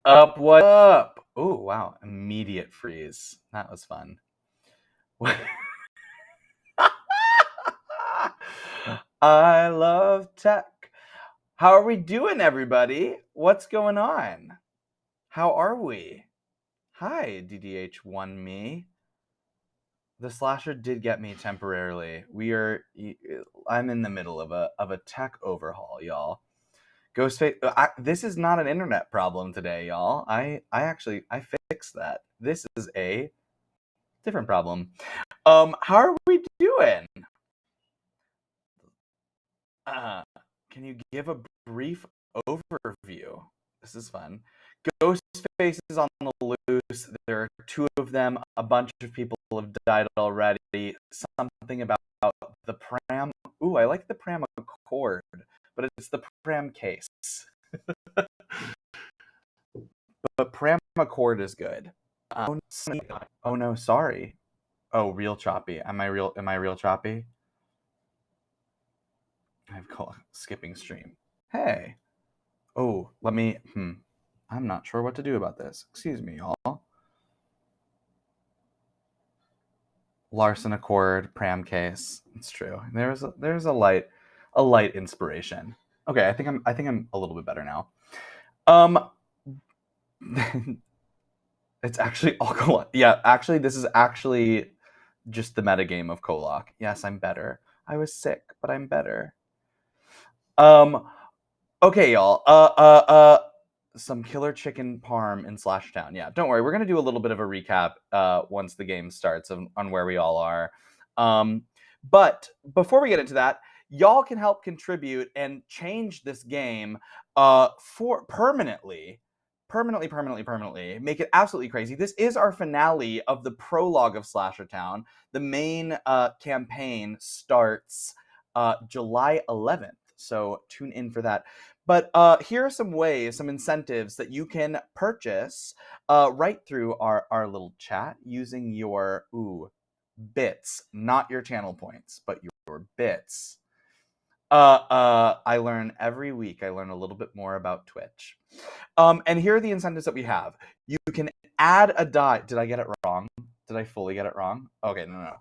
What up? Oh, wow. Immediate freeze. That was fun. I love tech. How are we doing, everybody? What's going on? How are we? Hi, DDH1me. The slasher did get me temporarily. I'm in the middle of a tech overhaul, y'all. GHOSTFACE, this is not an internet problem today, y'all. I fixed that. This is a different problem. How are we doing? Can you give a brief overview? This is fun. GHOSTFACE is on the loose. There are two of them. A bunch of people have died already. Something about the pram. Ooh, I like the pram accord, but it's the pram case. But pram accord is good. Oh no, sorry. Oh, real choppy. Am I real choppy? I've called skipping stream. Hey. Oh, let me I'm not sure what to do about this. Excuse me, y'all. Larson Accord, pram case. It's true. There's a light inspiration. Okay, I think I'm a little bit better now. It's actually all yeah, actually this is actually just the metagame of Kolok. Yes, I'm better. I was sick, but I'm better. Okay, y'all. Some killer chicken parm in Slashtown. Yeah, don't worry. We're gonna do a little bit of a recap once the game starts on where we all are. But before we get into that, y'all can help contribute and change this game for permanently. Make it absolutely crazy. This is our finale of the prologue of Slashertown. The main campaign starts July 11th. So tune in for that. But here are some ways, some incentives that you can purchase right through our little chat using your bits, not your channel points, but your bits. I learn every week. I learn a little bit more about Twitch. And here are the incentives that we have. You can add a die. Did I get it wrong? Did I fully get it wrong? Okay, no.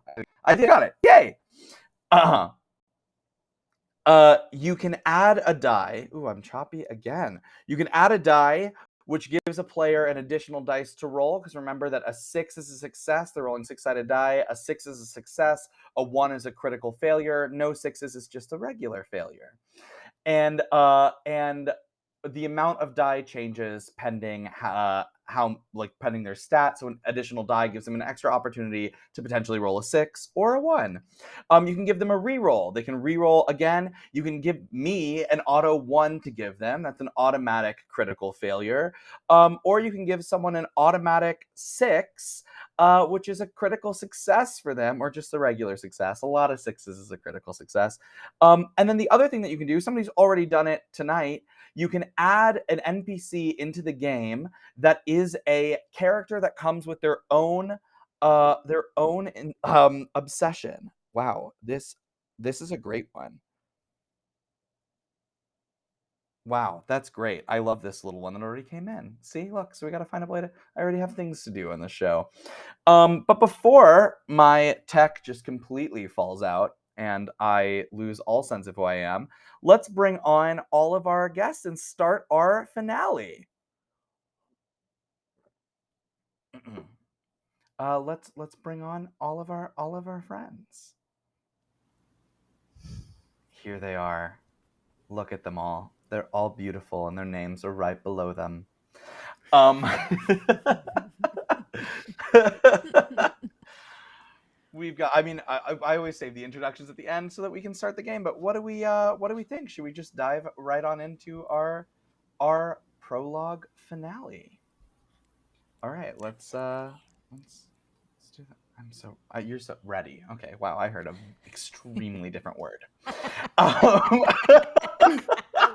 I got it. Yay! You can add a die. Ooh, I'm choppy again. You can add a die, which gives a player an additional dice to roll. Because remember that a 6 is a success. They're rolling 6-sided die. A 6 is a success. A 1 is a critical failure. No 6s is just a regular failure. And the amount of die changes pending pending their stats. So an additional die gives them an extra opportunity to potentially roll a 6 or a 1. You can give them a reroll. They can reroll again. You can give me an auto 1 to give them. That's an automatic critical failure. Or you can give someone an automatic 6, which is a critical success for them, or just a regular success. A lot of 6s is a critical success. And then the other thing that you can do, somebody's already done it tonight, you can add an NPC into the game that is a character that comes with their own obsession. Wow, this is a great one. Wow, that's great. I love this little one that already came in. See, look, so we got to find a way to. I already have things to do on the show. But before my tech just completely falls out and I lose all sense of who I am, let's bring on all of our guests and start our finale. Let's bring on all of our friends. Here they are. Look at them all. They're all beautiful, and their names are right below them. We've got. I mean, I always save the introductions at the end so that we can start the game. But what do we think? Should we just dive right on into our prologue finale? All right, let's do that. I'm so you're so ready. Okay, wow, I heard an extremely different word. I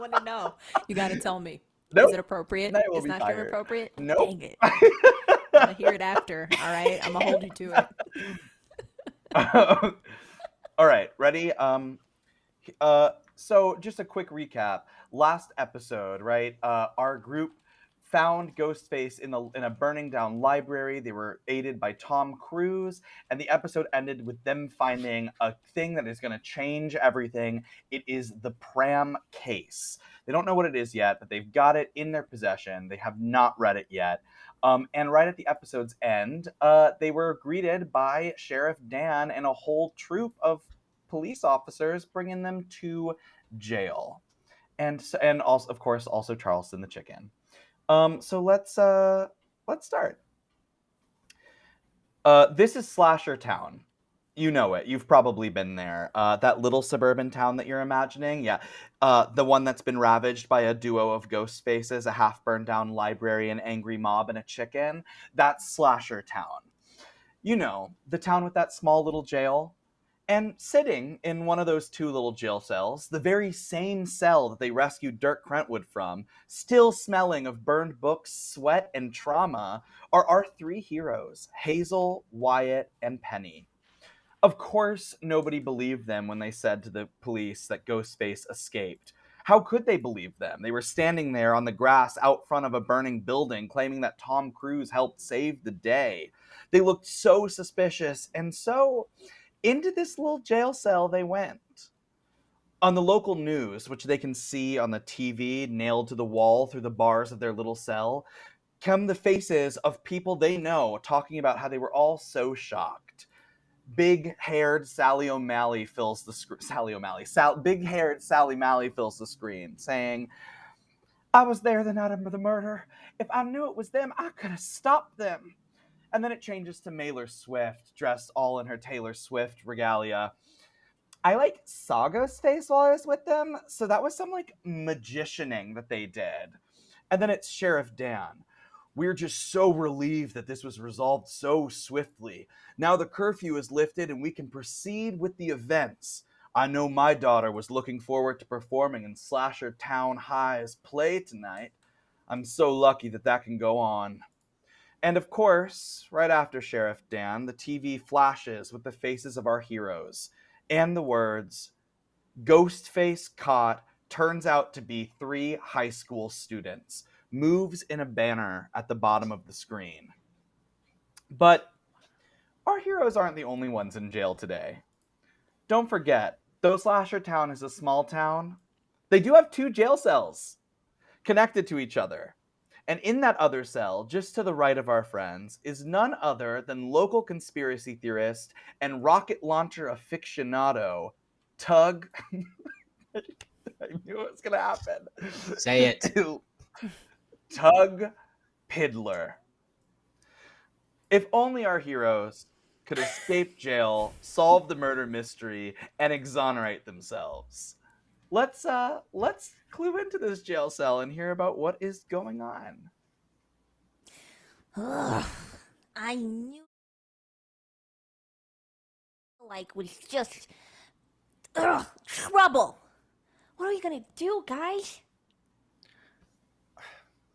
want to know. You got to tell me. Nope. Is it appropriate? It's not fired. appropriate? Nope. Dang it. I'm gonna hear it after. All right, I'm gonna hold you to it. All right, ready? So just a quick recap. Last episode, right? Our group found Ghostface in a burning down library. They were aided by Tom Cruise, and the episode ended with them finding a thing that is going to change everything. It is the pram case. They don't know what it is yet, but they've got it in their possession. They have not read it yet. And right at the episode's end, they were greeted by Sheriff Dan and a whole troop of police officers, bringing them to jail. And also, of course, also Charleston the chicken. So let's start. This is Slasher Town. You know it. You've probably been there. That little suburban town that you're imagining. Yeah. The one that's been ravaged by a duo of ghost faces, a half-burned down library, an angry mob, and a chicken. That's Slasher Town. You know, the town with that small little jail. And sitting in one of those two little jail cells, the very same cell that they rescued Dirk Crentwood from, still smelling of burned books, sweat, and trauma, are our three heroes, Hazel, Wyatt, and Penny. Of course, nobody believed them when they said to the police that Ghostface escaped. How could they believe them? They were standing there on the grass out front of a burning building, claiming that Tom Cruise helped save the day. They looked so suspicious, and so into this little jail cell they went. On the local news, which they can see on the TV nailed to the wall through the bars of their little cell, come the faces of people they know talking about how they were all so shocked. Big-haired Sally O'Malley fills the screen. Big-haired Sally Malley fills the screen, saying, "I was there the night of the murder. If I knew it was them, I could have stopped them." And then it changes to Mailer Swift, dressed all in her Taylor Swift regalia. I saw Ghostface while I was with them, so that was some magicianing that they did. And then it's Sheriff Dan. We're just so relieved that this was resolved so swiftly. Now the curfew is lifted and we can proceed with the events. I know my daughter was looking forward to performing in Slasher Town High's play tonight. I'm so lucky that can go on. And of course, right after Sheriff Dan, the TV flashes with the faces of our heroes and the words, "Ghostface caught, turns out to be 3 high school students," moves in a banner at the bottom of the screen. But our heroes aren't the only ones in jail today. Don't forget, though Slasher Town is a small town, they do have 2 jail cells connected to each other. And in that other cell, just to the right of our friends, is none other than local conspiracy theorist and rocket launcher aficionado, Tug. I knew it was going to happen. Say it. Tug Piddler. If only our heroes could escape jail, solve the murder mystery, and exonerate themselves. Let's clue into this jail cell and hear about what is going on. Ugh, I knew was just trouble. What are we gonna do, guys?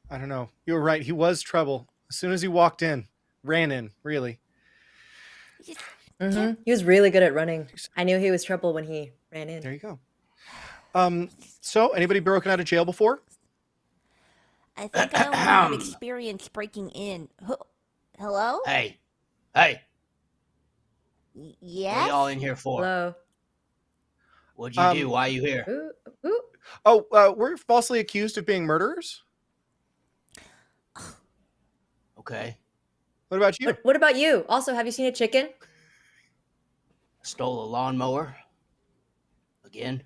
I don't know. You were right. He was trouble. As soon as he walked in, ran in, really. He was really good at running. I knew he was trouble when he ran in. There you go. So anybody broken out of jail before? I think I only have experience breaking in. Hello? Hey. Yes? What are y'all in here for? Hello. What'd you do? Why are you here? Ooh. Oh, we're falsely accused of being murderers. Okay. What about you? What about you? Also, have you seen a chicken? Stole a lawnmower. Again?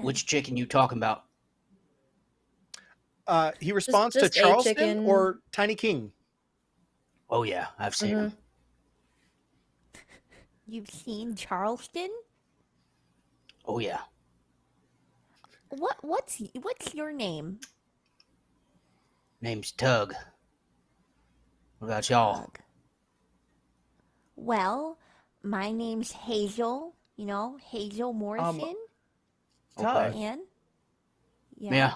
Which chicken you talking about? He responds just to a Charleston chicken. or Tiny King. Oh yeah, I've seen him. You've seen Charleston? Oh yeah. What's your name? Name's Tug. What about y'all? Doug. Well, my name's Hazel. You know, Hazel Morrison. Tug. And Yeah.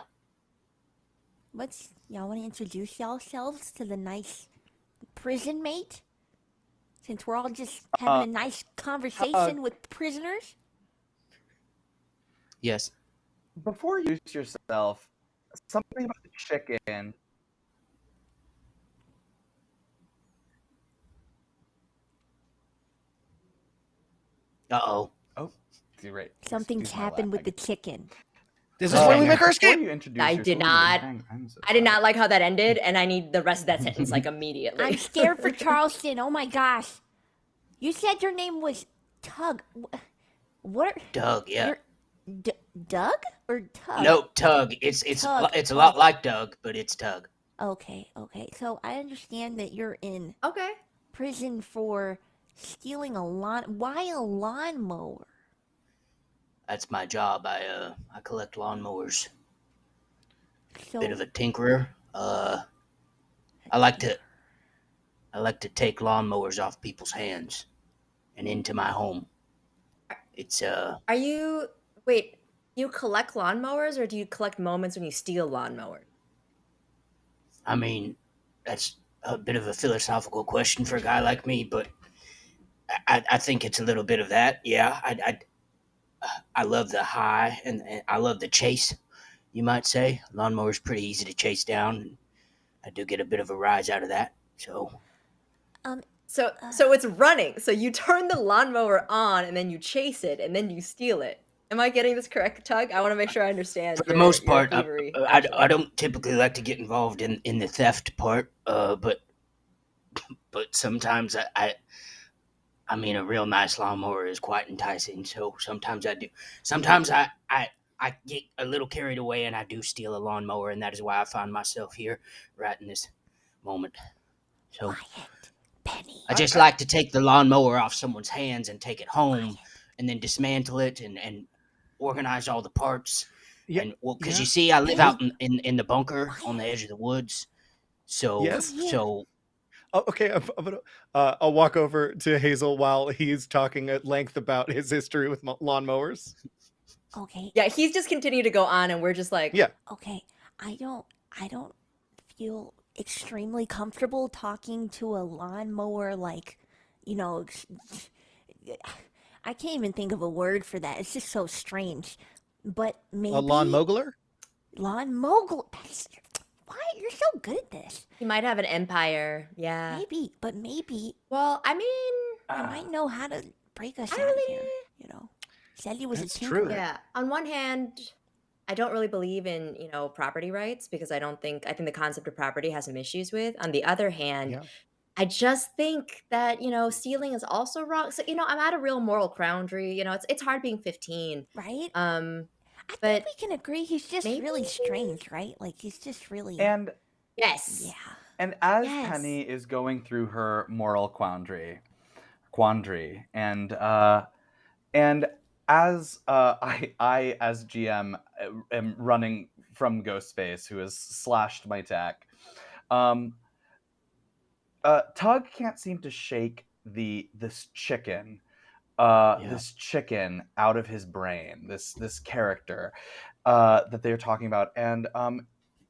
Y'all want to introduce yourselves to the nice prison mate? Since we're all just having a nice conversation with prisoners? Yes. Before you introduce yourself, something about the chicken. Uh-oh. Oh, great. Something's Excuse my happened with lag. the chicken. Is this when we make our Before escape? you introduce I yourself, did not. I'm so I did sorry. not like how that ended, and I need the rest of that sentence like immediately. I'm scared for Charleston. Oh my gosh. You said your name was Tug. What? Doug, yeah. You're Doug or Tug? No, Tug. It's Tug. a lot like Doug, but it's Tug. Okay. So I understand that you're in Okay. prison for stealing a lawn. Why a lawnmower? That's my job. I collect lawnmowers. So Bit of a tinkerer. I like to take lawnmowers off people's hands and into my home. It's Are you wait? You collect lawnmowers, or do you collect moments when you steal lawnmowers? I mean, that's a bit of a philosophical question for a guy like me, but I think it's a little bit of that. Yeah, I love the high and I love the chase. You might say lawnmower's pretty easy to chase down. And I do get a bit of a rise out of that. So So it's running. So you turn the lawnmower on, and then you chase it, and then you steal it. Am I getting this correct, Tug? I want to make sure I understand. for the most your part, thievery, I actually. don't typically like to get involved in the theft part. But sometimes I mean, a real nice lawnmower is quite enticing. So sometimes I do. Sometimes I get a little carried away and I do steal a lawnmower, and that is why I find myself here right in this moment. So Quiet, Penny. I just like to take the lawnmower off someone's hands and take it home and then dismantle it and organize all the parts. Yeah, And well, because yeah. you see, I live out in the bunker on the edge of the woods. So Yes. so Oh, okay, I'm gonna. I'll walk over to Hazel while he's talking at length about his history with lawnmowers. Okay. Yeah, he's just continuing to go on, and we're just like, Yeah. Okay. I don't feel extremely comfortable talking to a lawnmower like, you know, I can't even think of a word for that. It's just so strange. But maybe A lawn mogler? lawn mogul. Why you're so good at this? he might have an empire. Yeah. Maybe, but maybe Well, I mean, I might know how to break us I out of really- here. You know, said he was That's a true. tinkerer. yeah. On one hand, I don't really believe in, property rights because I think the concept of property has some issues with. On the other hand, Yeah. I just think that, stealing is also wrong. So, I'm at a real moral quandary. It's hard being 15. Right? I But think we can agree he's just really maybe- strange, right? Like he's just really And yes. yeah. and as Yes. Penny is going through her moral quandary, and as I as GM am running from Ghostface, who has slashed my tech. Tug can't seem to shake this chicken out of his brain. This character that they're talking about. And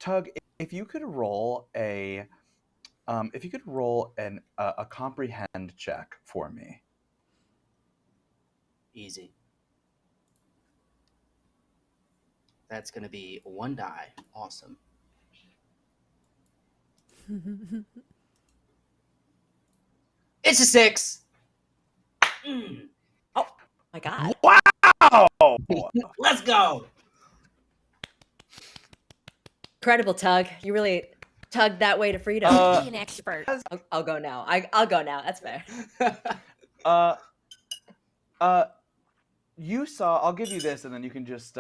Tug, if you could roll a comprehend check for me. easy. That's gonna be 1 die. Awesome. It's a 6. My God. Wow! Let's go. Incredible, Tug. You really tugged that way to freedom. Be an expert. I'll go now. I'll go now. That's fair. You saw. I'll give you this, and then you can just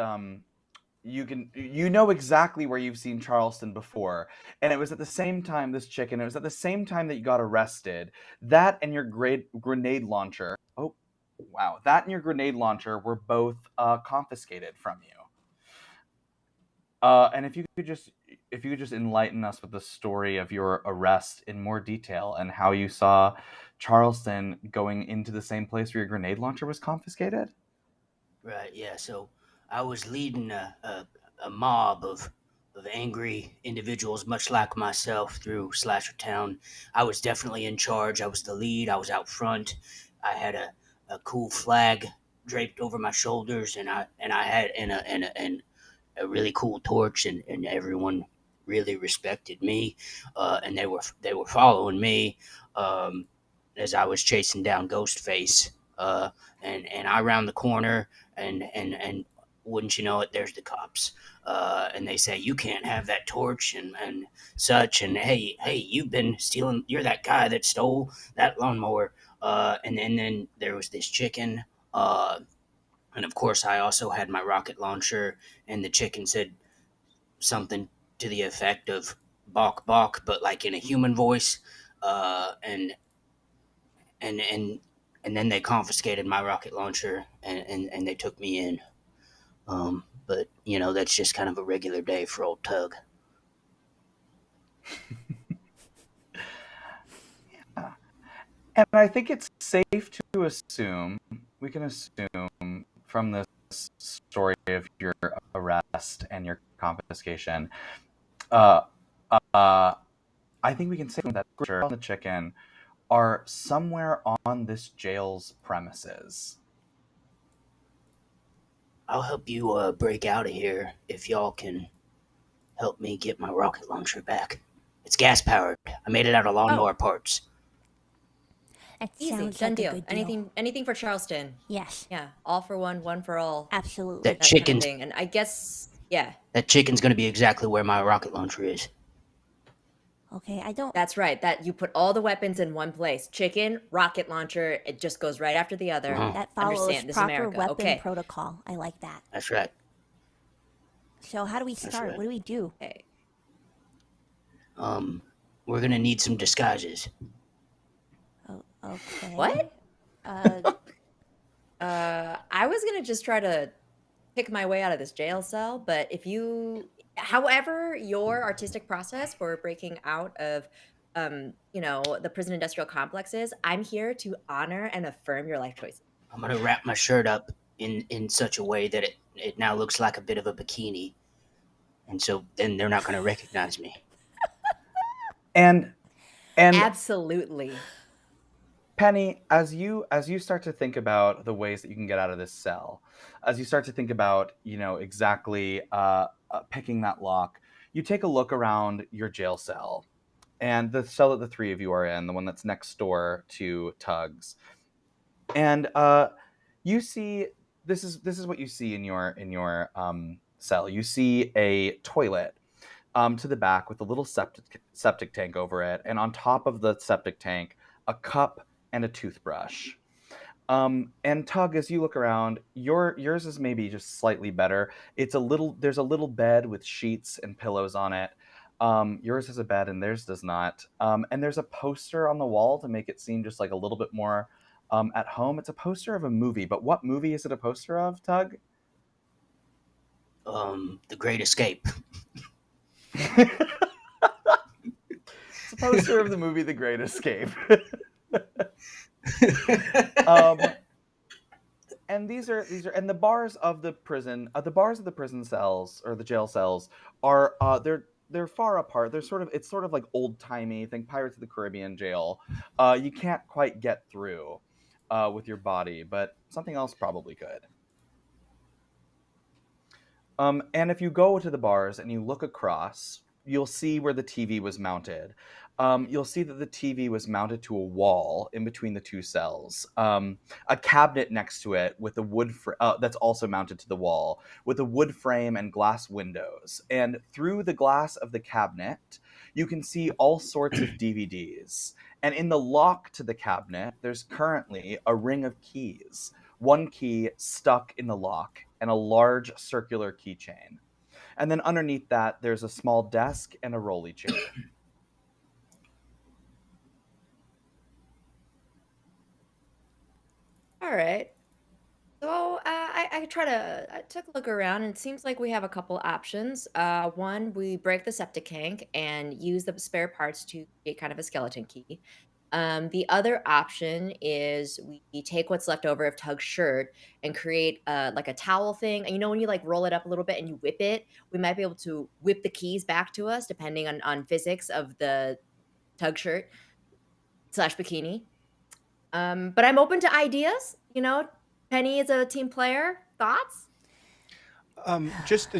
you know exactly where you've seen Charleston before, and it was at the same time it was at the same time that you got arrested. That and your grenade launcher. Oh, wow! That and your grenade launcher were both confiscated from you. And if you could just enlighten us with the story of your arrest in more detail and how you saw Charleston going into the same place where your grenade launcher was confiscated. Right, yeah. So I was leading a mob of angry individuals, much like myself, through Slasher Town. I was definitely in charge. I was the lead. I was out front. I had a cool flag draped over my shoulders, and I had a really cool torch, and everyone really respected me, and they were following me as I was chasing down Ghostface, and I round the corner, and wouldn't you know it, there's the cops, and they say you can't have that torch and such, and hey, you've been stealing, you're that guy that stole that lawnmower, and then there was this chicken. And of course, I also had my rocket launcher, and the chicken said something to the effect of "bok bok," but like in a human voice. And and and and then they confiscated my rocket launcher, and they took me in. But you know, that's just kind of a regular day for old Tug. And I think it's safe to assume, we can assume from this story of your arrest and your confiscation, I think we can say that the chicken are somewhere on this jail's premises. I'll help you break out of here if y'all can help me get my rocket launcher back. It's gas powered. I made it out of lawnmower parts. That Easy, sounds done like a deal. good deal. Anything for Charleston. Yes, Yeah, all for one, one for all. absolutely. That That kind chicken's of thing. And I guess, yeah, that chicken's gonna be exactly where my rocket launcher is. Okay, I don't. that's right. That you put all the weapons in one place. Chicken, rocket launcher, it just goes right after the other. Uh-huh. That follows Understand, this is proper America. weapon Okay. protocol. I like that. That's right. So how do we start? right. What do we do? Okay. We're gonna need some disguises. Oh, okay. What? Uh, I was gonna just try to pick my way out of this jail cell, but if you, however, your artistic process for breaking out of, the prison industrial complex is, I'm here to honor and affirm your life choices. I'm gonna wrap my shirt up in such a way that it now looks like a bit of a bikini, and so then they're not gonna recognize me. And Absolutely. Penny, as you start to think about the ways that you can get out of this cell, as you start to think about, exactly picking that lock, you take a look around your jail cell, and the cell that the three of you are in, the one that's next door to Tug's, and you see this is what you see in your cell. You see a toilet to the back with a little septic tank over it, and on top of the septic tank, a cup and a toothbrush. And Tug, as you look around, yours is maybe just slightly better. There's a little bed with sheets and pillows on it. Yours has a bed and theirs does not. And there's a poster on the wall to make it seem just like a little bit more at home. It's a poster of a movie, but what movie is it a poster of, Tug? The Great Escape. It's a poster of the movie The Great Escape. And these are and the bars of the prison cells, or the jail cells, are they're far apart. It's sort of like old timey. Think Pirates of the Caribbean jail. You can't quite get through with your body, but something else probably could. And if you go to the bars and you look across, you'll see where the TV was mounted. You'll see that the TV was mounted to a wall in between the two cells. A cabinet next to it with a that's also mounted to the wall with a wood frame and glass windows. And through the glass of the cabinet, you can see all sorts of DVDs. And in the lock to the cabinet, there's currently a ring of keys. One key stuck in the lock and a large circular keychain. And then underneath that, there's a small desk and a rolly chair. All right. So I took a look around, and it seems like we have a couple options. One, we break the septic tank and use the spare parts to get kind of a skeleton key. The other option is we take what's left over of Tug's shirt and create like a towel thing. And when you like roll it up a little bit and you whip it, we might be able to whip the keys back to us depending on physics of the Tug shirt / bikini. But I'm open to ideas. Penny is a team player. Thoughts? Just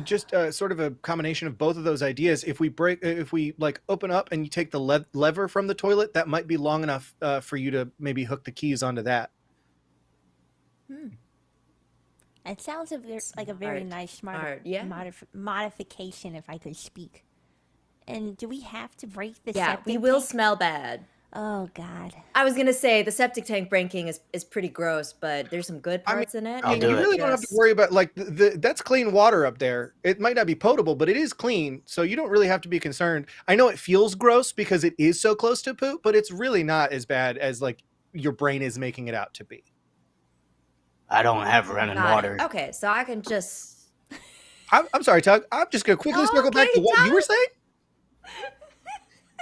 sort of a combination of both of those ideas. If we like open up and you take the lever from the toilet, that might be long enough for you to maybe hook the keys onto that. It sounds like a very Smart. nice Smart, yeah. modification, if I could speak. And do we have to break the Yeah, septic we will tank? smell bad. Oh, God. I was gonna say the septic tank breaking is pretty gross, but there's some good I mean, parts in it. I'll and do you it. really don't have to worry about like that's clean water up there. It might not be potable, but it is clean, so you don't really have to be concerned. I know it feels gross because it is so close to poop, but it's really not as bad as like your brain is making it out to be. I don't have running Got water. it. Okay, so I can just. I'm sorry, Tug. I'm just gonna quickly circle back to Okay, what you were saying.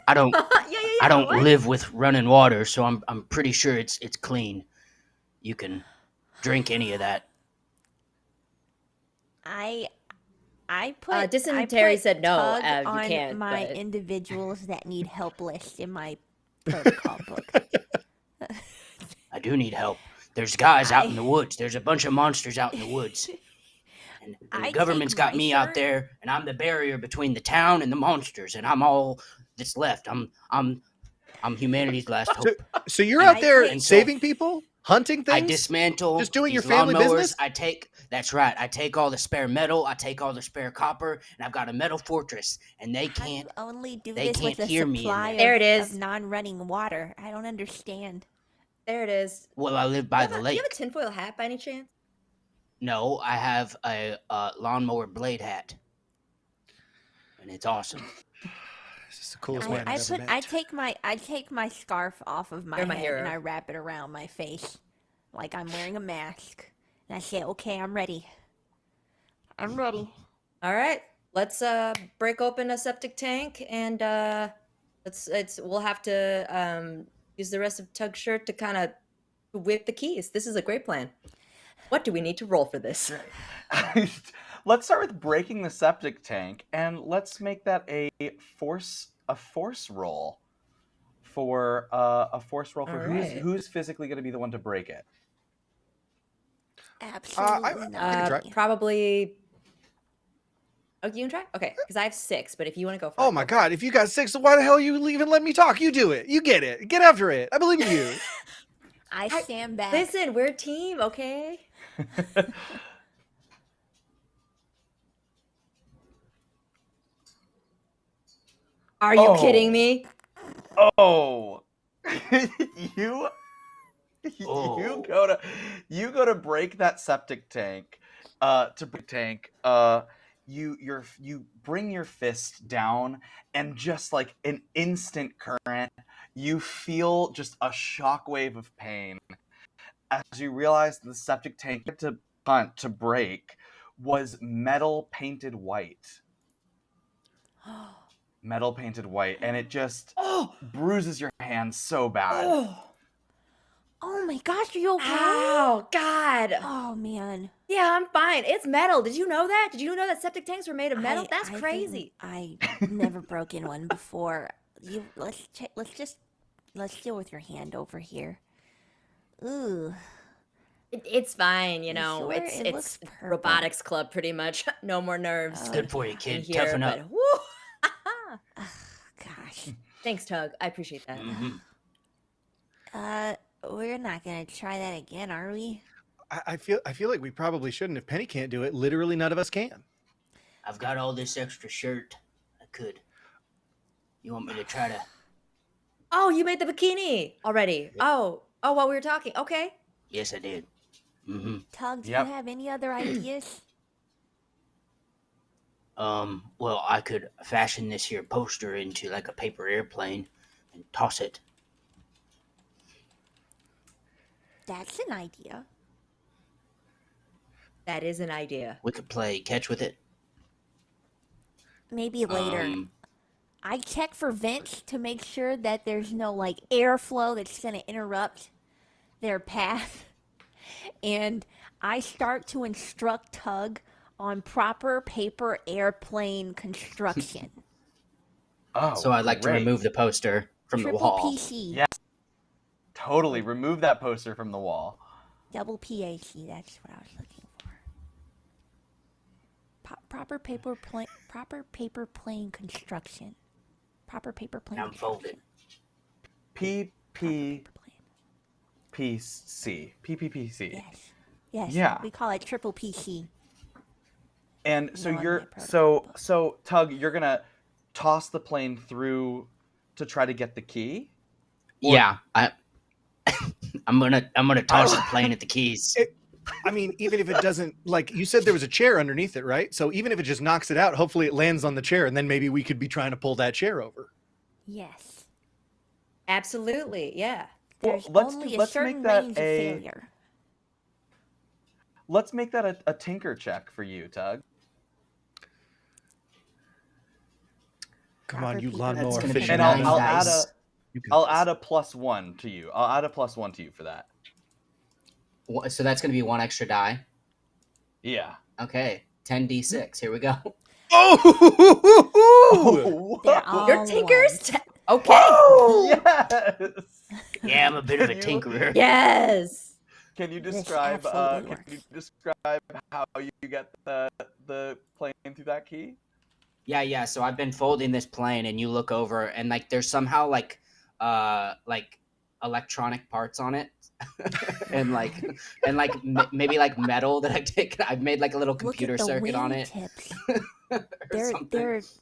I don't. yeah. I don't what? live with running water, so I'm pretty sure it's clean. You can drink any of that. I put Dysentery I put said no, Tug you on can't, my but- individuals that need help list in my protocol book. I do need help. There's guys out in the woods. There's a bunch of monsters out in the woods. And I the government's take got my me out shirt- there, and I'm the barrier between the town and the monsters, and I'm all that's left. I'm humanity's last hope. So you're And out there take- saving people, hunting I things. dismantle Just doing these your family lawnmowers. business? That's right. I take all the spare metal. I take all the spare copper, and I've got a metal fortress, and they How do can't. you only do they this with can't a hear me in supply there. of, There it is. of non-running water? I don't understand. There it is. Well, I live by the Do you lake. have a tinfoil hat by any chance? No, I have a lawnmower blade hat, and it's awesome. This is the coolest man I've ever met. I take my scarf off of my You're my head hero. and I wrap it around my face like I'm wearing a mask. And I say, "Okay, I'm ready. I'm ready." All right, let's break open a septic tank and we'll have to use the rest of Tug's shirt to kind of whip the keys. This is a great plan. What do we need to roll for this? Let's start with breaking the septic tank, and let's make that a force roll for Alright. who's physically going to be the one to break it. Absolutely I can not. try. Probably. Oh, you can try? Okay, because I have 6, but if you want to go for Oh it, my go for God! If you got 6, so why the hell are you even letting me talk? You do it. You get it. Get after it. I believe in you. I stand it. back. Listen, we're a team, okay? Are you kidding me? Oh, you Oh. you go to break that septic tank. You bring your fist down, and just like an instant current, you feel just a shockwave of pain as you realize the septic tank to break was metal painted white. Metal painted white, and it just Oh, bruises your hands so bad. Oh my gosh, are you okay? ow, God. Oh man. Yeah, I'm fine. It's metal. Did you know that? Did you know that septic tanks were made of metal? That's I crazy. didn't- I never broken one before. Let's deal with your hand over here. Ooh. It's fine, you You know. sure? It's It looks it's purple. robotics club pretty much. No more nerves. It's good for you, in kid. here, Toughen up. but woo. Gosh. Thanks, Tug. I appreciate that. Mhm. We're not gonna try that again, are we? I feel like we probably shouldn't. If Penny can't do it, literally none of us can. I've got all this extra shirt. I could. You want me to try to? Oh, you made the bikini already. Oh, while we were talking. Okay. Yes, I did. Mm-hmm. Tug, do Yep. you have any other ideas? Well, I could fashion this here poster into like a paper airplane and toss it. That's an idea. That is an idea. We could play catch with it. Maybe later. Um, I check for vents to make sure that there's no like airflow that's gonna interrupt their path. And I start to instruct Tug on proper paper airplane construction. Oh, so I'd like to great. remove the poster from the Triple wall. PC. Yeah. Totally remove that poster from the wall. Double PAC, that's what I was looking for. Proper paper plane construction. Proper paper plane I'm folded. construction. Proper paper plane. PPPC. Yes. Yes. Yeah. We call it triple PC. And so No, on you're my protocol book. so Tug, you're gonna toss the plane through to try to get the key. Yeah, I'm gonna toss the plane at the keys. I mean, even if it doesn't, like you said, there was a chair underneath it, right? So even if it just knocks it out, hopefully it lands on the chair, and then maybe we could be trying to pull that chair over. Yes. Absolutely, yeah. Well, There's let's only a make certain that range of failure. Let's make that a tinker check for you, Tug. Come Proper on, you paper lawnmower That's gonna be fishing. And I'll, nine I'll add a dice. I'll add a +1 to you. I'll add a +1 to you for that. So that's gonna be 1 extra die. Yeah. Okay, 10d6. Here we go. Oh! They're all Your tinkers? ones. Okay. Yes. Yeah, I'm a bit of a Can you- tinkerer. Yes. Can you This describe absolutely can you works. describe how you get the plane through that key? Yeah. So I've been folding this plane, and you look over, and like there's somehow like electronic parts on it, and maybe like metal that I've made like a little Look computer at the circuit on it. wingtips. or something. They're It's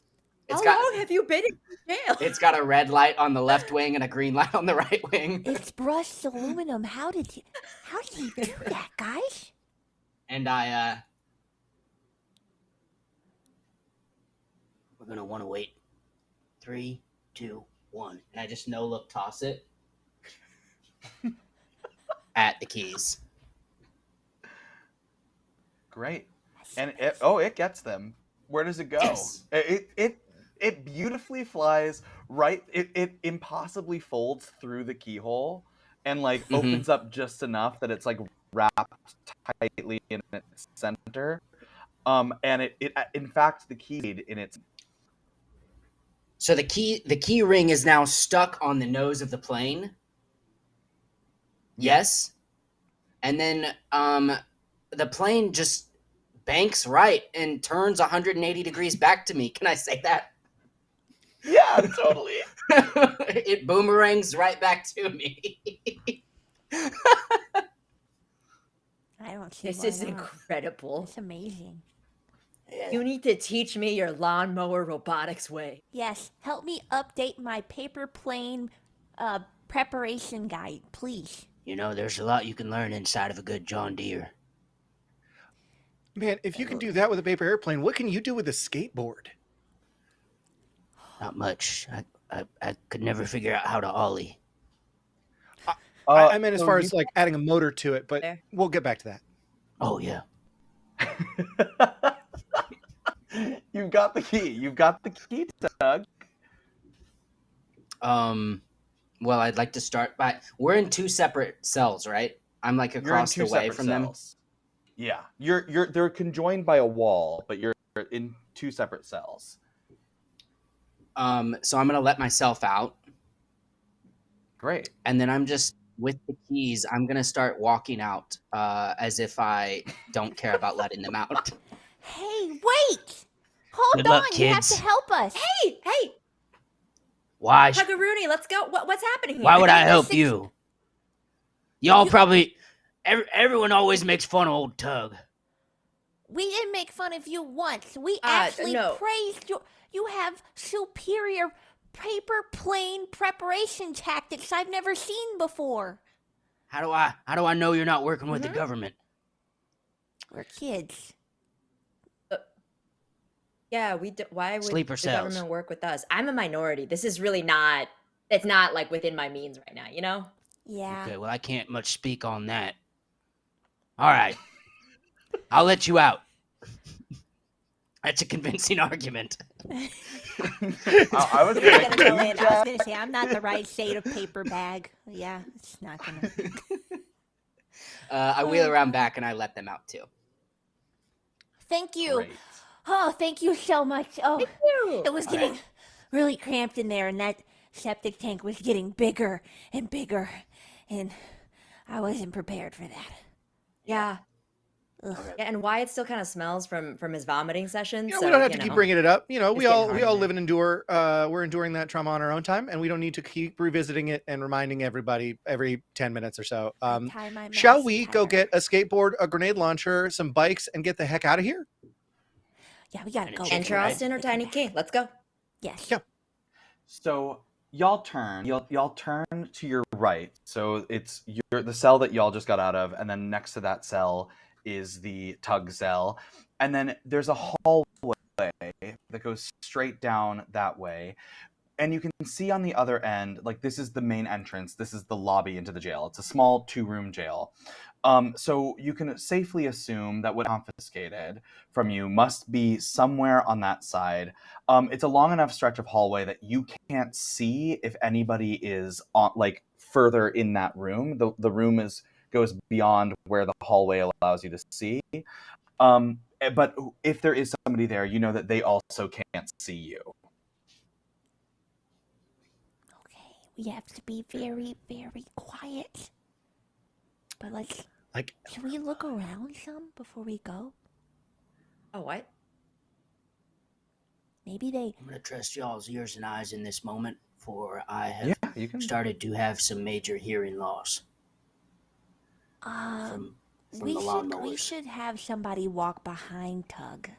How got long have you been in jail? it's got a red light on the left wing and a green light on the right wing. it's brushed aluminum. How did you do that, guys? And we're gonna want to wait. 3, 2, 1, and I just no look toss it at the keys. Great. And it gets them. Where does it go? Yes. It beautifully flies right. It impossibly folds through the keyhole and like Mhm. opens up just enough that it's like wrapped tightly in its center. And it in fact the key in its So the key ring is now stuck on the nose of the plane. Yes. And then the plane just banks right and turns 180 degrees back to me. Can I say that? yeah, totally. It boomerangs right back to me. I don't see This why is not. incredible. It's amazing. You need to teach me your lawnmower robotics way. Yes, help me update my paper plane preparation guide, please. You know, there's a lot you can learn inside of a good John Deere. Man, if you can do that with a paper airplane, what can you do with a skateboard? Not much. I could never figure out how to ollie. I meant as so far you- as like adding a motor to it, but There. we'll get back to that. Oh yeah. You've got the key. You've got the key, Doug. Well, I'd like to start by. We're in 2 separate cells, right? I'm like You're in across 2 the way separate from them. cells. Yeah, you're they're conjoined by a wall, but you're in 2 separate cells. So I'm gonna let myself out, Great. and then I'm just with the keys. I'm gonna start walking out, as if I don't care about letting them out. Hey, wait! Hold Good on, luck, you have kids. to help us. Hey, Why? Huggaroony, let's go. What's happening here? Why would I think help this is- you? Y'all probably. Everyone always makes fun of old Tug. We didn't make fun of you once. We Uh, actually no. praised you. You have superior paper plane preparation tactics I've never seen before. How do I know you're not working with the Mhm. government? We're kids. Yeah, why would Sleeper the cells. government work with us? I'm a minority. This is really not. It's not like within my means right now. You know. Yeah. Okay, well I can't much speak on that. All right, I'll let you out. That's a convincing argument. I was You're gonna gonna go in. I was Jack. gonna say I'm not the right shade of paper bag. Yeah, it's not gonna. I wheel around back and I let them out too. Thank you. Great. Oh, thank you so much. Oh, Ew. it was getting really cramped in there, and that septic tank was getting bigger and bigger, and I wasn't prepared for that. Yeah. Ugh. Okay. Yeah, and Wyatt still kind of smells from his vomiting session. You know, so we don't have to keep bringing it up. You know, it's we getting all harder. live and endure. We're enduring that trauma on our own time, and we don't need to keep revisiting it and reminding everybody every 10 minutes or so. Tie my Shall mask we go tighter. get a skateboard, a grenade launcher, some bikes, and get the heck out of here? Yeah, we gotta And a go. chicken, Enter right? Austin or They come Tiny back. King. Let's go. Yes. Yeah. So y'all turn to your right. So it's the cell that y'all just got out of, and then next to that cell is the tug cell, and then there's a hallway that goes straight down that way. And you can see on the other end, like, this is the main entrance. This is the lobby into the jail. It's a small 2-room jail. So you can safely assume that what confiscated from you must be somewhere on that side. It's a long enough stretch of hallway that you can't see if anybody is on, like, further in that room. The room goes beyond where the hallway allows you to see. But if there is somebody there, you know that they also can't see you. Okay, we have to be very, very quiet. But should we look around some before we go? Oh, what? Maybe they. I'm gonna trust y'all's ears and eyes in this moment, for I have Yeah, you can. started to have some major hearing loss from the We lawnmowers. should have somebody walk behind Tug,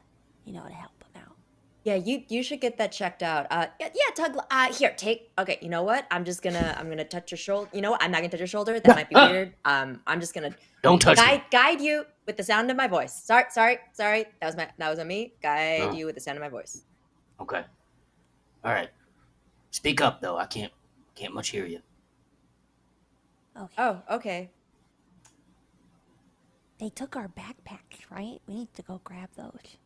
to help him out. Yeah, you should get that checked out. Yeah, Tug. Here, take. Okay, you know what? I'm gonna touch your shoulder. You know what? I'm not gonna touch your shoulder. That might be weird. I'm just gonna Don't touch me. guide you with the sound of my voice. Sorry. That was on me. Guide you with the sound of my voice. Okay. All right. Speak up though. I can't much hear you. Okay. Oh, okay. They took our backpacks, right? We need to go grab those.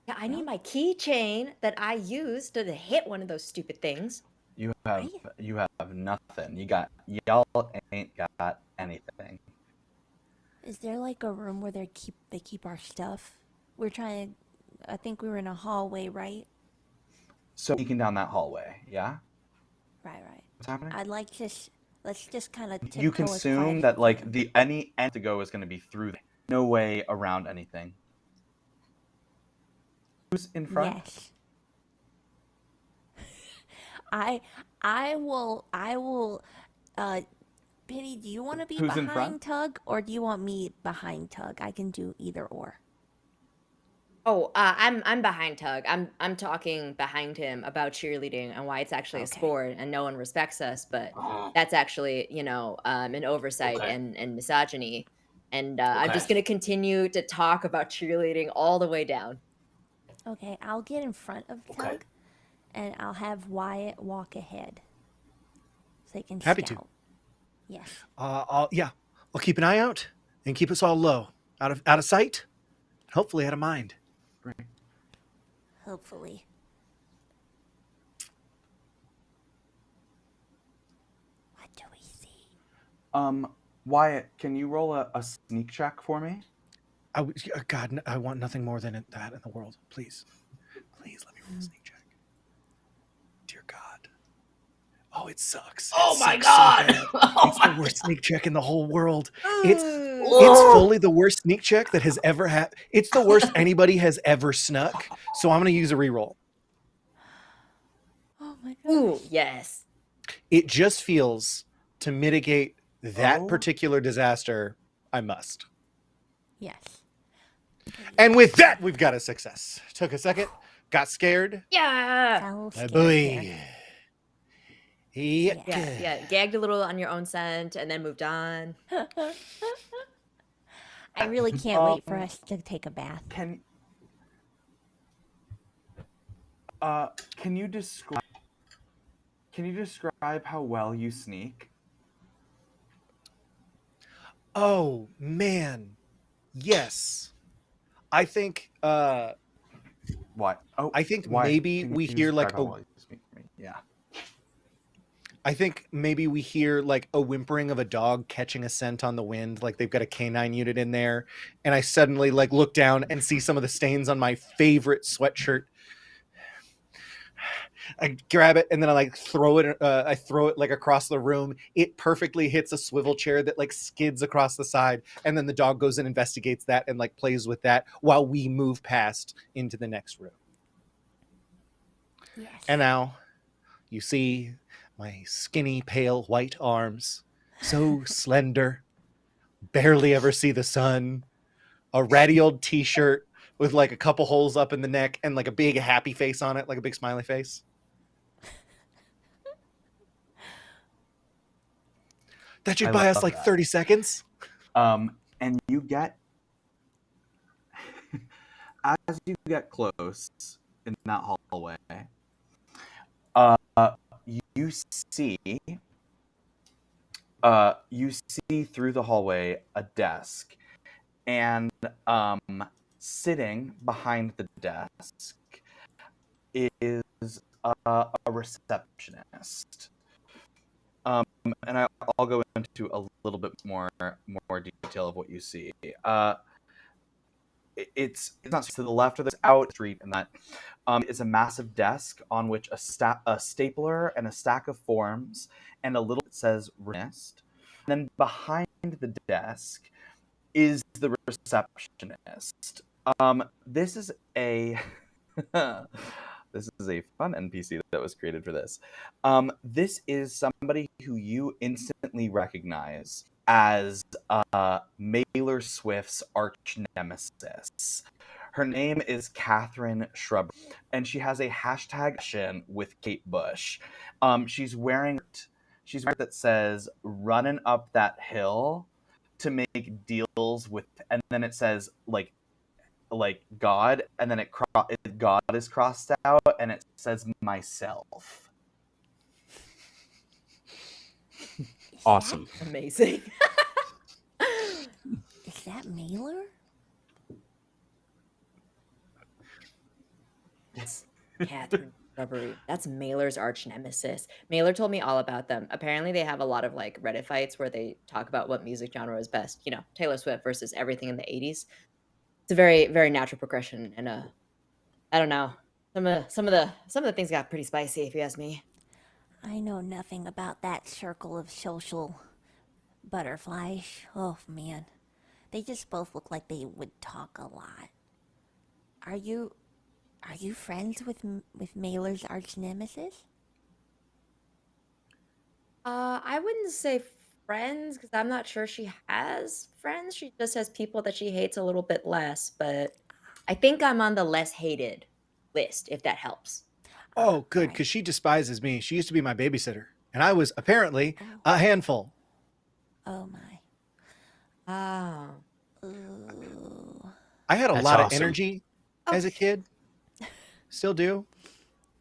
Yeah, I need my keychain that I used to hit one of those stupid things. You have nothing. Y'all ain't got anything. Is there like a room where they keep our stuff? I think we were in a hallway, right? So sneaking down that hallway, yeah? Right. What's happening? Let's just kind of. You can assume that like any end to go is going to be through there. No way around anything. Who's in front? Yes. I will. Penny, do you want to be Who's in behind front? Tug, or do you want me behind Tug? I can do either or. Oh, I'm behind Tug. I'm talking behind him about cheerleading and why it's actually a Okay. sport and no one respects us, but Uh-huh. that's actually, an oversight Okay. and misogyny. And I'm just gonna continue to talk about cheerleading all the way down. Okay, I'll get in front of Tug, Okay. and I'll have Wyatt walk ahead, so they can Happy to. scout. Yes. I'll keep an eye out and keep us all low, out of sight, hopefully out of mind. Great. Hopefully. What do we see? Wyatt, can you roll a sneak check for me? God, I want nothing more than that in the world. Please let me roll a sneak check. Dear God. Oh, it sucks. Oh It my sucks God! So bad. Oh It's my the worst God. sneak check in the whole world. It's Whoa. fully the worst sneak check that has ever had. It's the worst anybody has ever snuck. So I'm going to use a reroll. Oh my Ooh, gosh. yes. It just feels to mitigate that Oh. particular disaster, I must. Yes. And with that, we've got a success. Took a second, got scared. Yeah. Sound a little My scared boy. there. Yeah. Yeah. Gagged a little on your own scent and then moved on. I really can't wait for us to take a bath. Can you describe how well you sneak? Oh, man. Yes. I think What? Oh, I think why? maybe Can we you hear, describe like, how a- well you sneak for me? Yeah. I think maybe we hear like a whimpering of a dog catching a scent on the wind, like they've got a canine unit in there, and I suddenly like look down and see some of the stains on my favorite sweatshirt. I grab it and then I like throw it. I throw it like across the room. It perfectly hits a swivel chair that like skids across the side. And then the dog goes and investigates that and like plays with that while we move past into the next room. Yes. And now you see my skinny, pale white arms, so slender, barely ever see the sun, a ratty old t-shirt with like a couple holes up in the neck and like a big happy face on it, like a big smiley face. That should buy us like 30 seconds. And you get, as you get close in that hallway, you see through the hallway a desk, and sitting behind the desk is a receptionist. And I'll go into a little bit more detail of what you see. It's not to the left of this out street, and that is a massive desk on which a stapler and a stack of forms and a little that says "Renist." And then behind the desk is the receptionist. This is a this is a fun NPC that was created for this. This is somebody who you instantly recognize as Mailer Swift's arch nemesis. Her name is Catherine Shrub, and she has a hashtag with Kate Bush. She's wearing that says "running up that hill to make deals with," and then it says like God, and then God is crossed out, and it says myself. Awesome. Amazing. Is that Mailer? That's Catherine Shrubbery. That's Mailer's arch nemesis. Mailer told me all about them. Apparently, they have a lot of like Reddit fights where they talk about what music genre is best. You know, Taylor Swift versus everything in the '80s. It's a very, very natural progression, and I don't know. Some of the things got pretty spicy, if you ask me. I know nothing about that circle of social butterflies. Oh man, they just both look like they would talk a lot. Are you friends with Mailer's arch nemesis? I wouldn't say friends because I'm not sure she has friends. She just has people that she hates a little bit less. But I think I'm on the less hated list, if that helps. Oh, good, Right. because she despises me. She used to be my babysitter, and I was apparently a handful. Oh my. Oh. Ooh. I had a That's lot of awesome. energy as a kid. Still do.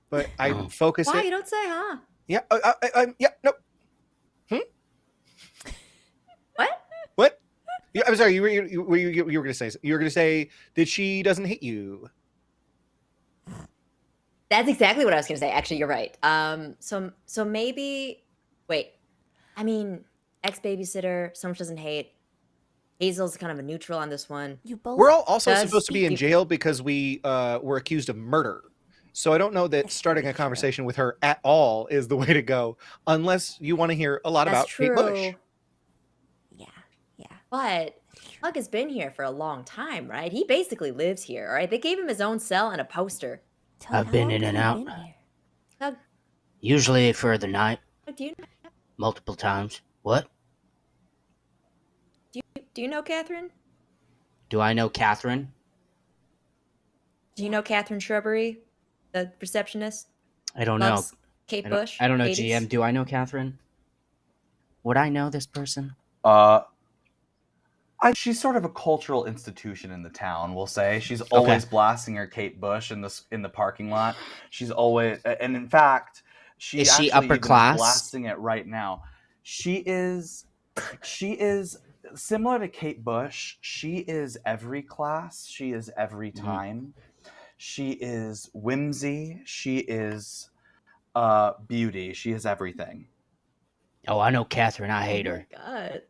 But I focus Why? it. You don't say, huh? Yeah. Yeah. No. What? What? Yeah, I'm sorry. You were going to say. You were going to say that she doesn't hate you. That's exactly what I was going to say. Actually, you're right. So maybe, wait. I mean, ex-babysitter, so much doesn't hate. Hazel's kind of a neutral on this one. You both. We're all also Does supposed to be in he- jail because we were accused of murder. So I don't know that That's starting very a conversation with her at all is the way to go, unless you want to hear a lot That's about Kate Bush. true. Yeah. But Hug has been here for a long time, right? He basically lives here, all right? They gave him his own cell and a poster. Tug, I've how been long in have and you out. been here? Hug, Usually for the night, do you multiple times. What? do you know Catherine? Do I know Catherine? Do you know Catherine Shrubbery, the receptionist? I don't know. Loves Kate Bush. I don't know, 80s? GM. Do I know Catherine? Would I know this person? She's sort of a cultural institution in the town. We'll say she's always blasting her Kate Bush in the parking lot. She's always, and in fact, Is she actually upper even is class? blasting it right now. She is similar to Kate Bush. She is every class. She is every time. She is whimsy. She is beauty. She is everything. Oh, I know Catherine. I hate Oh her. my god.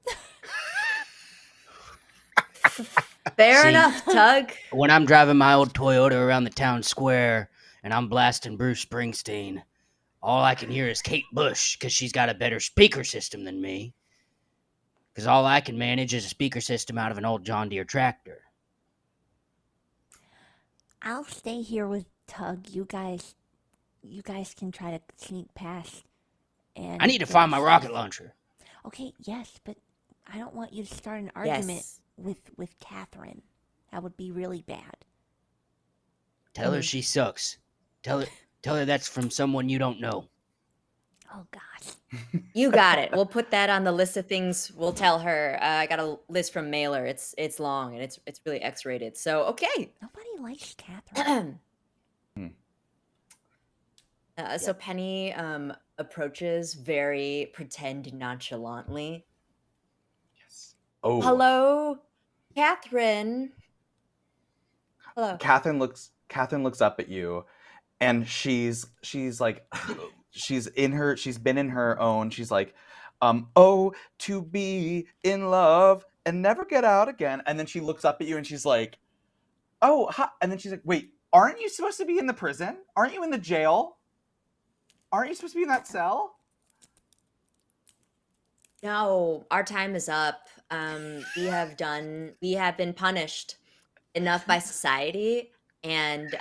Fair See, enough, Tug. When I'm driving my old Toyota around the town square and I'm blasting Bruce Springsteen, all I can hear is Kate Bush because she's got a better speaker system than me. Because all I can manage is a speaker system out of an old John Deere tractor. I'll stay here with Tug. You guys can try to sneak past. And I need to find my rocket launcher. Okay, yes, but I don't want you to start an argument Yes. with Catherine. That would be really bad. Tell her she sucks. Tell her that's from someone you don't know. Oh gosh. You got it. We'll put that on the list of things we'll tell her. I got a list from Mailer. It's long and it's really X-rated. So okay. Nobody likes Catherine. So Penny approaches very pretend nonchalantly. Yes. Oh. Hello, Catherine. Hello. Catherine looks up at you, and she's like she's been in her own. She's like, oh, to be in love and never get out again. And then she looks up at you and she's like, oh, hi. And then she's like, wait, aren't you supposed to be in the prison? Aren't you in the jail? Aren't you supposed to be in that cell? No, our time is up. We have been punished enough by society, and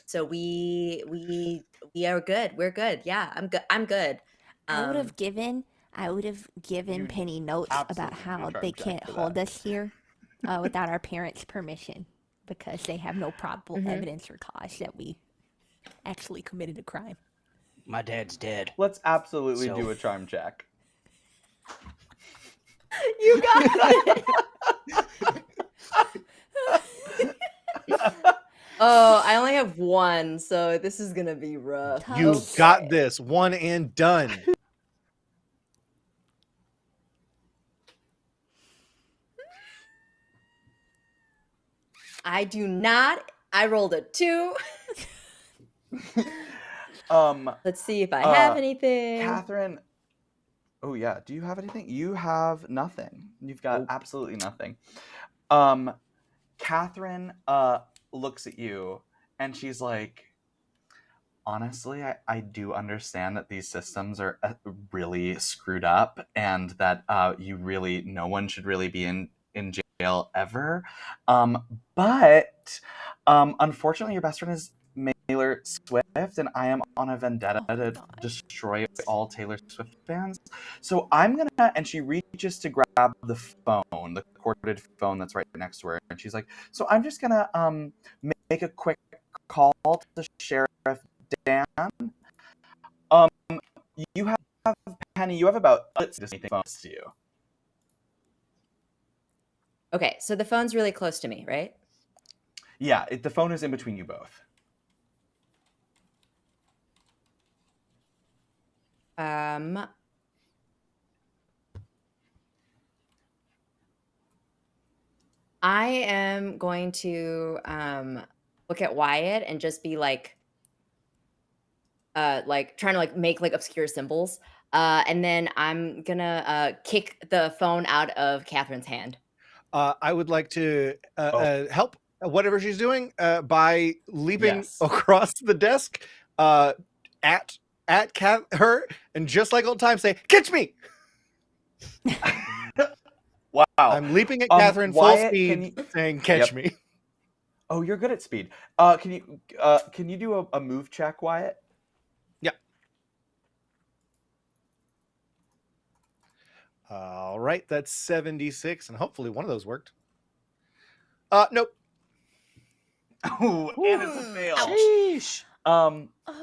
so we are good. We're good. Yeah, I'm good. I would have given You Penny notes about absolutely how tried they to can't do hold that. us here without our parents' permission because they have no probable evidence or cause that we actually committed a crime. My dad's dead. Let's absolutely So- do a charm check. You got it. Oh, I only have one, so this is gonna be rough. Tough. You got this. One and done. I do not. I rolled a 2. Let's see if I have anything. Catherine. Oh yeah. Do you have anything? You have nothing. You've got Nope. absolutely nothing. Catherine looks at you and she's like, honestly, I do understand that these systems are really screwed up and that no one should really be in jail ever. But unfortunately, your best friend is Taylor Swift, and I am on a vendetta to destroy all Taylor Swift fans. So I'm gonna, and she reaches to grab the phone, the corded phone that's right next to her, and she's like, so I'm just gonna make a quick call to Sheriff Dan. You have Penny. You have about phones to you. Okay, so the phone's really close to me, right? Yeah, the phone is in between you both. I am going to look at Wyatt and just be like trying to like make like obscure symbols. And then I'm gonna kick the phone out of Catherine's hand. I would like to help whatever she's doing by leaping Yes. across the desk at her, and just like old times say, "Catch me!" Wow. I'm leaping at Catherine full Wyatt, speed, saying, "Catch Yep. me!" Oh, you're good at speed. Can you do a move check, Wyatt? Yeah. All right, that's 76, and hopefully one of those worked. Nope. Oh, and it's a fail. Sheesh. Oh gosh.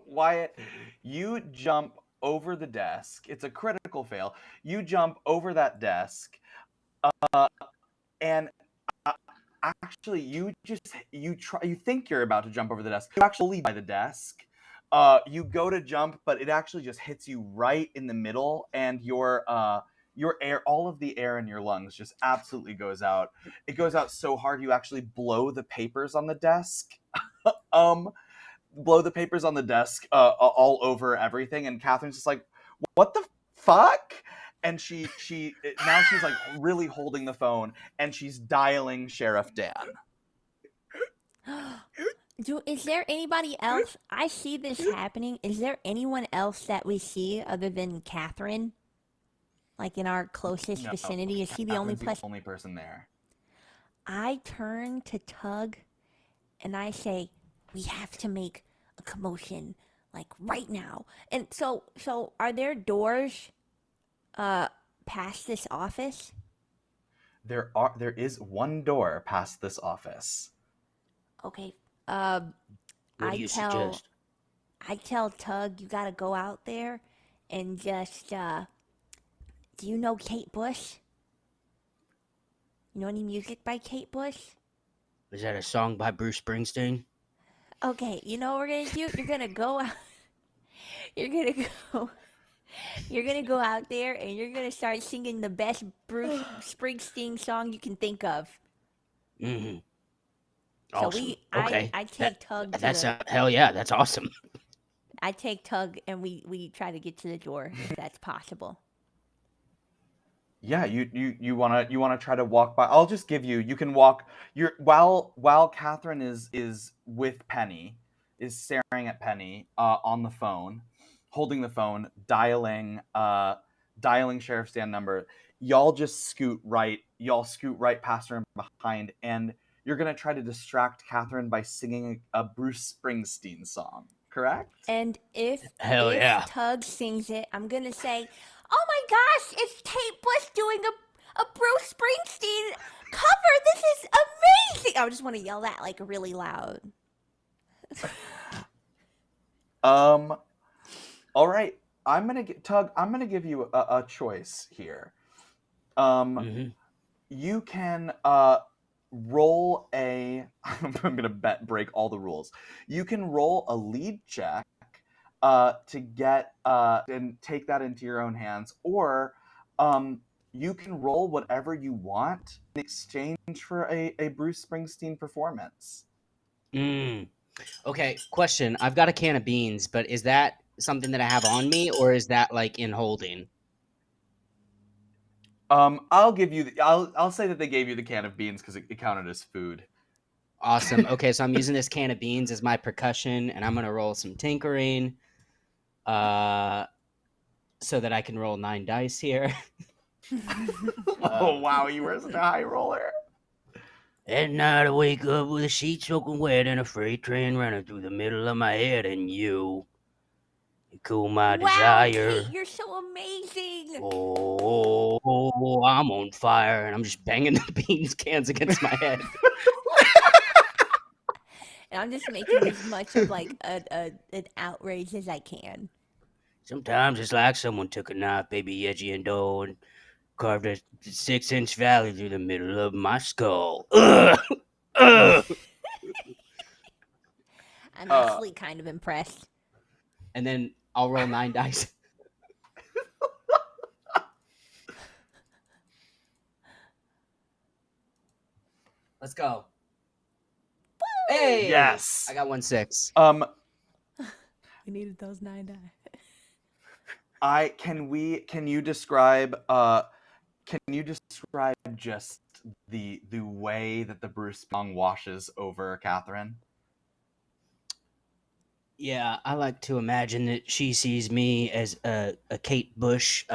Wyatt, you jump over the desk. It's a critical fail. You jump over that desk, and actually, you think you're about to jump over the desk. You actually by the desk. You go to jump, but it actually just hits you right in the middle, and your air, all of the air in your lungs just absolutely goes out. It goes out so hard you actually blow the papers on the desk. Blow the papers on the desk all over everything, and Catherine's just like, what the fuck? and she now she's like really holding the phone, and she's dialing Sheriff Dan. Is there anybody else? I see this happening. Is there anyone else that we see other than Catherine? Like in our closest No, vicinity? Is he the only Catherine's person? person there. I turn to Tug and I say, we have to make a commotion, like right now. And so are there doors past this office? There is one door past this office. Okay. What do you suggest? I tell Tug you gotta go out there and just do you know Kate Bush? You know any music by Kate Bush? Is that a song by Bruce Springsteen? Okay, you know what we're gonna do? You're gonna go out. You're gonna go. You're gonna go out there and you're gonna start singing the best Bruce Springsteen song you can think of. Mm-hmm. So Awesome. Okay. I take Tug to That's hell yeah, that's awesome. I take Tug and we try to get to the door if that's possible. Yeah, you wanna try to walk by. I'll just give you can walk while Catherine is with Penny, is staring at Penny on the phone, holding the phone, dialing Sheriff's Dan number. Y'all scoot right past her and behind, and you're gonna try to distract Catherine by singing a Bruce Springsteen song, correct? And if Hell yeah. Tug sings it, I'm gonna say, "Oh my gosh, it's Kate Bush doing a Bruce Springsteen cover. This is amazing!" I just want to yell that like really loud. All right. I'm gonna give you a choice here. You can roll a. I'm gonna break all the rules. You can roll a lead check to get and take that into your own hands, or you can roll whatever you want in exchange for a Bruce Springsteen performance. Okay, question. I've got a can of beans, but is that something that I have on me, or is that like in holding? I'll give you. I'll say that they gave you the can of beans because it counted as food. Awesome. Okay, so I'm using this can of beans as my percussion, and I'm gonna roll some tinkering, so that I can roll 9 dice here. Oh wow, you were such a high roller. At night I wake up with a sheet soaking wet and a freight train running through the middle of my head, and you cool my desire. Kate, you're so amazing. Oh, I'm on fire, and I'm just banging the beans cans against my head. And I'm just making as much of like an outrage as I can. Sometimes it's like someone took a knife, baby Yeggy and dough, and carved a 6-inch valley through the middle of my skull. I'm actually kind of impressed. And then I'll roll 9 dice. Let's go. Woo! Hey! Yes! I got 1 6. We needed those 9 die. Can you describe just the way that the Bruce song washes over Catherine? Yeah, I like to imagine that she sees me as a Kate Bush,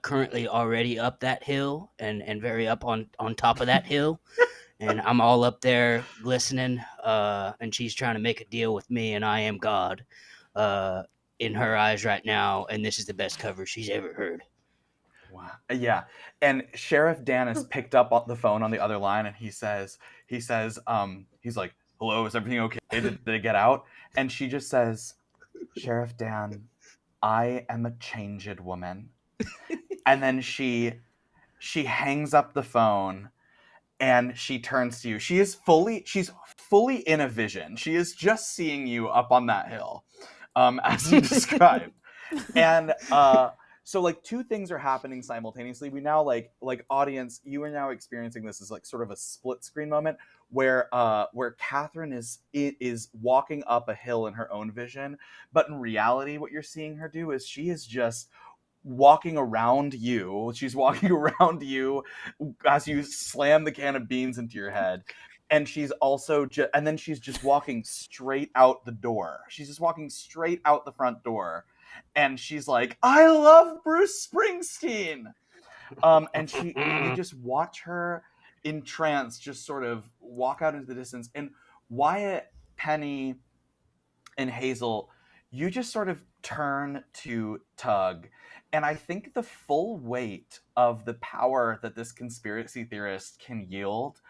currently already up that hill and very up on top of that hill. And I'm all up there listening, and she's trying to make a deal with me, and I am God in her eyes right now, and this is the best cover she's ever heard. Wow. Yeah. And Sheriff Dan has picked up the phone on the other line, and he says, he's like, "Hello, is everything okay? Did it get out?" And she just says, "Sheriff Dan, I am a changed woman." And then she hangs up the phone and she turns to you. She's fully in a vision. She is just seeing you up on that hill, as you described. And so like 2 things are happening simultaneously. We now like audience, you are now experiencing this as like sort of a split screen moment where Catherine is walking up a hill in her own vision, but in reality what you're seeing her do is she is just walking around you. She's walking around you as you slam the can of beans into your head. And she's also and then she's just walking straight out the door. She's just walking straight out the front door. And she's like, I love Bruce Springsteen. And you just watch her in trance just sort of walk out into the distance. And Wyatt, Penny, and Hazel, you just sort of turn to Tug. And I think the full weight of the power that this conspiracy theorist can yield,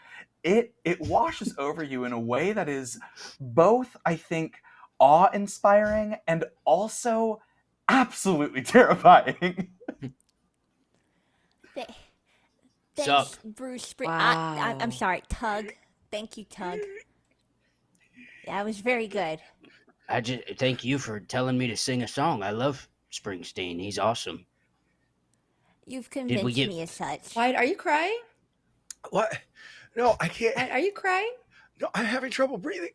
it washes over you in a way that is both, I think, awe-inspiring and also absolutely terrifying. Thanks, Bruce. Wow. I'm sorry, Tug. Thank you, Tug. That was very good. I just thank you for telling me to sing a song. I love Springsteen. He's awesome. You've convinced me as such. Wyatt, are you crying? What? No, I can't. Wyatt, are you crying? No, I'm having trouble breathing.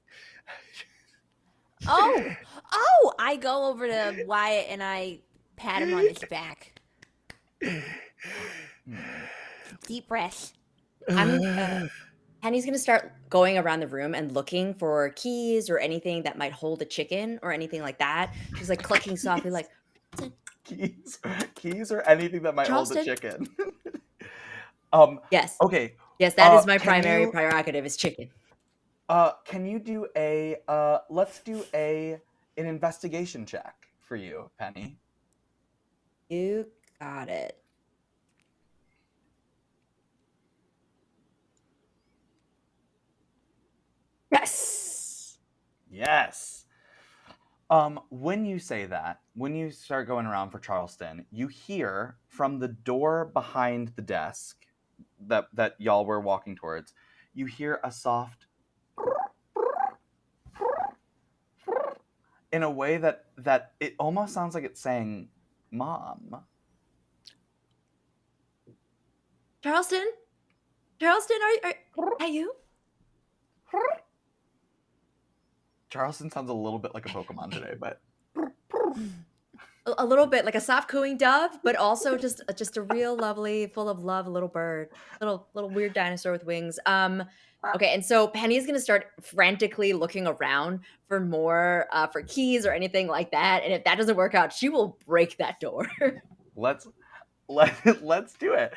Oh, I go over to Wyatt and I pat him on his back. Deep breaths. Penny's gonna start going around the room and looking for keys or anything that might hold a chicken or anything like that. She's like clucking softly, like keys or anything that might hold a chicken. Yes. Okay. Yes, that is my primary prerogative is chicken. Can you do let's do an investigation check for you, Penny. You got it. Yes. Yes. When you say that, when you start going around for Charleston, you hear from the door behind the desk that y'all were walking towards, you hear a soft in a way that it almost sounds like it's saying mom. Charleston, are you? Charleston sounds a little bit like a Pokemon today, but A little bit like a soft cooing dove, but also just a real lovely, full of love little bird, little weird dinosaur with wings. Okay, and so Penny is gonna start frantically looking around for more for keys or anything like that, and if that doesn't work out, she will break that door. let's do it.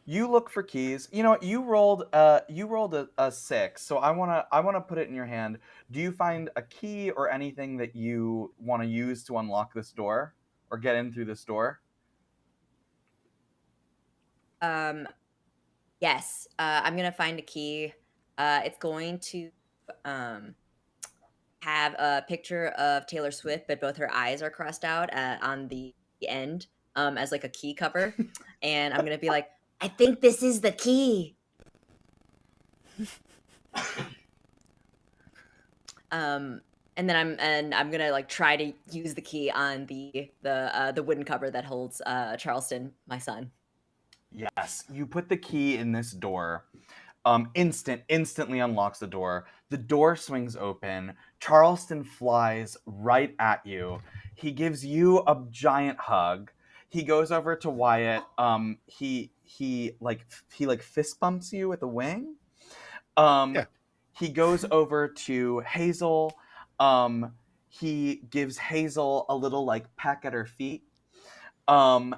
You look for keys. You know what? You rolled a 6, so I wanna put it in your hand. Do you find a key or anything that you want to use to unlock this door or get in through this door? Yes, I'm gonna find a key. It's going to have a picture of Taylor Swift, but both her eyes are crossed out on the end as like a key cover, and I'm gonna be like, I think this is the key. And then I'm gonna like try to use the key on the wooden cover that holds Charleston, my son. Yes, you put the key in this door. Instantly unlocks the door. The door swings open. Charleston flies right at you. He gives you a giant hug. He goes over to Wyatt. He fist bumps you with a wing. Yeah. He goes over to Hazel. He gives Hazel a little like peck at her feet. And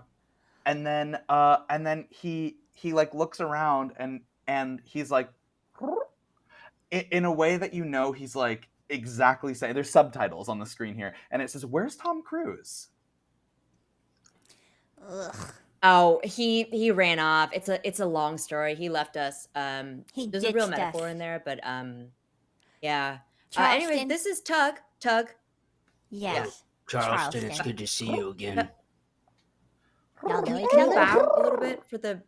then he like looks around and he's like in a way that you know he's like exactly saying, there's subtitles on the screen here and it says, "Where's Tom Cruise?" Ugh. Oh, he ran off. It's a long story. He left us. There's a real ditched metaphor us. in there, but yeah. Charleston. Anyways, this is Tug. Yes. Charleston, it's good to see you again. Y'all know each Can you other? bow a little bit for the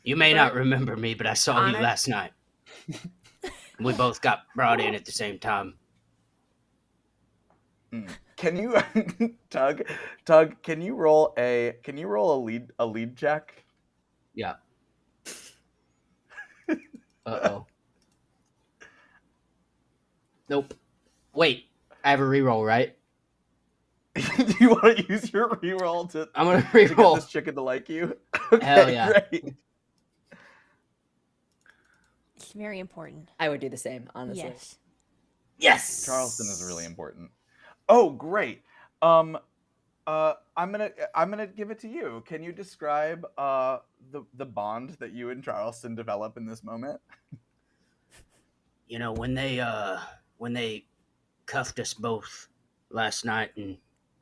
You may not remember me, but I saw you Honor? last night. We both got brought in at the same time. Can you Tug, can you roll a lead check? Yeah. Uh-oh. Nope. Wait, I have a reroll, right? Do you want to use your reroll to? I'm gonna To get reroll. this chicken to like you. Okay, Hell yeah. great. It's very important. I would do the same, honestly. Yes. Yes. Charleston is really important. Oh, great. I'm gonna give it to you. Can you describe the bond that you and Charleston develop in this moment? You know, when they cuffed us both last night and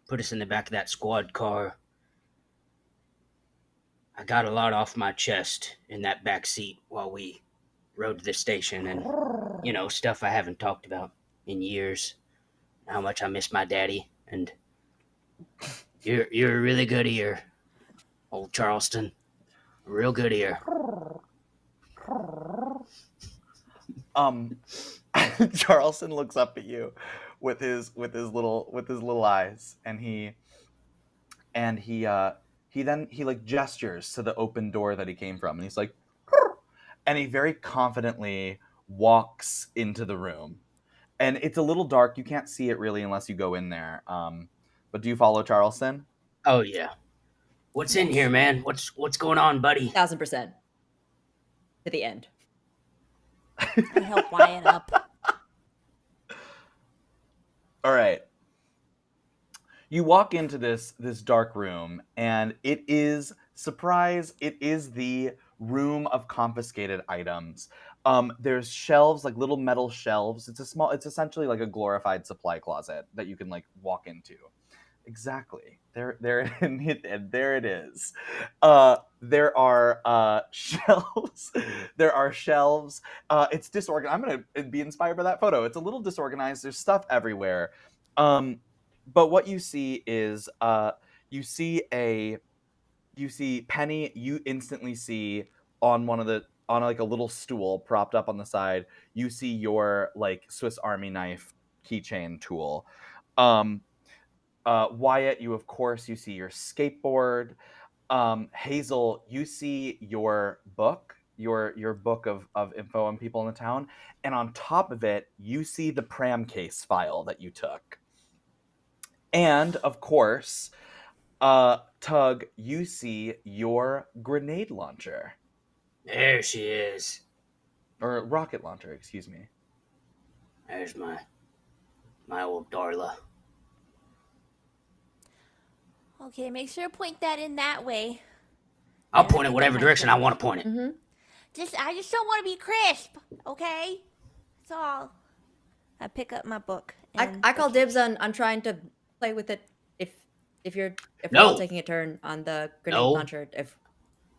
put us in the back of that squad car, I got a lot off my chest in that back seat while we rode to the station, and you know, stuff I haven't talked about in years. How much I miss my daddy, and you're a really good ear, old Charleston. A real good ear. Charleston looks up at you with his little eyes, and he like gestures to the open door that he came from, and he's like, and he very confidently walks into the room. And it's a little dark. You can't see it really unless you go in there. But do you follow Charleston? Oh yeah. What's in here, man? What's going on, buddy? 1000%. To the end. I help Wyatt up. All right. You walk into this dark room, and it is, surprise, it is the room of confiscated items. There's shelves, like little metal shelves. It's essentially like a glorified supply closet that you can like walk into. Exactly. There it is. There are shelves. There are shelves. It's disorganized. I'm gonna be inspired by that photo. It's a little disorganized. There's stuff everywhere. But what you see is you see Penny. You instantly see on like a little stool propped up on the side. You see your like Swiss Army knife keychain tool. Wyatt, you see your skateboard. Hazel, you see your book, your book of info on people in the town, and on top of it, you see the pram case file that you took. And of course, Tug, you see your grenade launcher. There she is. Or rocket launcher, excuse me. There's my old Darla. Okay, make sure to point that in that way. I'll Yeah, point I it think whatever that might direction I work. want to point it. Mm-hmm. I just don't want to be crisp, okay? That's all. I pick up my book. I call dibs on trying to play with it if we're No. all taking a turn on the grenade No. launcher. If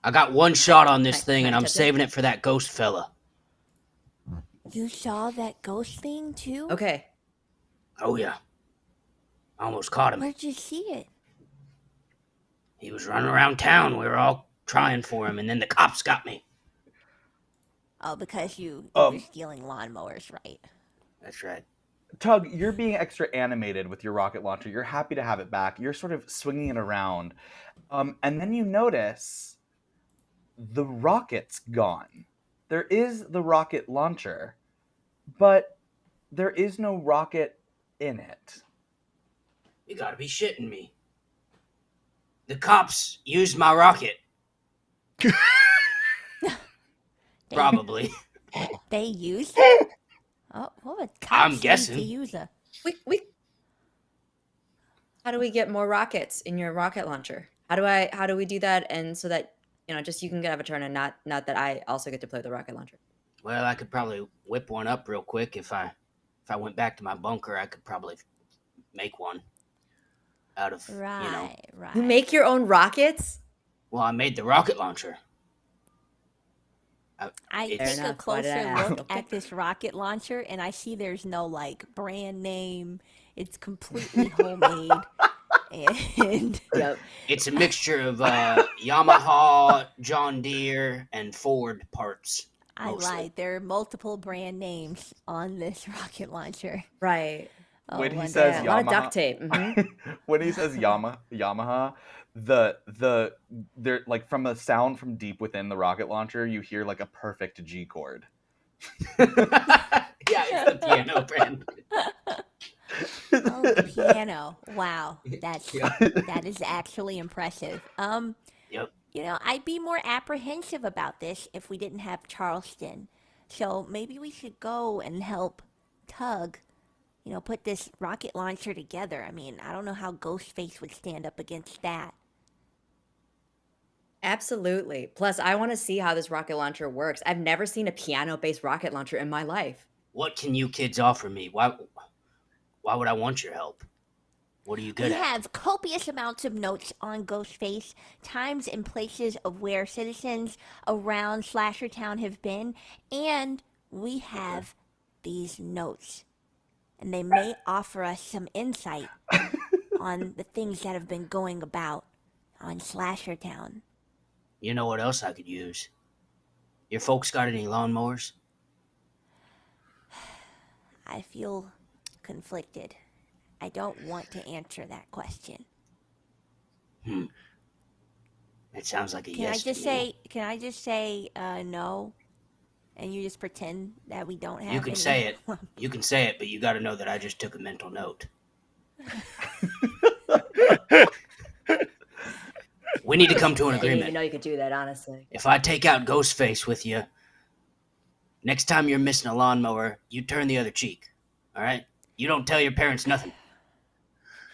I got one shot on this Can I- thing, can and I I'm touch it? saving it for that ghost fella. You saw that ghost thing too? okay, Oh yeah. I almost caught him. Where'd you see it? He was running around town. We were all trying for him, and then the cops got me. Oh, because you were stealing lawnmowers, right? That's right. Tug, you're being extra animated with your rocket launcher. You're happy to have it back. You're sort of swinging it around. And then you notice the rocket's gone. There is the rocket launcher, but there is no rocket in it. You gotta be shitting me. The cops used my rocket. Probably. They used it? Oh, what would I'm cops guessing. need to use a... we. How do we get more rockets in your rocket launcher? How do we do that? And so that just you can have a turn, and not that I also get to play with the rocket launcher. Well, I could probably whip one up real quick if I went back to my bunker. I could probably make one out of Right. You make your own rockets? Well, I made the rocket launcher. I Fair take a enough. Why did I closer ask? look Okay. at this rocket launcher, and I see there's no like brand name. It's completely homemade, and Yep. It's a mixture of Yamaha, John Deere, and Ford parts. I Mostly. lied. There are multiple brand names on this rocket launcher. Right. Oh, When he wonderful. says A lot of Yamaha- duct tape. Mhm. When he says Yamaha, the there, like, from a sound from deep within the rocket launcher, you hear like a perfect G chord. Yeah, it's the piano brand. Oh, the piano know. Wow, that's Yep. that is actually impressive. Yep. I'd be more apprehensive about this if we didn't have Charleston. So maybe we should go and help Tug, put this rocket launcher together. I mean, I don't know how Ghostface would stand up against that. Absolutely. Plus, I want to see how this rocket launcher works. I've never seen a piano-based rocket launcher in my life. What can you kids offer me? Why would I want your help? What are you good We at? have copious amounts of notes on Ghostface, times and places of where citizens around Slasher Town have been, and we have these notes. And they may offer us some insight on the things that have been going about on Slasher Town. You know what else I could use? Your folks got any lawnmowers? I feel conflicted. I don't want to answer that question. It sounds like a Can yes I just to me. say? Can I just say no, and you just pretend that we don't have? You can any? say it. You can say it, but you got to know that I just took a mental note. We need to come to an I didn't even agreement. know you could do that, honestly. If I take out Ghostface with you, next time you're missing a lawnmower, you turn the other cheek. All right? You don't tell your parents nothing.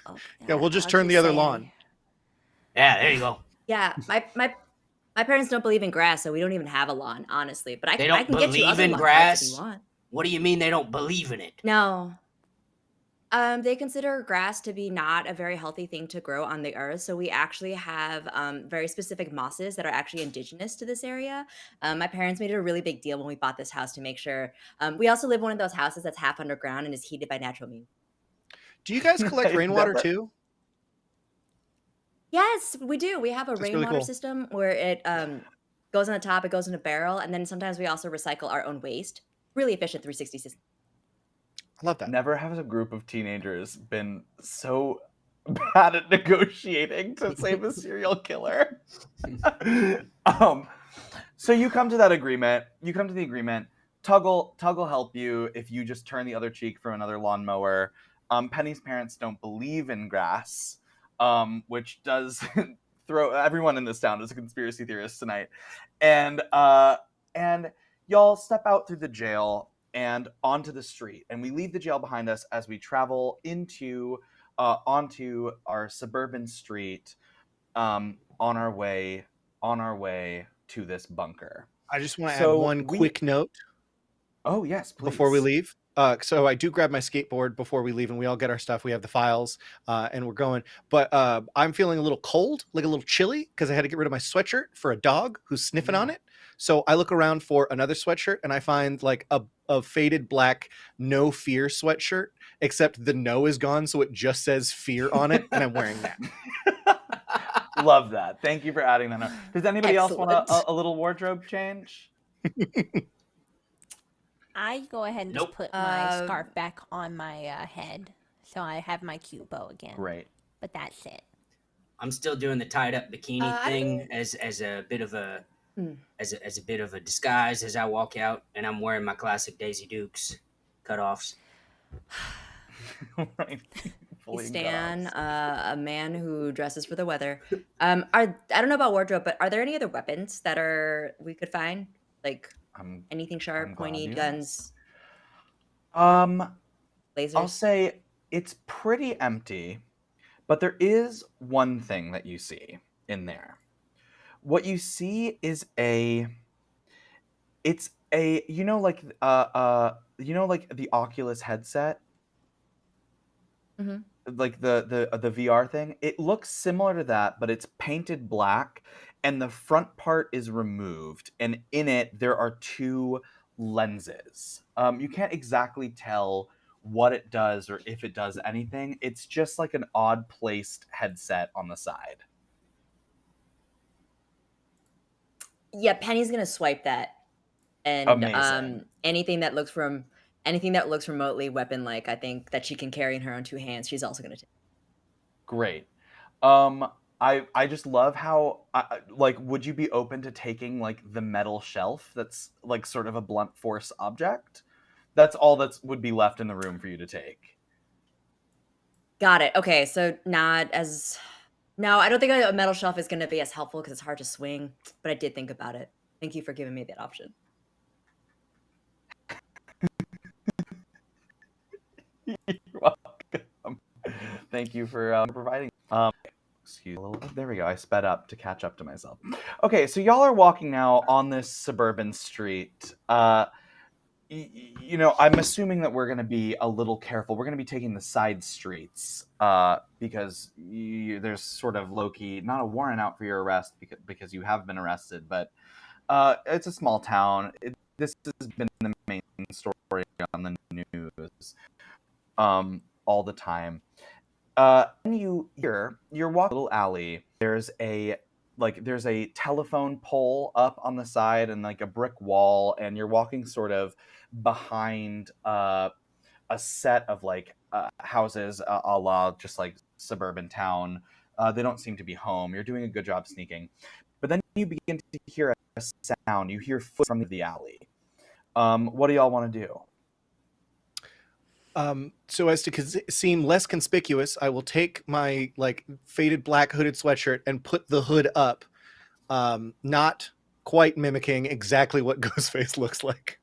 Oh, Yeah, we'll just I'll turn the other say lawn. Yeah, there you go. Yeah, my parents don't believe in grass, so we don't even have a lawn, honestly. But They I don't can get you believe other in lawn parts if grass? you want. What do you mean they don't believe in it? No. They consider grass to be not a very healthy thing to grow on the earth. So we actually have very specific mosses that are actually indigenous to this area. My parents made it a really big deal when we bought this house to make sure. We also live in one of those houses that's half underground and is heated by natural means. Do you guys collect rainwater too? Yes, we do. We have a That's really rainwater cool. system where it goes on the top, it goes in a barrel, and then sometimes we also recycle our own waste. Really efficient 360 system. I love that. Never has a group of teenagers been so bad at negotiating to save a serial killer. So you come to that agreement. You come to the agreement. Tug will help you if you just turn the other cheek for another lawnmower. Penny's parents don't believe in grass, which does throw everyone in this town as a conspiracy theorist tonight. And y'all step out through the jail and onto the street, and we leave the jail behind us as we travel onto our suburban street, on our way to this bunker. I just want to So add one quick note Oh yes, please. before we leave. So I do grab my skateboard before we leave, and we all get our stuff. We have the files, and we're going. But I'm feeling a little cold, like a little chilly, because I had to get rid of my sweatshirt for a dog who's sniffing on it. So I look around for another sweatshirt, and I find like a faded black No Fear sweatshirt, except the no is gone, so it just says Fear on it, and I'm wearing that. Love that. Thank you for adding that. Does anybody else want Excellent. a little wardrobe change? I go ahead and Nope. just put my scarf back on my head, so I have my cute bow again. Great. But that's it. I'm still doing the tied up bikini I thing as a bit of a as a bit of a disguise as I walk out, and I'm wearing my classic Daisy Dukes cutoffs. Right. We Fully Stan, cutoffs. a man who dresses for the weather. I don't know about wardrobe, but are there any other weapons that we could find? Like anything sharp, I'm glad pointy, you guns, I'll lasers? say it's pretty empty, but there is one thing that you see in there. What you see is it's a like the Oculus headset, Mhm. like the VR thing. It looks similar to that, but it's painted black, and the front part is removed, and in it there are two lenses. You can't exactly tell what it does or if it does anything. It's just like an odd placed headset on the side. Yeah, Penny's gonna swipe that, and Amazing. anything that looks remotely weapon-like, I think that she can carry in her own two hands. She's also gonna take. Great. I just love how like, would you be open to taking like the metal shelf that's like sort of a blunt force object? That's all that would be left in the room for you to take. Got it. Okay, so not as. No, I don't think a metal shelf is going to be as helpful because it's hard to swing. But I did think about it. Thank you for giving me that option. You're welcome. Thank you for providing. Excuse me a little bit. There we go. I sped up to catch up to myself. Okay, so y'all are walking now on this suburban street. You know, I'm assuming that we're going to be a little careful. We're going to be taking the side streets because there's sort of low-key, not a warrant out for your arrest because you have been arrested, but it's a small town. This has been the main story on the news all the time. And you're walking a little alley. There's a telephone pole up on the side and like a brick wall, and you're walking sort of behind a set of like houses, a la just like suburban town. They don't seem to be home. You're doing a good job sneaking, but then you begin to hear a sound. You hear foot from the alley. What do y'all want to do? So as to seem less conspicuous, I will take my like faded black hooded sweatshirt and put the hood up, not quite mimicking exactly what Ghostface looks like.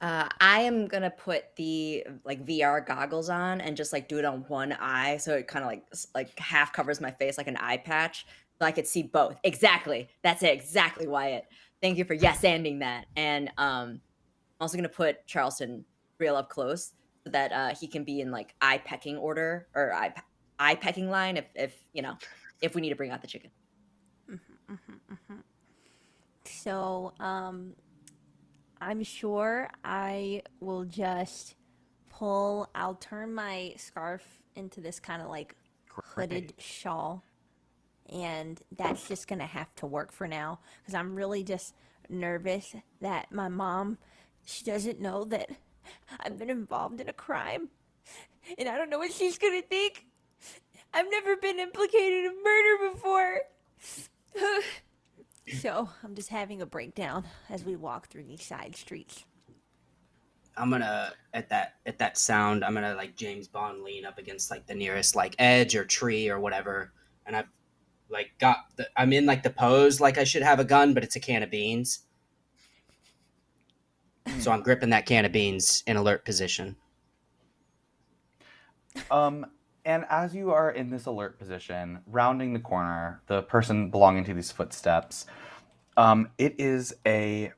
I am gonna put the like VR goggles on and just like do it on one eye, so it kind of like half covers my face like an eye patch, so I could see both. Exactly, that's it. Exactly, Wyatt. Thank you for yes-anding that. And I'm also gonna put Charleston real up close so that he can be in like eye pecking order or eye pecking line if you know if we need to bring out the chicken. So, I'm sure I will just I'll turn my scarf into this kind of like hooded shawl. And that's just going to have to work for now because I'm really just nervous that my mom, she doesn't know that I've been involved in a crime. And I don't know what she's going to think. I've never been implicated in murder before. So I'm just having a breakdown as we walk through these side streets. I'm gonna at that sound, I'm gonna like James Bond lean up against like the nearest like edge or tree or whatever, and I've like I'm in like the pose like I should have a gun, but it's a can of beans. So I'm gripping that can of beans in alert position. And as you are in this alert position, rounding the corner, the person belonging to these footsteps, it is a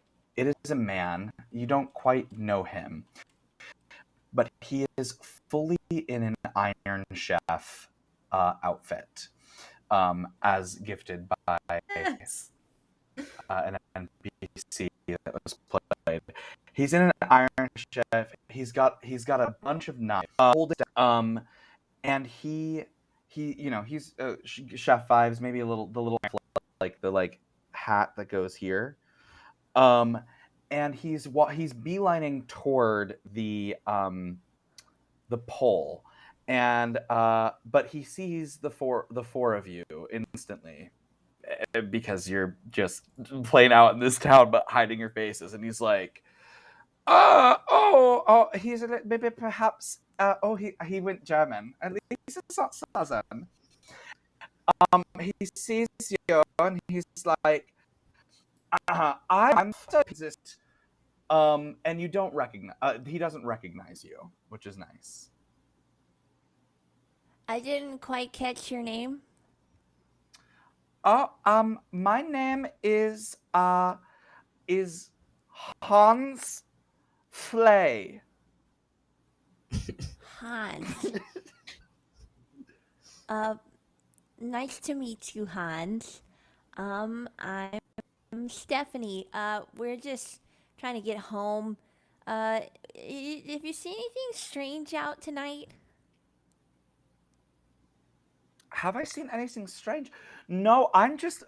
man. You don't quite know him, but he is fully in an Iron Chef outfit, as gifted by Yes. an NPC that was played. He's in an Iron Chef. He's got a bunch of knives. And he you know he's Chef Fives, maybe the little like the like hat that goes here. And he's beelining toward the pole, and but he sees the four of you instantly because you're just playing out in this town but hiding your faces, and he's like, he's a little, maybe perhaps he went German, at least it's not Southern. He sees you and he's like, I'm exist. And you don't recognize he doesn't recognize you, which is nice. I didn't quite catch your name. My name is Hans Flay. Hans. Nice to meet you, Hans. I'm Stephanie. We're just trying to get home. Have you seen anything strange out tonight? Have I seen anything strange? No, I'm just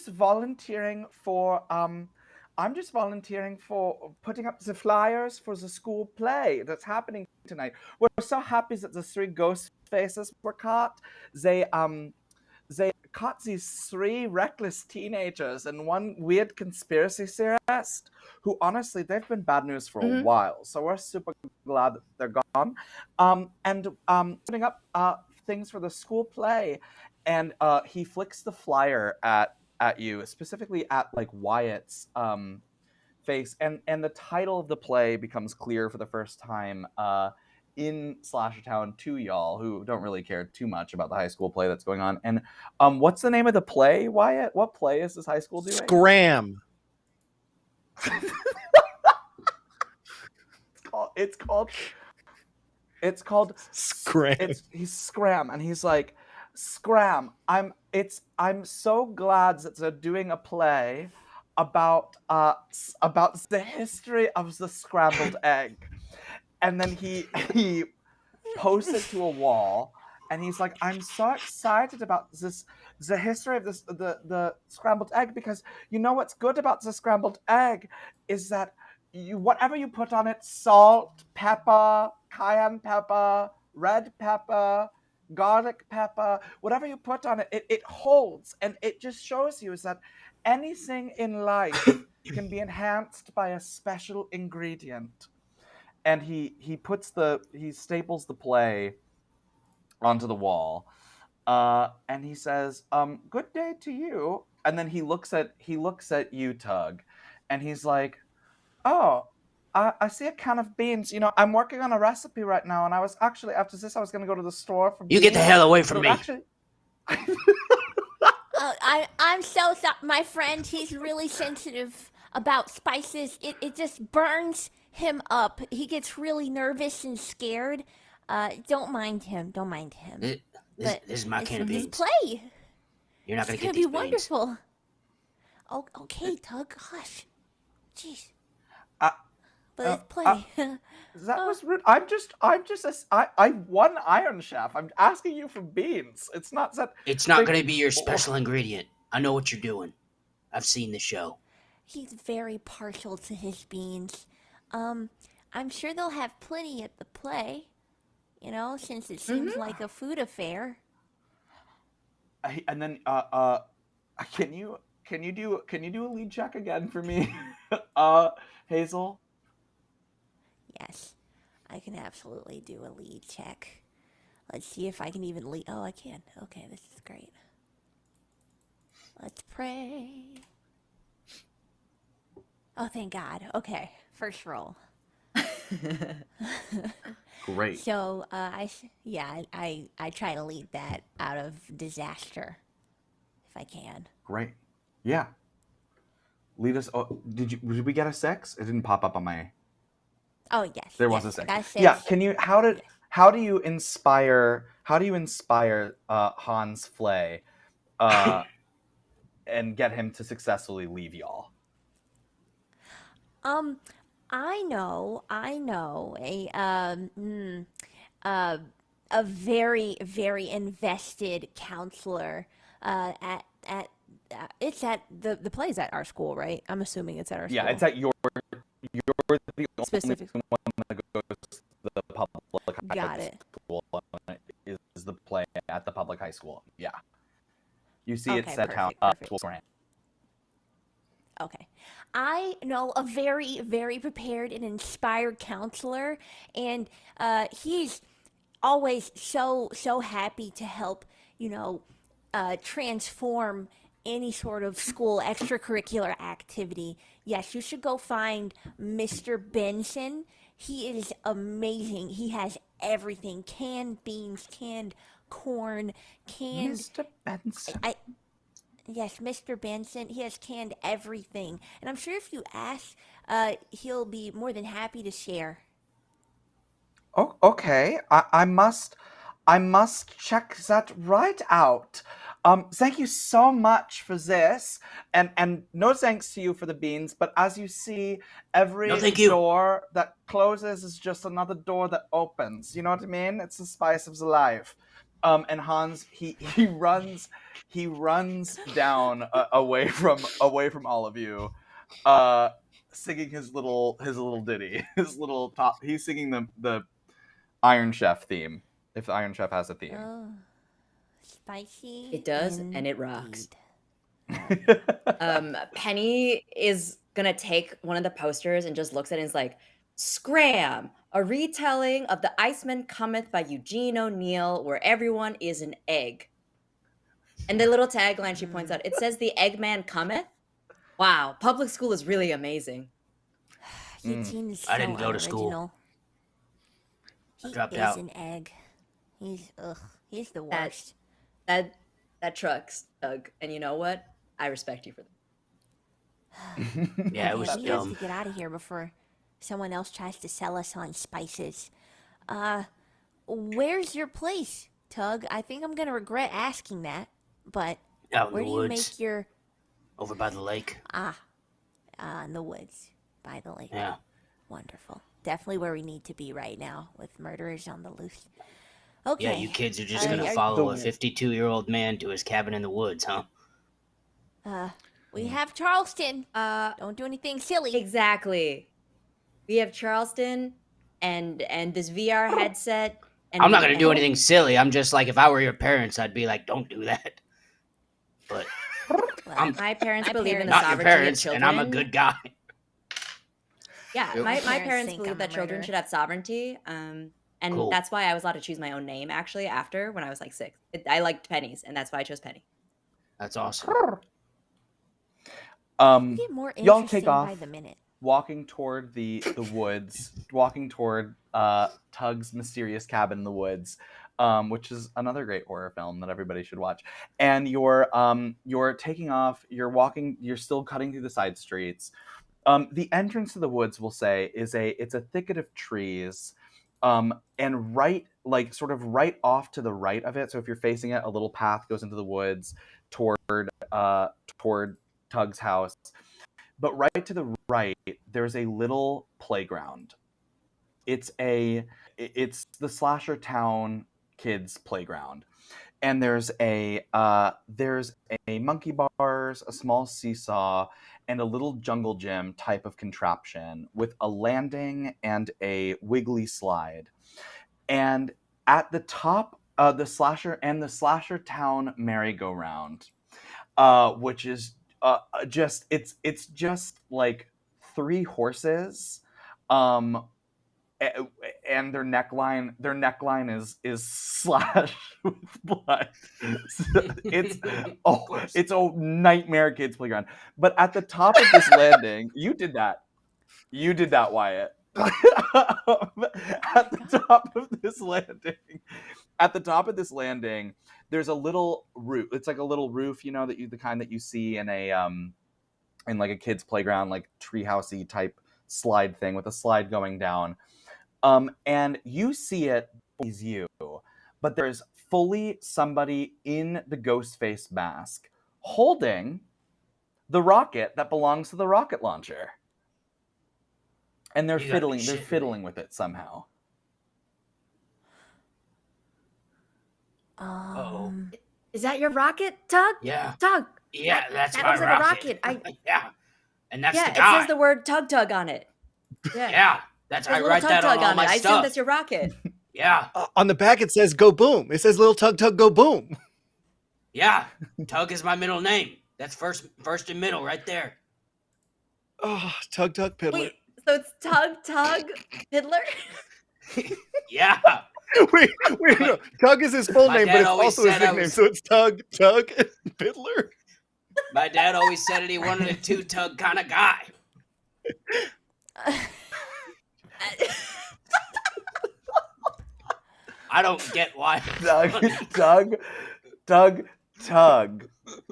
volunteering for putting up the flyers for the school play that's happening tonight. We're so happy that the three ghost faces were caught. They caught these 3 reckless teenagers and one weird conspiracy theorist who, honestly, they've been bad news for a while. So we're super glad that they're gone. Putting up things for the school play, and he flicks the flyer at you, specifically at like Wyatt's face, and the title of the play becomes clear for the first time in Slashertown to y'all who don't really care too much about the high school play that's going on. And what's the name of the play, Wyatt? What play is this high school doing? Scram. It's called Scram. He's Scram, and he's like, Scram, I'm so glad that they're doing a play about the history of the scrambled egg. And then he posts it to a wall, and he's like, I'm so excited about the history of the scrambled egg, because you know what's good about the scrambled egg is that whatever you put on it, salt, pepper, cayenne pepper, red pepper, garlic pepper, whatever you put on it, it holds, and it just shows you is that anything in life can be enhanced by a special ingredient. And he staples the play onto the wall, and he says, "Good day to you." And then he looks at you, Tug, and he's like, "Oh, I see a can of beans. You know, I'm working on a recipe right now, and I was actually after this I was going to go to the store for beans." You get the hell away from me. Actually, I'm so sorry, my friend. He's really sensitive about spices. It just burns him up. He gets really nervous and scared. Don't mind him. Don't mind him. This is my can of beans. His play. You're not going to get It's these gonna be beans. wonderful. Oh, okay, Tug. Hush. Jeez. But it's play. that was rude. I'm one Iron Chef. I'm asking you for beans. It's not that. It's not going to be your special ingredient. I know what you're doing. I've seen the show. He's very partial to his beans. I'm sure they'll have plenty at the play. You know, since it seems like a food affair. And then, can you do a lead check again for me, Hazel? Yes, I can absolutely do a lead check. Let's see if I can even lead. Oh, I can. Okay, this is great. Let's pray. Oh, thank God. Okay, first roll. Great. So, I try to lead that out of disaster, if I can. Great. Yeah. Lead us. Oh, did we get a 6? It didn't pop up on my. Oh yes. There yes, was a 6. I got 6. Yeah. Can you? How do you inspire Hans Flay, and get him to successfully leave y'all? I know a very, very invested counselor at it's at the play's at our school, right? I'm assuming it's at our school. Yeah, it's at you're the Specific. only one that goes to the public high Got it. school. Is the play at the public high school? Yeah. You see, Okay, it's set town perfect. school grant. Okay. I know a very, very prepared and inspired counselor, and he's always so happy to help, transform any sort of school extracurricular activity. Yes, you should go find Mr. Benson. He is amazing. He has everything: canned beans, canned corn, canned... Mr. Benson. Yes, Mr. Benson. He has canned everything. And I'm sure if you ask, he'll be more than happy to share. Oh, okay. I must check that right out. Thank you so much for this, and no thanks to you for the beans. But as you see, every door that closes is just another door that opens. You know what I mean? It's the spice of the life. And Hans, he runs down away from all of you, singing his little ditty, his little top. He's singing the Iron Chef theme, if the Iron Chef has a theme. Oh, Spicy. It does, and it rocks. indeed. Penny is gonna take one of the posters and just looks at it and is like, Scram, a retelling of The Iceman Cometh by Eugene O'Neill, where everyone is an egg. And the little tagline she points out, it says the Eggman cometh. Wow, public school is really amazing. Eugene is I so didn't go to school. unoriginal. He dropped is out. an egg. He's the worst. That trucks, Doug. And you know what? I respect you for that. Yeah, it was we have dumb. to get out of here before someone else tries to sell us on spices. Where's your place, Tug? I think I'm gonna regret asking that, but Out in where the do you woods, make your over by the lake. in the woods by the lake? Yeah. Wonderful. Definitely where we need to be right now with murderers on the loose. Okay. Yeah, you kids are just Uh, gonna are- follow a 52-year-old man to his cabin in the woods, huh? We have Charleston. Don't do anything silly. Exactly. We have Charleston and this VR headset. And I'm not gonna do anything silly. I'm just like, if I were your parents, I'd be like, don't do that. But Well, My parents My believe in the not your sovereignty parents, of and children. I'm a good guy. Yeah, Yep. my Parents parents think believe I'm a that children murderer. should have sovereignty. And Cool. that's why I was allowed to choose my own name, actually, after when I was like 6. I liked pennies, and that's why I chose Penny. That's awesome. you get more Y'all interesting take off. by the minute. Walking toward the woods, walking toward Tug's mysterious cabin in the woods, which is another great horror film that everybody should watch. And you're taking off. You're walking. You're still cutting through the side streets. The entrance to the woods, we'll say, it's a thicket of trees, and right off to the right of it. So if you're facing it, a little path goes into the woods toward Tug's house. But right to the right, there's a little playground. It's the Slasher Town kids playground, and there's a monkey bars, a small seesaw, and a little jungle gym type of contraption with a landing and a wiggly slide. And at the top, the Slasher Town merry-go-round, which is it's just like 3 horses, and their neckline is slashed with blood. So it's a nightmare kids playground. But at the top of this landing, you did that, Wyatt. At the top of this landing, there's a little roof. It's like a little roof, the kind that you see in in like a kid's playground, like treehousey type slide thing with a slide going down. And you see it is you, but there's fully somebody in the Ghostface mask holding the rocket that belongs to the rocket launcher. And they're You gotta be fiddling shitting me. with it somehow. Uh-oh. Is that your rocket, Tug? Yeah. Tug. Yeah, that's that my looks like rocket. a rocket. Yeah. And that's Yeah, the it guy. says the word Tug on it. Yeah. Yeah. That's There's I a little write that on Tug all on my it. I assume stuff. that's your rocket. Yeah. On the back, it says "Go Boom." It says "Little Tug Tug Go Boom." Yeah. Tug is my middle name. That's first and middle right there. Oh, Tug Tug Piddler. Wait, so it's Tug Piddler? Yeah. wait, no. Tug is his full My name, but dad it's always also his said I nickname. was- So it's Tug Piddler. My dad always said that he wanted a 2-tug kind of guy. I don't get why. Tug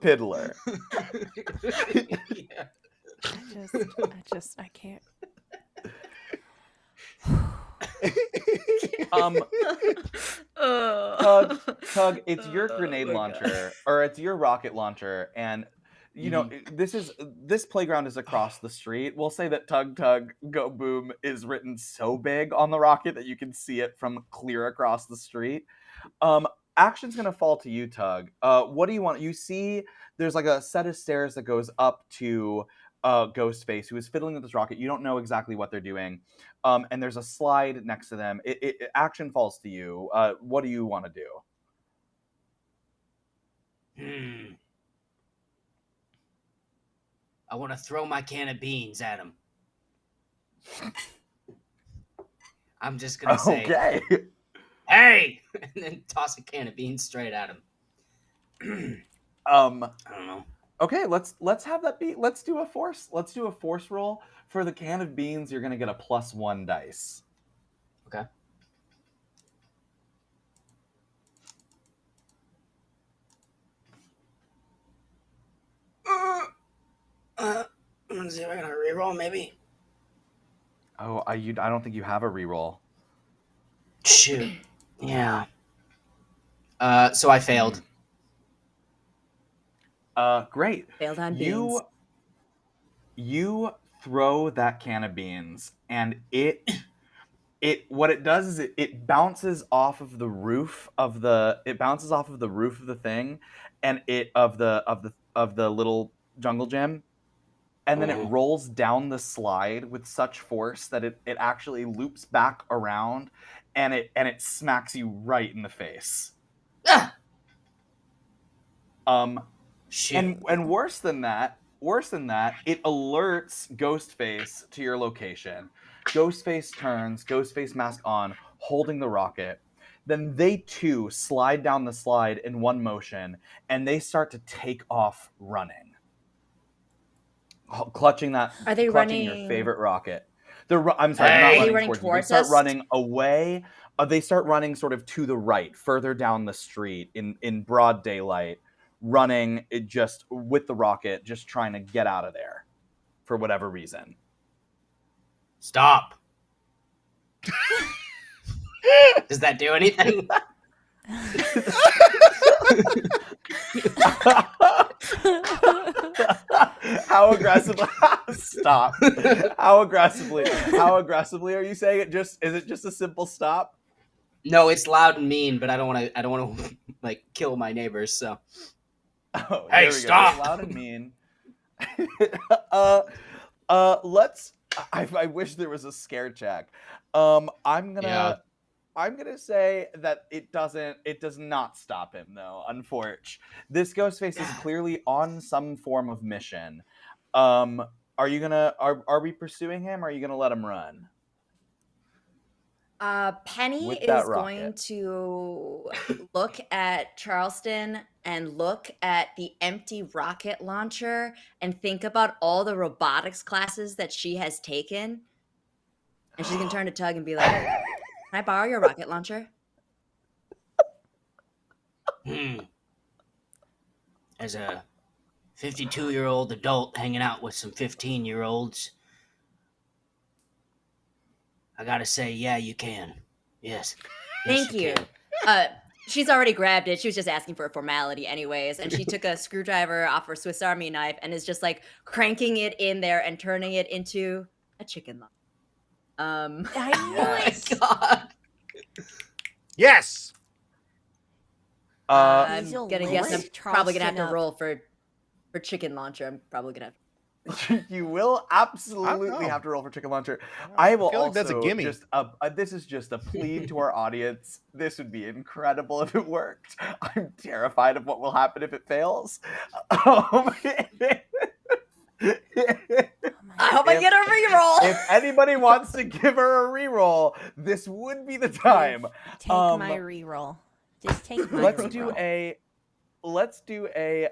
Piddler. Yeah. I can't. Tug, it's your grenade launcher, or it's your rocket launcher, and this playground is across the street. We'll say that Tug Go Boom is written so big on the rocket that you can see it from clear across the street. Action's gonna fall to you, Tug. What do you want? You see there's like a set of stairs that goes up to Ghostface, who is fiddling with this rocket. You don't know exactly what they're doing. And there's a slide next to them. Action falls to you. What do you want to do? I want to throw my can of beans at him. I'm just gonna say, Okay. "Hey!" and then toss a can of beans straight at him. I don't know. Okay, let's have that be. Let's do a force roll for the can of beans. You're gonna get a +1 dice. Okay. Let's see if I got a reroll, maybe. Oh, I don't think you have a reroll. Shoot. Yeah. So I failed. Great. Failed on beans. You throw that can of beans, and it what it does is it bounces off of the roof of the thing, and of the little jungle gym, and then it rolls down the slide with such force that it actually loops back around, and it smacks you right in the face. Ah! Shit. And worse than that, it alerts Ghostface to your location. Ghostface turns, Ghostface mask on, holding the rocket. Then they too slide down the slide in one motion, and they start to take off running, clutching Are they your running? favorite rocket. I'm sorry, Hey! they're Are not they running running towards you. They towards start us? running away. They start running sort of to the right, further down the street in broad daylight, running just with the rocket, just trying to get out of there for whatever reason. Stop. Does that do anything? How aggressively? Stop. How aggressively are you saying it? Is it just a simple stop? No, it's loud and mean, but I don't want to like kill my neighbors. So. Oh, Hey, there we stop! go. Loud and mean. Let's. I wish there was a scare check. I'm gonna say that it does not stop him though. Unfortunately, this Ghostface is clearly on some form of mission. Are we pursuing him? Or are you gonna let him run? Penny With that is going rocket. to look at Charleston and look at the empty rocket launcher and think about all the robotics classes that she has taken. And she's going to turn to Tug and be like, "Can I borrow your rocket launcher?" As a 52-year-old adult hanging out with some 15-year-olds, I gotta say, yeah, you can. Yes. Thank you. She's already grabbed it. She was just asking for a formality anyways. And she took a screwdriver off her Swiss Army knife and is just like cranking it in there and turning it into a chicken launcher. I knew it. God. Yes. I'm These will gonna guess I'm lift probably gonna have to Charleston up. roll for chicken launcher. I'm probably gonna have You will absolutely know. have to roll for chicken launcher. I will feel like also that's a gimme. this is just a plea to our audience. This would be incredible if it worked. I'm terrified of what will happen if it fails. I hope I get a reroll. If anybody wants to give her a reroll, this would be the time. Take my reroll. Just take my reroll. Let's do a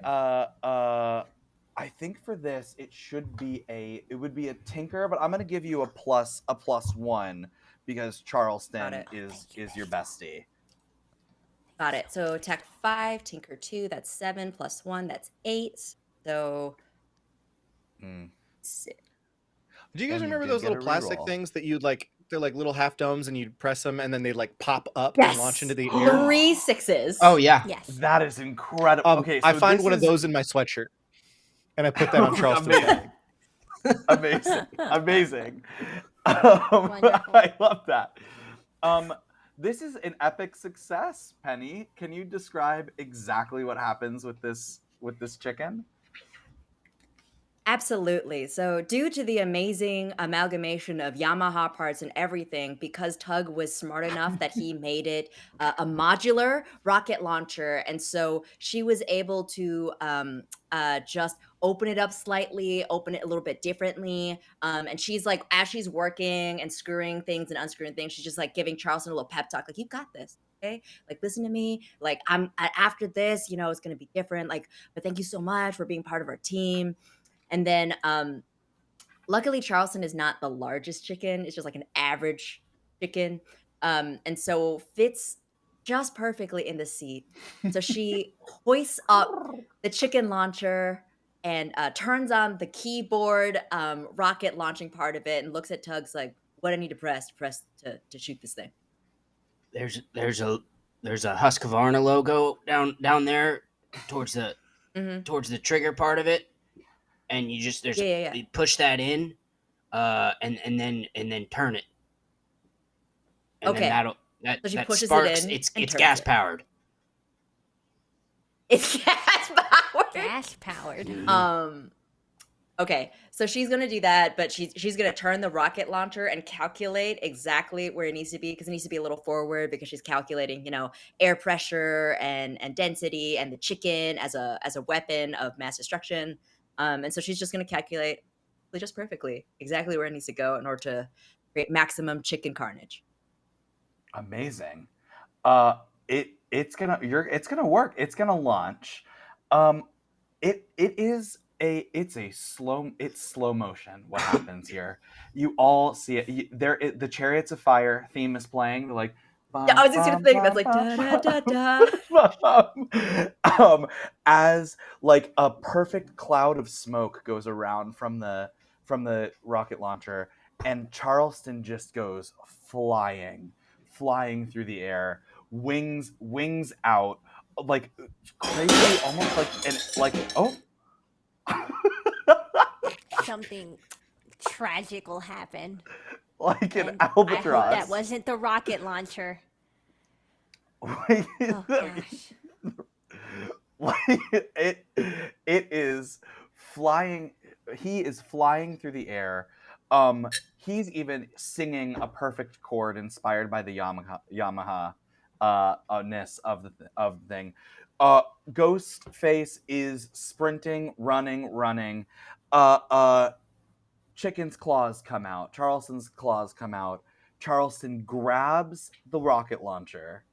I think for this it would be a tinker, but I'm gonna give you a +1 because Charleston is your bestie. Got it. So tech 5, tinker 2, that's 7 plus 1, that's 8. So 6. Do you guys And you remember did those get little a plastic reroll. things that you'd like? They're like little half domes, and you'd press them, and then they'd like pop up Yes. and launch into the air. 3 6s. Oh yeah. Yes. That is incredible. Okay, so I find this one of is- those in my sweatshirt, and I put that on Charleston's bag. Amazing. Wonderful. I love that. This is an epic success, Penny. Can you describe exactly what happens with this chicken? Absolutely. So, due to the amazing amalgamation of Yamaha parts and everything, because Tug was smart enough that he made it a modular rocket launcher, and so she was able to just open it up slightly, open it a little bit differently. And she's like, as she's working and screwing things and unscrewing things, she's just like giving Charleston a little pep talk, like, "You got this. Okay, like listen to me. Like after this, it's gonna be different. Like, but thank you so much for being part of our team." And then luckily Charleston is not the largest chicken. It's just like an average chicken. And so fits just perfectly in the seat. So she hoists up the chicken launcher and turns on the keyboard rocket launching part of it and looks at Tugs like, what I need to press to shoot this thing. There's a Husqvarna logo down there towards the trigger part of it, and you just you push that in, and then turn it. And then so she that pushes sparks. it in. It's gas powered. It's gas powered. Gas powered. Okay, so she's gonna do that, but she's gonna turn the rocket launcher and calculate exactly where it needs to be, because it needs to be a little forward, because she's calculating, air pressure and density and the chicken as a weapon of mass destruction. And so she's just gonna calculate just perfectly exactly where it needs to go in order to create maximum chicken carnage. Amazing. It's gonna work. It's gonna launch. It's slow motion. What happens here? You all see it. The Chariots of Fire theme is playing. They're like, Yeah, I was just gonna think that's like da da da da. As like a perfect cloud of smoke goes around from the rocket launcher, and Charleston just goes flying through the air, wings out, like crazy, almost like Something tragic will happen. like an And albatross. I hope that wasn't the rocket launcher. Oh gosh. Like it is flying. He is flying through the air. He's even singing a perfect chord inspired by the Yamaha ness of the thing. Ghostface is sprinting, running. Chicken's claws come out. Charleston's claws come out. Charleston grabs the rocket launcher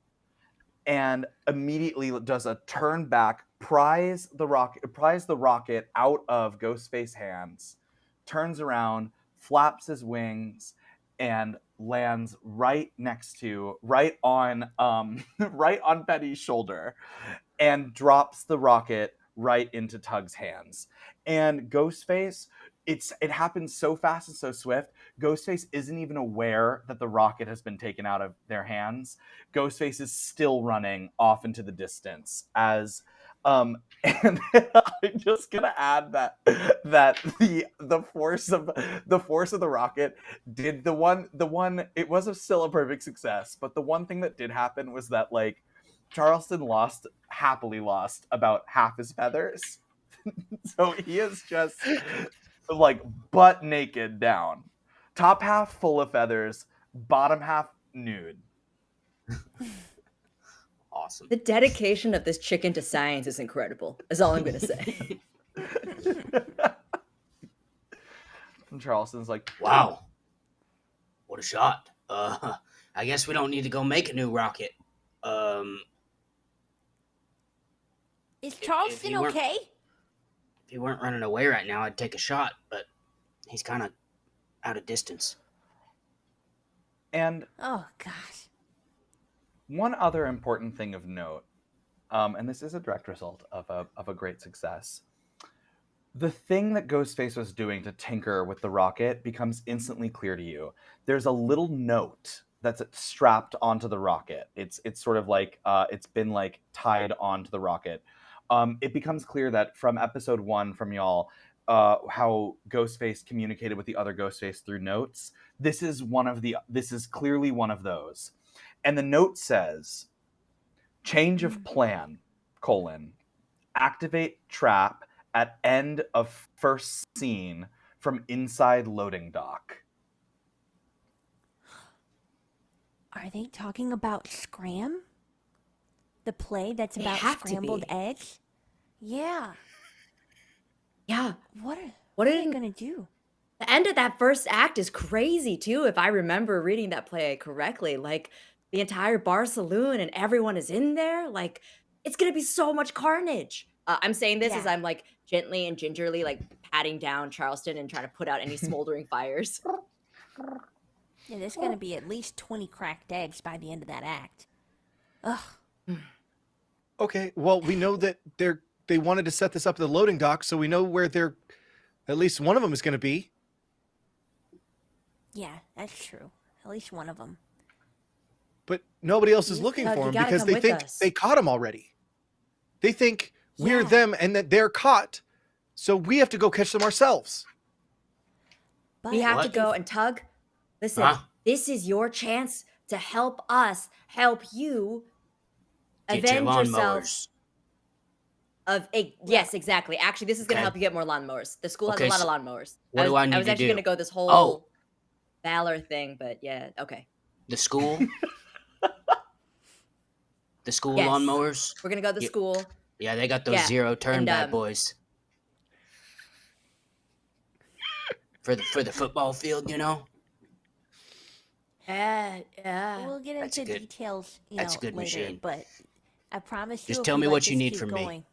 and immediately does a turn back, pries the rocket out of Ghostface's hands, turns around, flaps his wings, and lands right on Betty's shoulder, and drops the rocket right into Tug's hands. And Ghostface, it happens so fast and so swift. Ghostface isn't even aware that the rocket has been taken out of their hands. Ghostface is still running off into the distance as and I'm just gonna add that the force of the rocket did the one it was still a perfect success, but the one thing that did happen was that like Charleston happily lost about half his feathers. So he is just like butt naked down. Top half full of feathers, bottom half nude. Awesome. The dedication of this chicken to science is incredible. Is all I'm gonna say. And Charleston's like, wow, what a shot. I guess we don't need to go make a new rocket. Is Charleston okay? If he weren't running away right now, I'd take a shot, but he's kind of out of distance. And oh gosh. One other important thing of note, and this is a direct result of a great success. The thing that Ghostface was doing to tinker with the rocket becomes instantly clear to you. There's a little note that's strapped onto the rocket. It's sort of like it's been like tied onto the rocket. It becomes clear that from episode 1 from y'all, how Ghostface communicated with the other Ghostface through notes. This is clearly one of those. And the note says, change of plan, activate trap at end of first scene from inside loading dock. Are they talking about Scram? The play that's They about have to scrambled be. eggs? Yeah. Yeah. What are, What what are they did- gonna do? The end of that first act is crazy too, if I remember reading that play correctly. Like the entire bar saloon and everyone is in there. Like it's gonna be so much carnage. I'm saying this as Yeah. I'm like gently and gingerly like patting down Charleston and trying to put out any smoldering fires. Yeah, there's gonna be at least 20 cracked eggs by the end of that act. Ugh. Okay, well, we know that they wanted to set this up at the loading dock, so we know where at least one of them is going to be. Yeah, that's true. At least one of them. But nobody else is You- looking you for him gotta because come they with think us. they caught him already. They think we're Yeah. them and that they're caught, so we have to go catch them ourselves. But We have to What? go and Tug. Listen, Huh? this is your chance to help us help you Get your avenge yourselves. lawnmowers. Yes, exactly. Actually, this is going to Okay. help you get more lawnmowers. The school has Okay, a lot of so lawnmowers. what do I need I was to actually do? going to go this whole Oh. Valor thing, but yeah, okay. The school? The school Yes. lawnmowers? We're going to go to the Yeah. school. Yeah, they got those Yeah, zero turn and, bad boys. For the football field, you know? Yeah. we'll get That's into a good- details, that's a good later. machine. But I promise you, Just if tell we me let what you this need keep from me. going-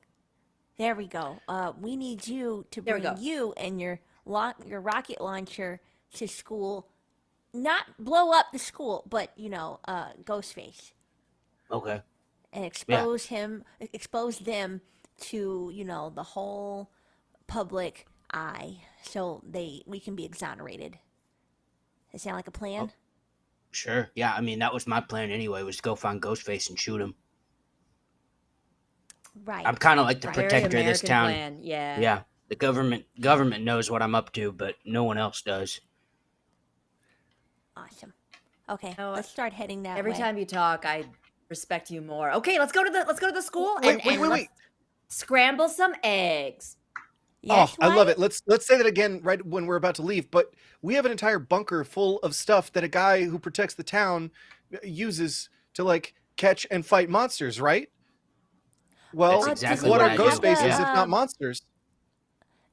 There we go. We need you to There we bring go. you and your rocket launcher to school. Not blow up the school, but Ghostface, Okay. and expose them to the whole public eye, so we can be exonerated. Does that sound like a plan? Oh. Sure. Yeah, I mean, that was my plan anyway, was to go find Ghostface and shoot him. Right. I'm kind of like the Very protector of this American town. plan. Yeah. Yeah. The government knows what I'm up to, but no one else does. Awesome. Okay, know what? let's start heading that Every way. time you talk, I respect you more. Okay, let's go to the school Wait, and wait. let's scramble some eggs. Yes, I love Wyatt? it. Let's say that again right when we're about to leave. But we have an entire bunker full of stuff that a guy who protects the town uses to like catch and fight monsters, right? Well, That's exactly what what are I do. ghost faces Yeah. if not monsters?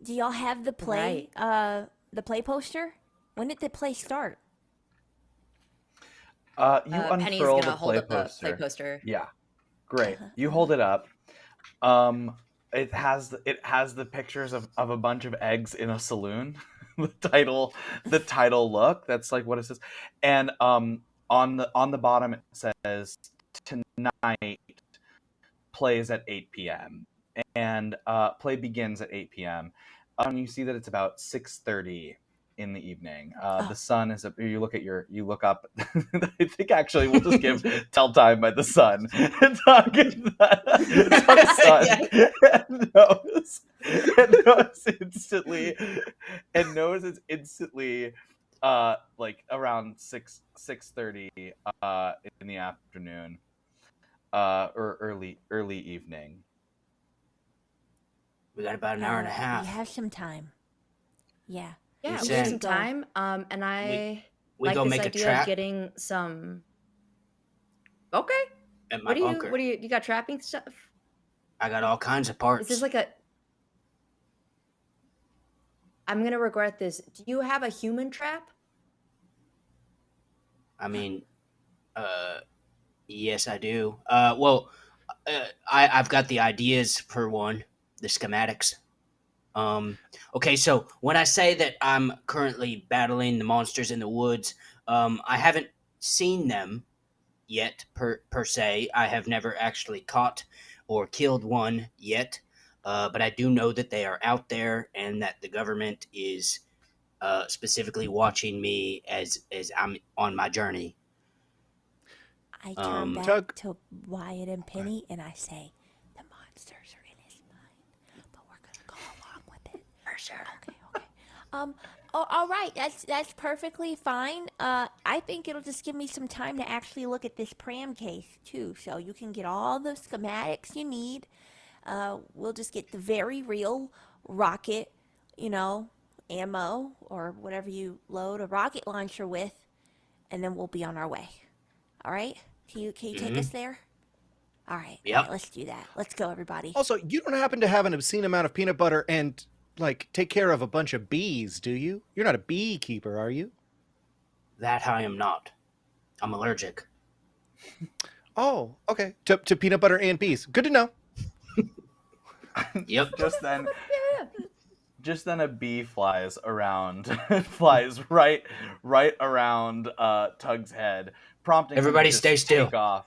Do y'all have the play? The play poster? When did the play start? You Penny's unfurl gonna the hold play up the poster. play poster. Yeah, great. Uh-huh, You hold it up. It has the pictures of a bunch of eggs in a saloon. the title look. That's like what it says. And on the bottom it says tonight plays at 8 p.m. and play begins at 8 p.m. You see that it's about 6:30 in the evening. The sun is up. You look up. I think actually we'll just give tell time by the sun. Talking the sun and knows it's instantly like around 6:30 in the afternoon or early evening. We got about an hour and a half. We have some time. Yeah. Yeah, You we have said- some time. And I We like go this make a idea trap of getting some. Okay. at my bunker. What do you got trapping stuff? I got all kinds of parts. This is like a. I'm gonna regret this. Do you have a human trap? I mean, yes, I do. Well, I've got the ideas for one, the schematics. Okay, so when I say that I'm currently battling the monsters in the woods, I haven't seen them yet per se. I have never actually caught or killed one yet, but I do know that they are out there and that the government is specifically watching me as I'm on my journey. I turn back Tug. to Wyatt and Penny and I say, the monsters are in his mind, but we're gonna go along with it. For sure. Okay. All right. That's perfectly fine. I think it'll just give me some time to actually look at this pram case too, so you can get all the schematics you need. We'll just get the very real rocket, ammo or whatever you load a rocket launcher with, and then we'll be on our way. All right? Can you take us there? All right, Yep. let's do that. Let's go, everybody. Also, you don't happen to have an obscene amount of peanut butter and like take care of a bunch of bees, do you? You're not a beekeeper, are you? That I am not. I'm allergic. Oh, okay. To peanut butter and bees. Good to know. Yep. Just then a bee flies around, flies right around Tug's head, prompting Everybody him to stay just still. take off.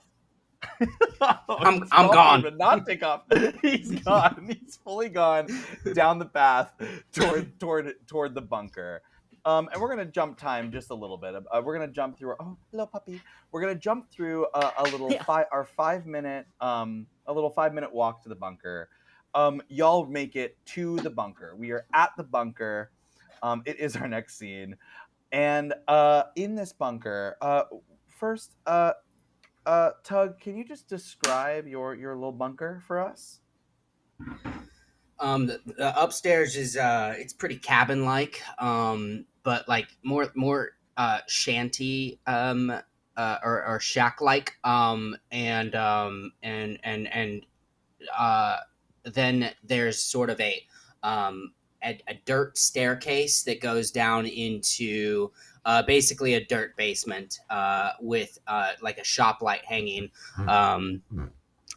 I'm He's not gone. even not take off. He's gone. He's fully gone down the path toward the bunker. And we're gonna jump time just a little bit. We're gonna jump through. Oh, hello, puppy. We're gonna jump through a little our 5 minute a little 5 minute walk to the bunker. Y'all make it to the bunker. We are at the bunker. It is our next scene, and in this bunker, first, Tug, can you just describe your little bunker for us? The upstairs is it's pretty cabin like, but like more shanty or shack like, and then there's sort of a dirt staircase that goes down into basically a dirt basement with like a shop light hanging.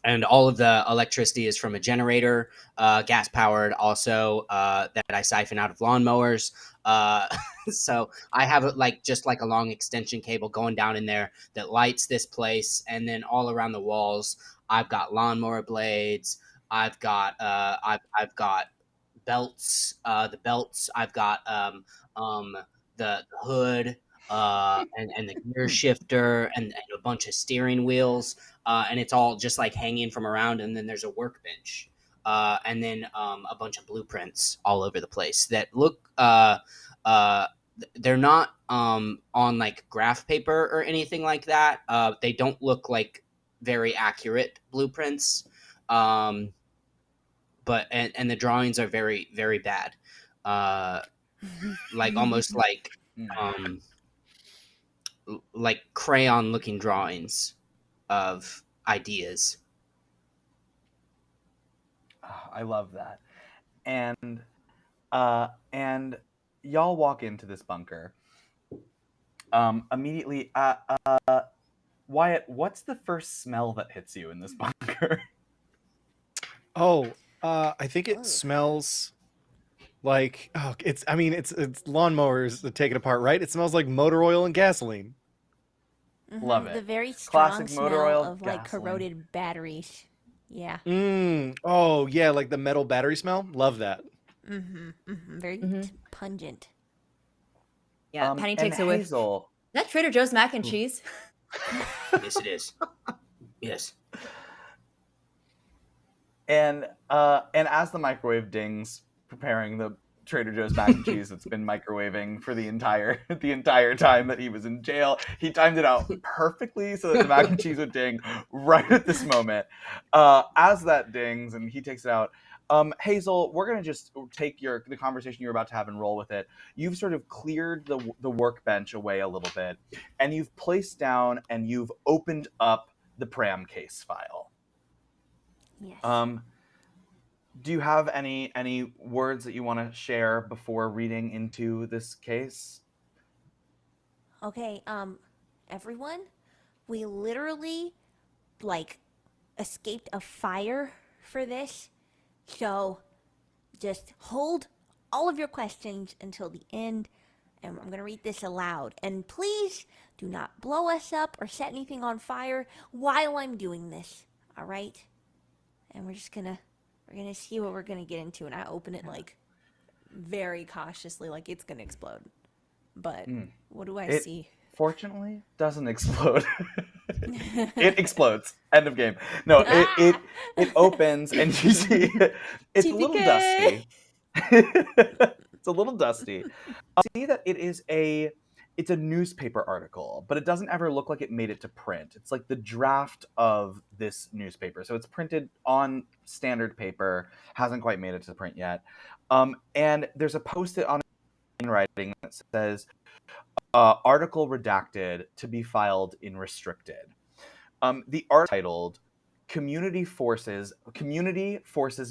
And all of the electricity is from a generator, gas powered also, that I siphon out of lawnmowers. So I have just like a long extension cable going down in there that lights this place. And then all around the walls, I've got lawnmower blades. I've got belts. The belts. I've got the hood. And the gear shifter and a bunch of steering wheels, and it's all just like hanging from around. And then there's a workbench, and then a bunch of blueprints all over the place that look they're not on like graph paper or anything like that. They don't look like very accurate blueprints, but and the drawings are very, very bad, like almost like crayon looking drawings of ideas. Oh, I love that. And y'all walk into this bunker. Immediately, Wyatt, what's the first smell that hits you in this bunker? Oh, I think it smells like it's lawnmowers that take it apart, right? It smells like motor oil and gasoline. Love it. The very strong Classic smell motor oil, of like gasoline. corroded batteries. Yeah. Oh yeah, like the metal battery smell. Love that. Very pungent. Yeah, Penny and takes a whiff. Hazel, Is that Trader Joe's mac and cheese? Yes, it is. Yes. and as the microwave dings, preparing the Trader Joe's mac and cheese that's been microwaving for the entire time that he was in jail. He timed it out perfectly so that the mac and cheese would ding right at this moment. As that dings and he takes it out, Hazel, we're gonna just take the conversation you're about to have and roll with it. You've sort of cleared the workbench away a little bit, and you've placed down and you've opened up the Pram case file. Yes. Do you have any words that you want to share before reading into this case? Okay, everyone, we literally escaped a fire for this. So just hold all of your questions until the end, and I'm going to read this aloud. And please do not blow us up or set anything on fire while I'm doing this. All right? And we're going to see what we're going to get into. And I open it very cautiously, like it's going to explode. But what do I see? Fortunately, doesn't explode. It explodes. End of game. No, it opens and you see it's a little dusty. It's a little dusty. See that it is a it's a newspaper article, but it doesn't ever look like it made it to print. It's like the draft of this newspaper. So it's printed on standard paper, hasn't quite made it to print yet. And there's a post-it on writing that says, article redacted to be filed in restricted. The article titled, Community forces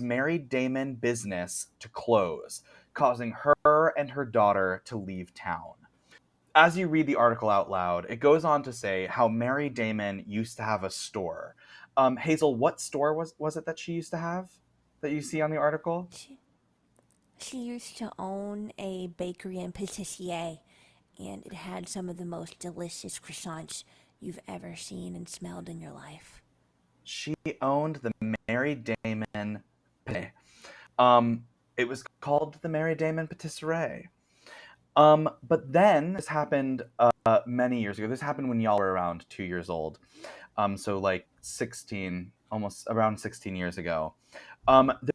Mary Damon business to close, causing her and her daughter to leave town. As you read the article out loud, it goes on to say how Mary Damon used to have a store. Hazel, what store was it that she used to have that you see on the article? She used to own a bakery and patisserie, and it had some of the most delicious croissants you've ever seen and smelled in your life. She owned the Mary Damon. It was called the Mary Damon Patisserie. But then this happened many years ago. This happened when y'all were around 2 years old. So like 16, almost around 16 years ago.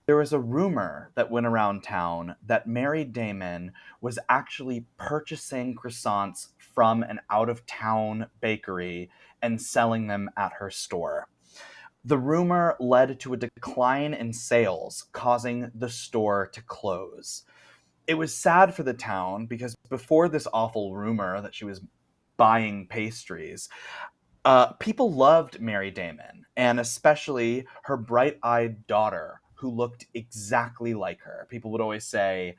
There was a rumor that went around town that Mary Damon was actually purchasing croissants from an out-of-town bakery and selling them at her store. The rumor led to a decline in sales, causing the store to close. It was sad for the town because before this awful rumor that she was buying pastries, people loved Mary Damon, and especially her bright-eyed daughter, who looked exactly like her. People would always say,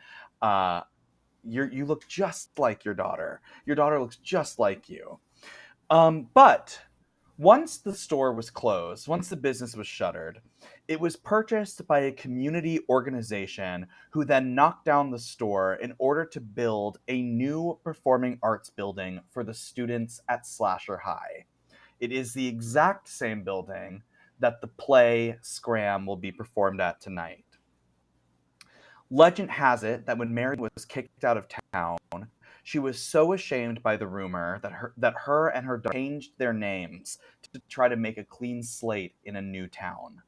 you look just like your daughter. Your daughter looks just like you. But once the store was closed, once the business was shuttered, it was purchased by a community organization who then knocked down the store in order to build a new performing arts building for the students at Slasher High. It is the exact same building that the play Scram will be performed at tonight. Legend has it that when Mary was kicked out of town, she was so ashamed by the rumor that her and her daughter changed their names to try to make a clean slate in a new town.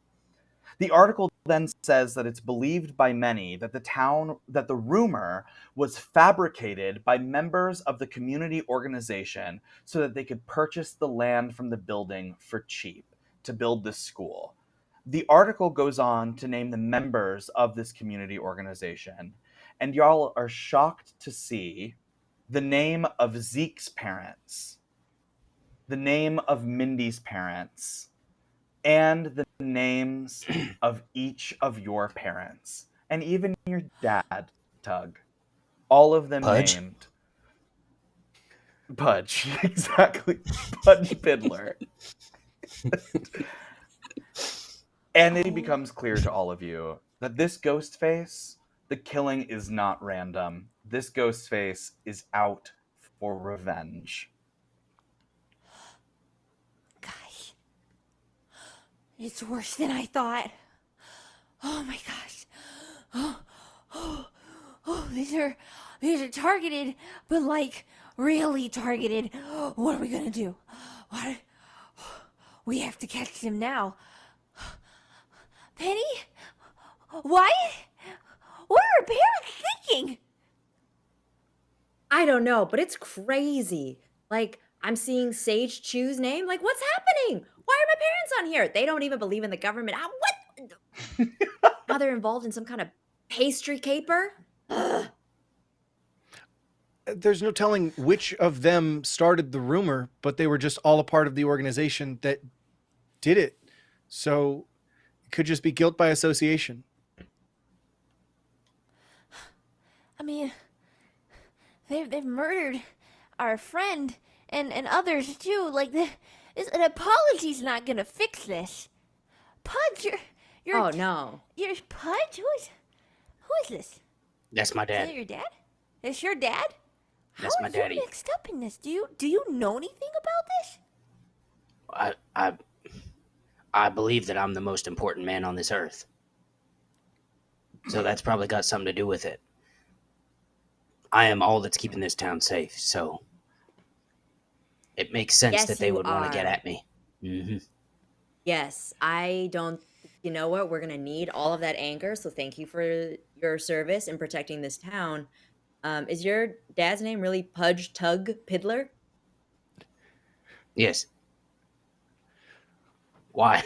The article then says that it's believed by many that the rumor was fabricated by members of the community organization so that they could purchase the land from the building for cheap to build this school. The article goes on to name the members of this community organization, and y'all are shocked to see the name of Zeke's parents, the name of Mindy's parents, and the names of each of your parents, and even your dad, Tug. All of them Pudge? named Pudge. Exactly. Pudge Fiddler. And it becomes clear to all of you that this Ghostface, the killing is not random. This Ghostface is out for revenge. Gosh. It's worse than I thought. Oh my gosh. These are targeted, but like really targeted. What are we gonna do? What? We have to catch them now. Penny? Why? What are our parents thinking? I don't know, but it's crazy. Like, I'm seeing Sage Chu's name. Like, what's happening? Why are my parents on here? They don't even believe in the government. What? Now they're involved in some kind of pastry caper? Ugh. There's no telling which of them started the rumor, but they were just all a part of the organization that did it. So it could just be guilt by association. I mean, they've murdered our friend and others too. Like, an apology's not gonna fix this. Pudge, you're Oh, no. You're Pudge? Who is this? That's my Is dad. it your dad? It's your dad? That's my How are daddy. you mixed up in this? Do you know anything about this? I believe that I'm the most important man on this earth. So that's probably got something to do with it. I am all that's keeping this town safe, so it makes sense Yes, that they you would want to get are. at me. Mm-hmm. Yes, I don't. You know what? We're going to need all of that anger. So thank you for your service in protecting this town. Is your dad's name really Pudge Tug Piddler? Yes. Why?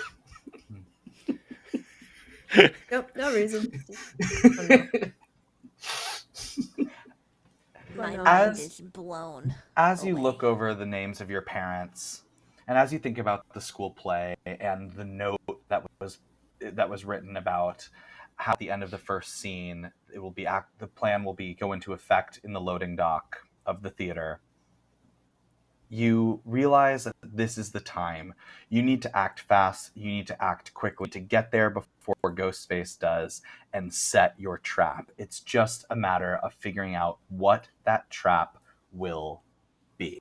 Nope, no reason. Oh, no. My no. mind is blown. As you away. look over the names of your parents, and as you think about the school play and the note that was written about how at the end of the first scene the plan will be go into effect in the loading dock of the theater, you realize that this is the time. You need to act fast. You need to act quickly to get there before GHOSTFACE does and set your trap. It's just a matter of figuring out what that trap will be.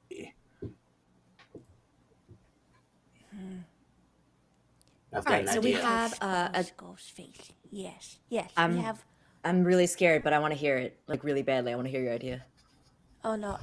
I've All got right, an so we idea. have a. Ghostface. Yes, yes. I'm we have. I'm really scared, but I want to hear it like really badly. I want to hear your idea. Oh no,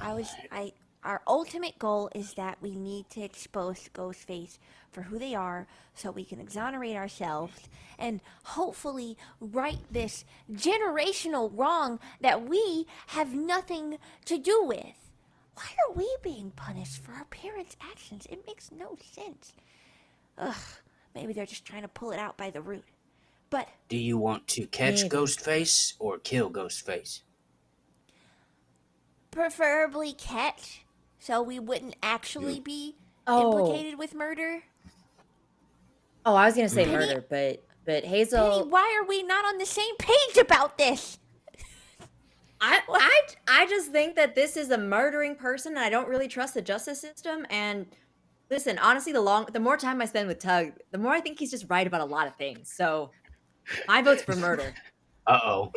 Our ultimate goal is that we need to expose Ghostface for who they are, so we can exonerate ourselves and hopefully right this generational wrong that we have nothing to do with. Why are we being punished for our parents' actions? It makes no sense. Ugh, maybe they're just trying to pull it out by the root. But Do you want to catch Maybe. Ghostface or kill Ghostface? preferably catch, so we wouldn't actually be Oh. implicated with murder. Oh, I was gonna say Penny- murder, but Penny, Hazel. why are we not on the same page about this? I just think that this is a murdering person, and I don't really trust the justice system. And listen, honestly, the more time I spend with Tug, the more I think he's just right about a lot of things. So my vote's for murder. Uh-oh.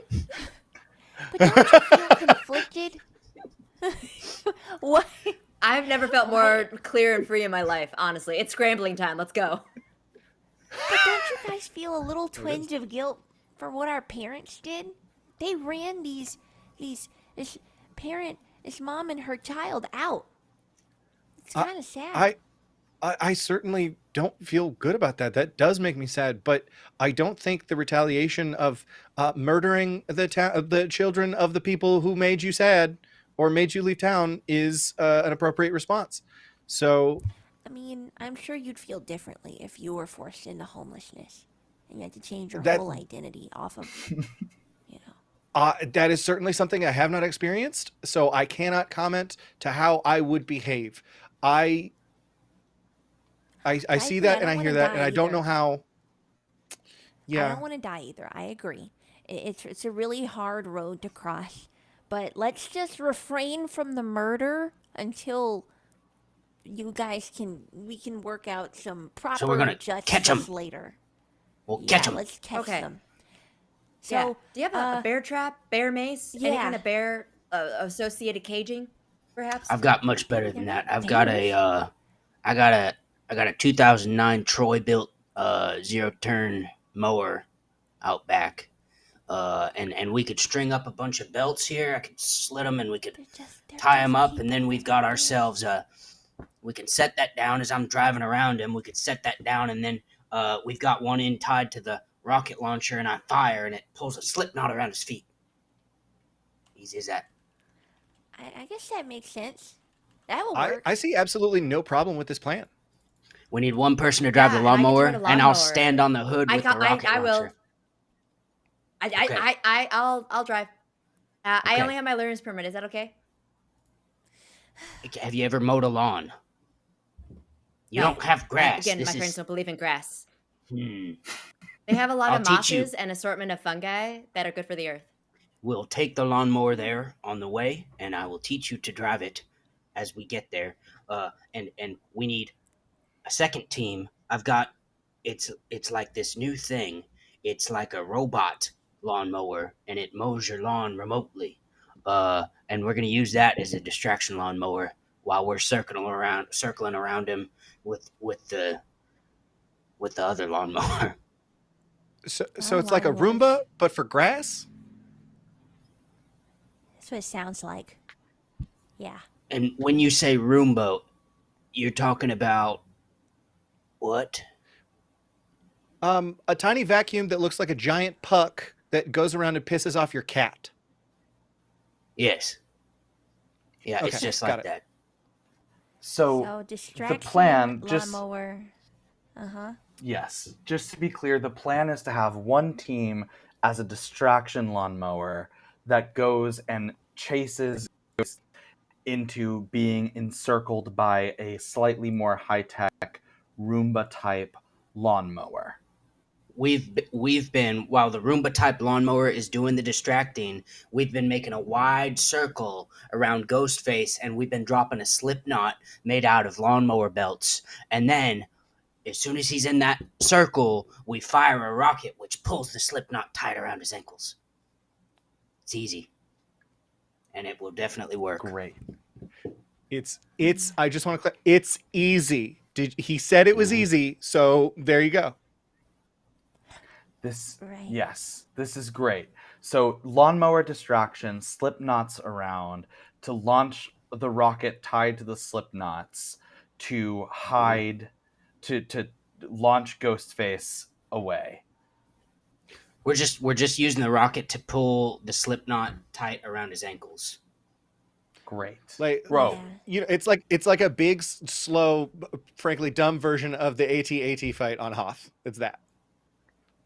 But don't you feel conflicted? What? I've never felt more clear and free in my life. Honestly, it's scrambling time. Let's go. But don't you guys feel a little twinge of guilt for what our parents did? They ran this mom and her child out. It's kind of sad. I certainly don't feel good about that. That does make me sad, but I don't think the retaliation of murdering the children of the people who made you sad or made you leave town is an appropriate response. So I mean, I'm sure you'd feel differently if you were forced into homelessness and you had to change your That- whole identity off of, that is certainly something I have not experienced, so I cannot comment to how I would behave. I see Frankly, that I and I don't hear wanna that, and die I don't either. know how. I Yeah, don't want to die either. I agree. It's a really hard road to cross, but let's just refrain from the murder until you guys we can work out some proper we're gonna justice catch 'em. later. We'll Yeah, catch him. let's catch Okay. them. Yeah. So, Do you have a bear trap, bear mace, any yeah. kind of bear associated caging, perhaps? I've got much better than Yeah, that. I've got a I got a 2009 Troy built zero turn mower out back. And we could string up a bunch of belts here. I could slit them and we could they're tie just them up, and people then we've with got ideas. ourselves we can set that down as I'm driving around him. We could set that down, and then we've got one end tied to the rocket launcher, and I fire, and it pulls a slip knot around his feet. Easy as that. I guess that makes sense. That will I, work. I see absolutely no problem with this plan. We need one person to drive Yeah, the and I can lawnmower, turn a and I'll lawnmower. stand on the hood with the rocket I launcher. will. Okay. I'll drive. I Okay. only have my learner's permit. Is that okay? Have you ever mowed a lawn? You No. don't have grass. Again, This my is- parents don't believe in grass. Hmm. They have a lot of I'll teach you. mosses and assortment of fungi that are good for the earth. We'll take the lawnmower there on the way, and I will teach you to drive it as we get there. And we need a second team. I've got it's like this new thing. It's like a robot lawnmower, and it mows your lawn remotely. And we're gonna use that as a distraction lawnmower while we're circling around him with the other lawnmower. So Oh it's like my a Roomba, word. but for grass. That's what it sounds like. Yeah. And when you say Roomba, you're talking about what? A tiny vacuum that looks like a giant puck that goes around and pisses off your cat. Yes. Yeah, it's Okay, just got like it. that. So So distraction, plan, just- lawnmower. Uh-huh. yes, just to be clear, the plan is to have one team as a distraction lawnmower that goes and chases into being encircled by a slightly more high-tech Roomba type lawnmower. We've been, while the Roomba type lawnmower is doing the distracting, we've been making a wide circle around Ghostface, and we've been dropping a slip knot made out of lawnmower belts. And then, as soon as he's in that circle, we fire a rocket which pulls the slip knot tight around his ankles. It's easy, and it will definitely work. Great. It's I just want to it's easy. He said it was easy, so there you go. Right. Yes, this is great. So lawnmower distraction, slip knots around to launch the rocket tied to the slip knots to hide, to launch Ghostface away. We're just using the rocket to pull the slip knot tight around his ankles. Great. Like, Bro, Yeah. you know, it's like a big, slow, frankly dumb version of the AT-AT fight on Hoth. It's that.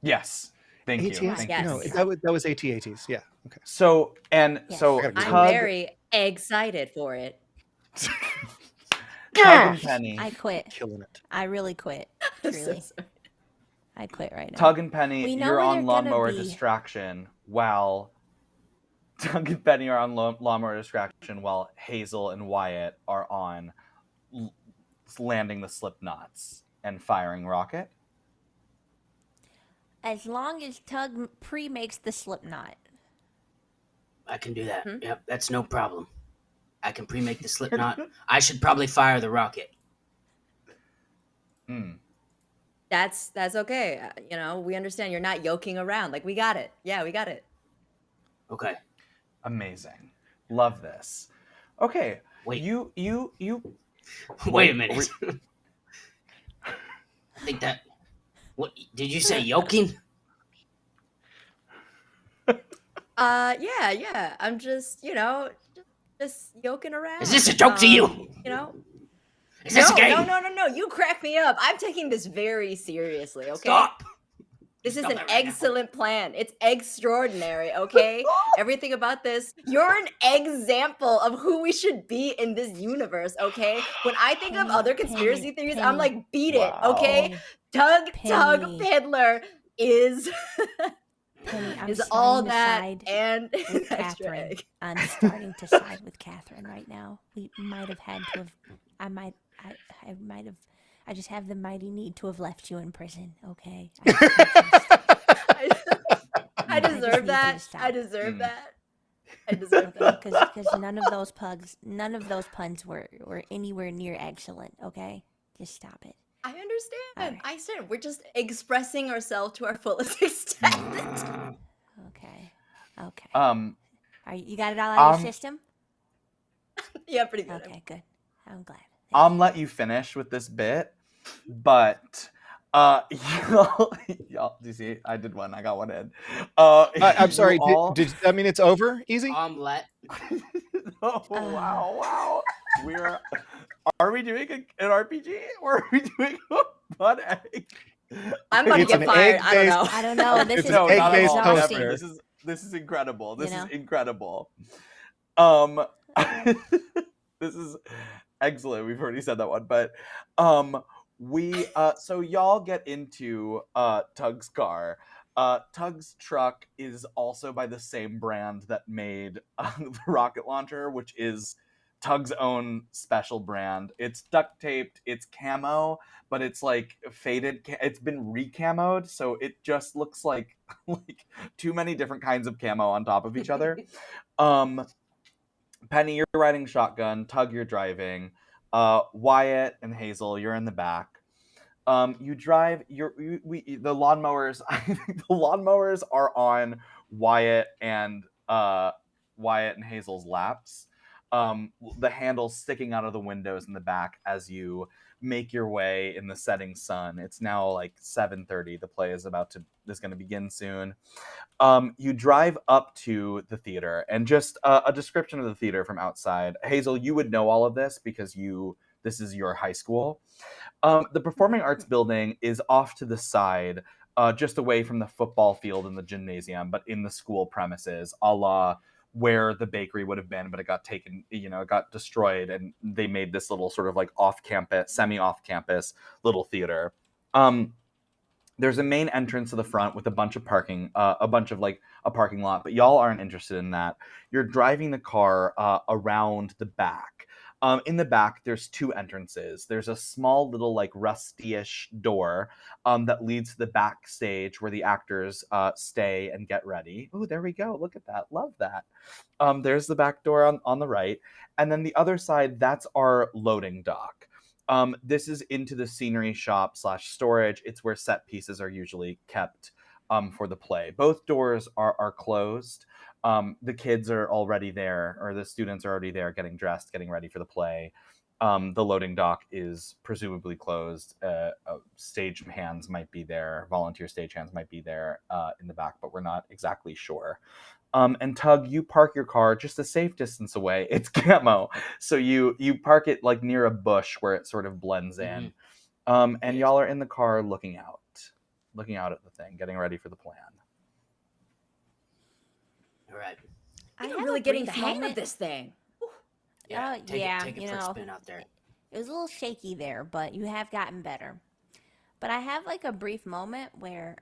yes. Thank you. AT-AT? Thank Yes. you. No, Thank you. that was AT-ATs. Yeah. Okay. So and Yes. so I gotta I'm Tug, very excited for it. Tug and Penny. I quit. Killing it. I really quit. I'm so Truly. sorry. I quit right now. Tug and Penny, We know you're where on they're gonna lawnmower be. distraction while Tug and Penny are on lawnmower distraction while Hazel and Wyatt are on landing the slip knots and firing rocket. As long as Tug pre-makes the slip knot. I can do that. Hmm? Yep, that's no problem. I can pre-make the slip knot. I should probably fire the rocket. Hmm. That's okay. You know, we understand you're not yoking around. Like, we got it. Yeah, we got it. Okay. Amazing. Love this. Okay. Wait. You Wait a minute. I think that. What did you say? Yoking? Yeah. I'm just, you know, just yoking around. Is this a joke to you? You know? Is this a game? No. You crack me up. I'm taking this very seriously, okay? Stop. This is Stop an that right now. excellent plan. It's extraordinary, okay? Everything about this, you're an example of who we should be in this universe, okay? When I think of other conspiracy theories, I'm like, beat it, okay? Tug Penny. Peddler is Penny, I'm is starting all to that side and with an extra Catherine. egg. I'm starting to side with Catherine right now. We might have had to have. I might have. I just have the mighty need to have left you in prison. Okay. I just deserve need that. you to stop. I deserve that. I deserve that. Because none of those puns were anywhere near excellent. Okay, just stop it. I understand. Alright. I understand. We're just expressing ourselves to our fullest extent. Okay. Okay. you got it all out of your system? Yeah, pretty good. Okay, good. I'm glad. let you finish with this bit, but y'all, do you see? I did one. I got one in. I'm you sorry. all- Did that mean it's over? Easy. Omelette. Oh, wow. Are we doing an RPG or are we doing a butt egg? I'm about to It's get an fired. I don't egg-based- know. I don't know. This It's is an egg-based exhausting. toaster. This is incredible. This You know? is incredible. This is excellent. We've already said that one, but we so y'all get into Tug's car. Tug's truck is also by the same brand that made the rocket launcher, which is Tug's own special brand. It's duct taped, it's camo, but it's like faded. It's been recamoed, so it just looks like too many different kinds of camo on top of each other. Penny, you're riding shotgun. Tug, you're driving. Wyatt and Hazel, you're in the back. You drive. The lawnmowers. I think the lawnmowers are on Wyatt and Hazel's laps. the handles sticking out of the windows in the back as you make your way in the setting sun. It's now like 7:30. The play is going to begin soon. You drive up to the theater, and just a description of the theater from outside. Hazel, you would know all of this because this is your high school. The Performing Arts building is off to the side, just away from the football field and the gymnasium, but in the school premises, a la where the bakery would have been, but it got taken, it got destroyed, and they made this little sort of like off-campus, semi-off-campus little theater. There's a main entrance to the front with a bunch of parking, a parking lot, but y'all aren't interested in that. You're driving the car around the back. In the back, there's two entrances. There's a small little like rusty-ish door that leads to the backstage where the actors stay and get ready. Oh, there we go. Look at that. Love that. There's the back door on the right. And then the other side, that's our loading dock. This is into the scenery shop / storage. It's where set pieces are usually kept for the play. Both doors are closed. The kids are already there, or the students are already there getting dressed, getting ready for the play. The loading dock is presumably closed. Stage hands might be there. Volunteer stage hands might be there in the back, but we're not exactly sure. And Tug, you park your car just a safe distance away. It's camo, so you park it like near a bush where it sort of blends in. And y'all are in the car looking out at the thing, getting ready for the plan. All right. I'm really getting the hang of this thing. Yeah, take it for a spin out there. It was a little shaky there, but you have gotten better. But I have like a brief moment where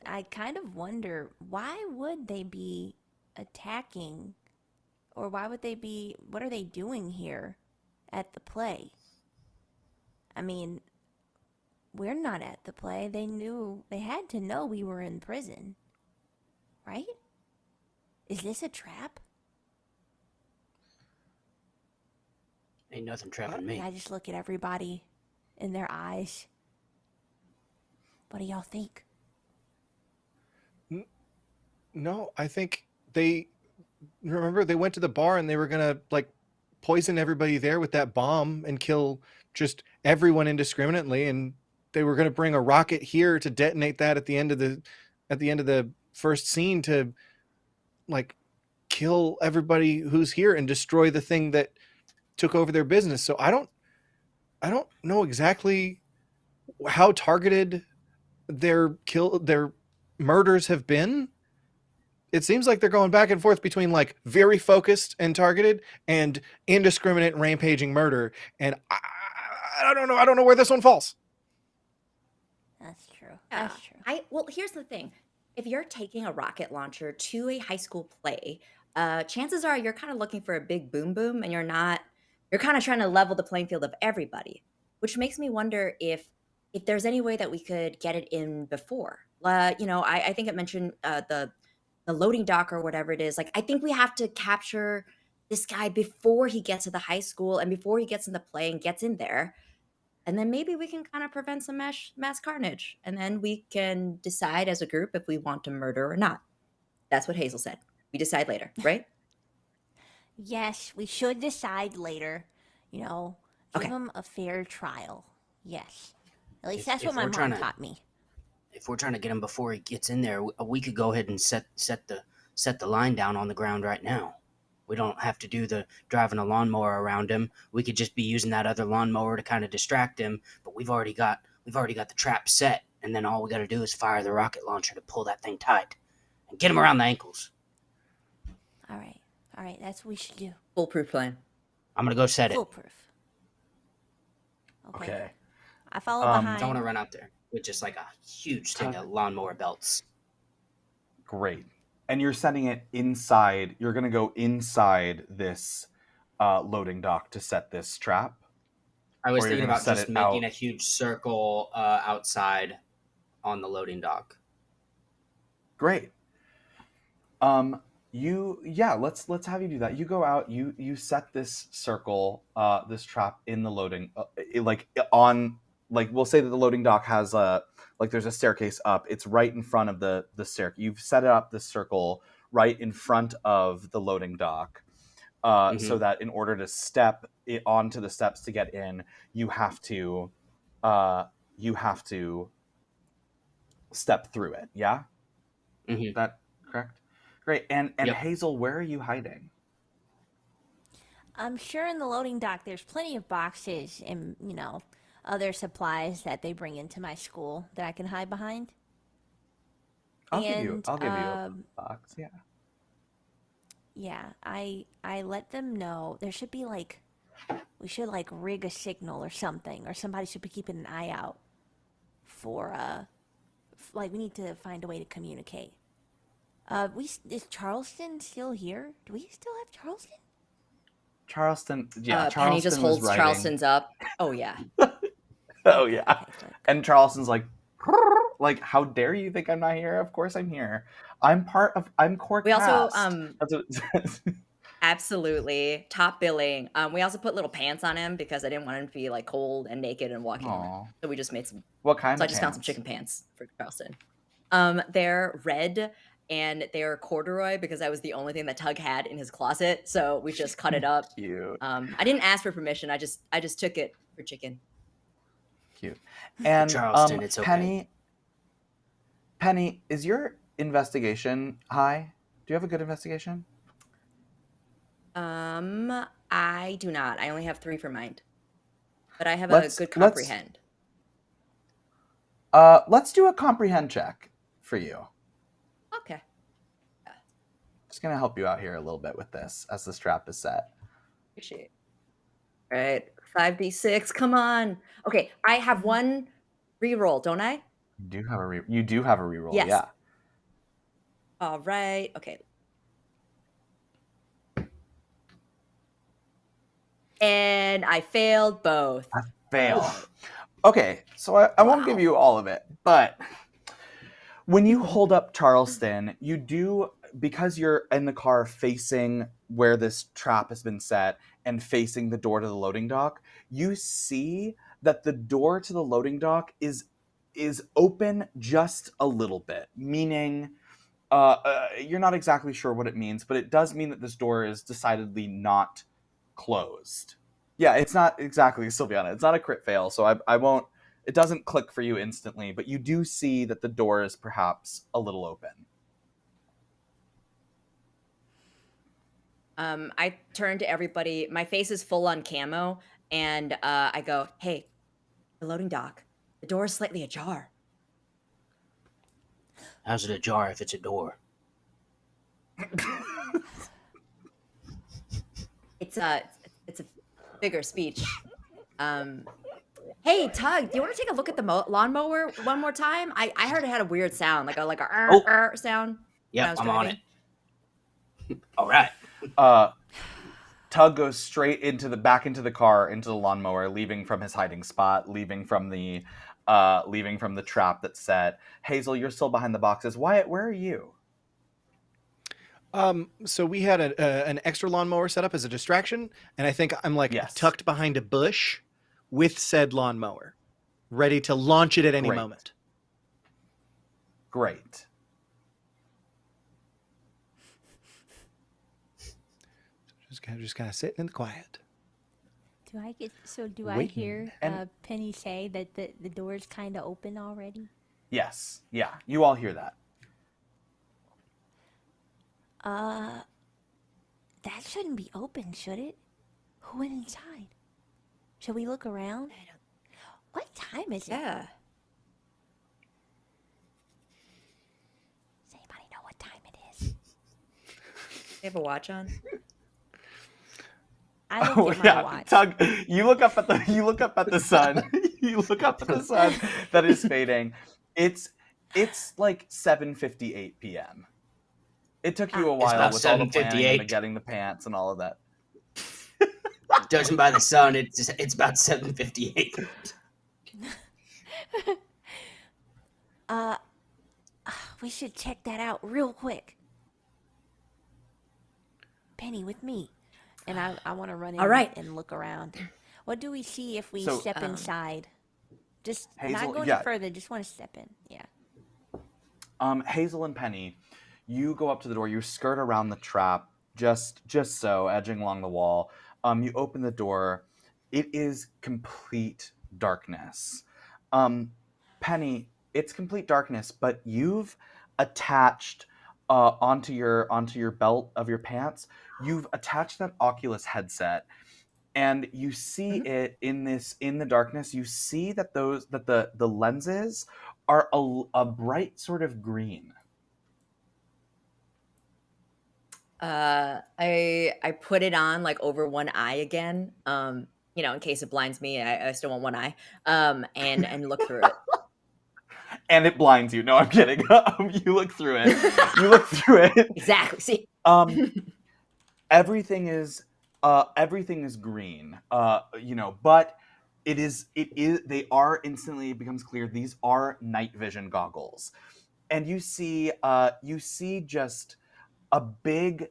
I kind of wonder, why would they be attacking, or what are they doing here at the play? I mean, we're not at the play. They had to know we were in prison, right? Is this a trap? Ain't nothing trapping me. I just look at everybody in their eyes. What do y'all think? No, I think they went to the bar and they were gonna like poison everybody there with that bomb and kill just everyone indiscriminately, and they were gonna bring a rocket here to detonate that at the end of the first scene to like kill everybody who's here and destroy the thing that took over their business. So I don't know exactly how targeted their murders have been. It seems like they're going back and forth between like very focused and targeted and indiscriminate rampaging murder. And I don't know. I don't know where this one falls. That's true. That's true. Well, here's the thing. If you're taking a rocket launcher to a high school play, chances are you're kind of looking for a big boom boom, and you're kind of trying to level the playing field of everybody, which makes me wonder if there's any way that we could get it in before. I think it mentioned the loading dock or whatever it is. Like, I think we have to capture this guy before he gets to the high school and before he gets in the play and gets in there. And then maybe we can kind of prevent some mass carnage. And then we can decide as a group if we want to murder or not. That's what Hazel said. We decide later, right? Yes, we should decide later. Give Okay. him a fair trial. Yes. At least that's what my mom taught me. If we're trying to get him before he gets in there, we could go ahead and set the line down on the ground right now. We don't have to do the driving a lawnmower around him. We could just be using that other lawnmower to kind of distract him. But we've already got the trap set, and then all we got to do is fire the rocket launcher to pull that thing tight and get him around the ankles. All right, that's what we should do. Foolproof plan. I'm gonna go set it. Foolproof. Okay. I follow behind. Don't want to run out there with just like a huge thing of lawnmower belts. Great. And you're setting it inside. You're going to go inside this loading dock to set this trap? I was Or you're thinking gonna about set just it making out? a huge circle outside on the loading dock. Great. Let's have you do that. You go out, you set this circle, this trap in the loading, we'll say that the loading dock has there's a staircase up. It's right in front of the staircase. You've set up this circle right in front of the loading dock. so that in order to step it onto the steps to get in, you have to step through it. Yeah, Mm-hmm. that correct? Great. And Yep. Hazel, where are you hiding? I'm sure in the loading dock there's plenty of boxes and, other supplies that they bring into my school that I can hide behind. I'll give you a um, box. Yeah. yeah, I let them know there should be we should rig a signal or something, or somebody should be keeping an eye out for we need to find a way to communicate. Is Charleston still here? Do we still have Charleston? Charleston. Yeah, Penny just Charleston was holds writing. Charleston's up. Oh yeah. Oh Okay, yeah. okay, good. And Charleston's like, how dare you think I'm not here? Of course I'm here. I'm core We also cast. That's what, absolutely top billing. We also put little pants on him because I didn't want him to be cold and naked and walking. Aw. So we just made some. What kind So of I just found some pants? chicken pants for Charleston. They're red and they're corduroy because that was the only thing that Tug had in his closet. So we just cut it up. Cute. I didn't ask for permission. I just took it for chicken. Cute. And Charleston, it's okay. Penny, is your investigation high? Do you have a good investigation? I do not. I only have 3 for mind, but I have Let's- a good let's- comprehend. Let's do a comprehend check for you. Okay. Just gonna help you out here a little bit with this as the strap is set. Appreciate. All right, 5d6. Come on. Okay, I have 1 reroll, don't I? You do have a reroll. Yes. Yeah. All right. Okay. And I failed both. Fail. Okay, so I won't give you all of it, but when you hold up Charleston, you do, because you're in the car facing where this trap has been set and facing the door to the loading dock, you see that the door to the loading dock is open just a little bit, meaning you're not exactly sure what it means, but it does mean that this door is decidedly not closed. Yeah, it's not exactly, Sylviana. It's not a crit fail, so I won't. It doesn't click for you instantly, but you do see that the door is perhaps a little open. I turn to everybody. My face is full on camo, and I go, "Hey, the loading dock. The door is slightly ajar." How's it ajar if it's a door? It's a bigger speech. Hey, Tug, do you want to take a look at the lawnmower one more time? I heard it had a weird sound, like a sound. Yep, was I'm on driving. it. All right. Tug goes straight back into the car, into the lawnmower, leaving from his hiding spot, leaving from the trap that's set. Hazel, you're still behind the boxes. Wyatt, where are you? So we had an extra lawnmower set up as a distraction, and I think I'm Yes. tucked behind a bush with said lawnmower, ready to launch it at any Great. moment. Great. Just kind of sitting in the quiet. Do I Waiting. hear And- Penny say that the door's kind of open already? Yes. Yeah, you all hear that. That shouldn't be open, should it? Who went inside? Should we look around? What time is it? Yeah. Does anybody know what time it is? They have a watch on. I looked at my watch. Tug, you look up at the sun. You look up at the sun that is fading. It's like 7:58 p.m. It took you a while about with all the planning and the 7:58. getting the pants and all of that. Judging by the sun, it's about 7:58. We should check that out real quick. Penny, with me. And I want to run in All right. and look around. What do we see if we So, step inside? Just Hazel, not going yeah. any further. Just want to step in. Yeah. Hazel and Penny, you go up to the door. You skirt around the trap, just so, edging along the wall. You open the door. It is complete darkness. Penny, it's complete darkness, but you've attached onto your belt of your pants. You've attached that Oculus headset, and you see it in the darkness. You see that the lenses are a bright sort of green. I put it on like over one eye again. In case it blinds me, I still want one eye. And look through it. And it blinds you. No, I'm kidding. You look through it. You look through it. Exactly. See. Everything is green. But it is they are instantly, it becomes clear these are night vision goggles. And you see just a big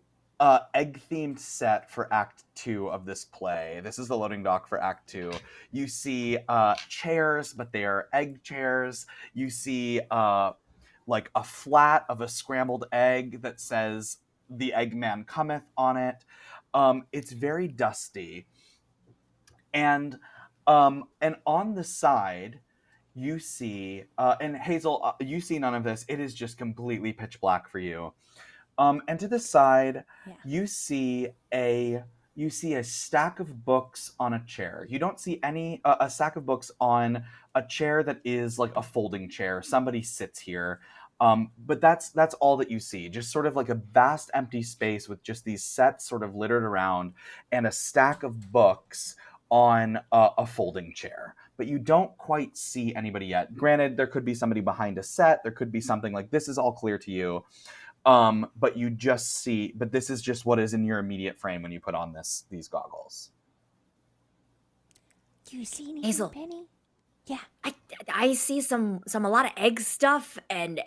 egg-themed set for Act 2 of this play. This is the loading dock for Act 2. You see chairs, but they are egg chairs. You see like a flat of a scrambled egg that says "The Eggman Cometh" on it. It's very dusty. And on the side, you see, and Hazel, you see none of this. It is just completely pitch black for you. And to the side, you see a stack of books on a chair. You don't see a stack of books on a chair that is like a folding chair. Somebody sits here. But that's all that you see. Just sort of like a vast empty space with just these sets sort of littered around and a stack of books on a folding chair. But you don't quite see anybody yet. Granted, there could be somebody behind a set. There could be something like this is all clear to you. But you just see, but this is just what is in your immediate frame when you put on these goggles. Do you see anything, Hazel. Penny? Yeah. I see a lot of egg stuff and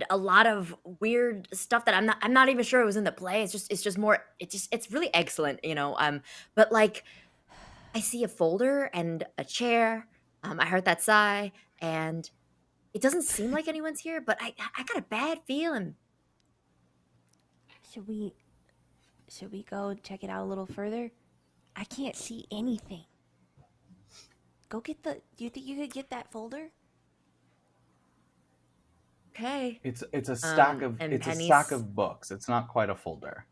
a lot of weird stuff that I'm not even sure it was in the play. It's really excellent, but like I see a folder and a chair. I heard that sigh, and it doesn't seem like anyone's here, but I got a bad feeling. Should we go check it out a little further? I can't see anything. Go get do you think you could get that folder? Okay. It's a stack of and it's a Penny's- stack of books. It's not quite a folder.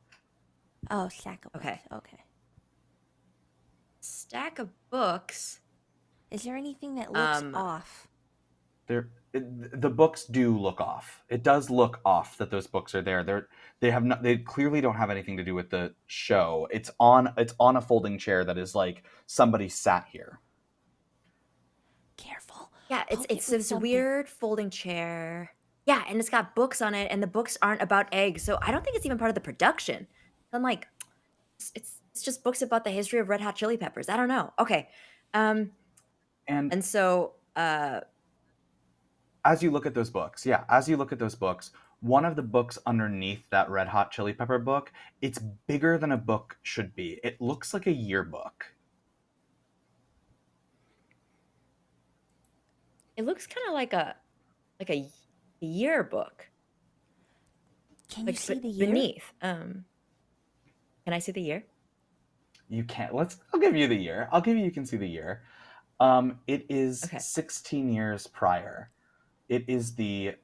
Oh, stack of books. Okay. Okay. Stack of books. Is there anything that looks off? The books do look off. It does look off that those books are there. They clearly don't have anything to do with the show. It's on a folding chair that is like somebody sat here. Careful. Yeah, Poke it it's with this something. weird folding chair. Yeah, and it's got books on it, and the books aren't about eggs, so I don't think it's even part of the production. I'm like, it's just books about the history of Red Hot Chili Peppers. I don't know. Okay, And so as you look at those books, one of the books underneath that Red Hot Chili Pepper book, it's bigger than a book should be. It looks like a yearbook. it looks kind of like a yearbook. Can you Like see the year? beneath. Can I see the year? You can't. I'll give you the year. You can see the year. It is Okay. 16 years prior. It is the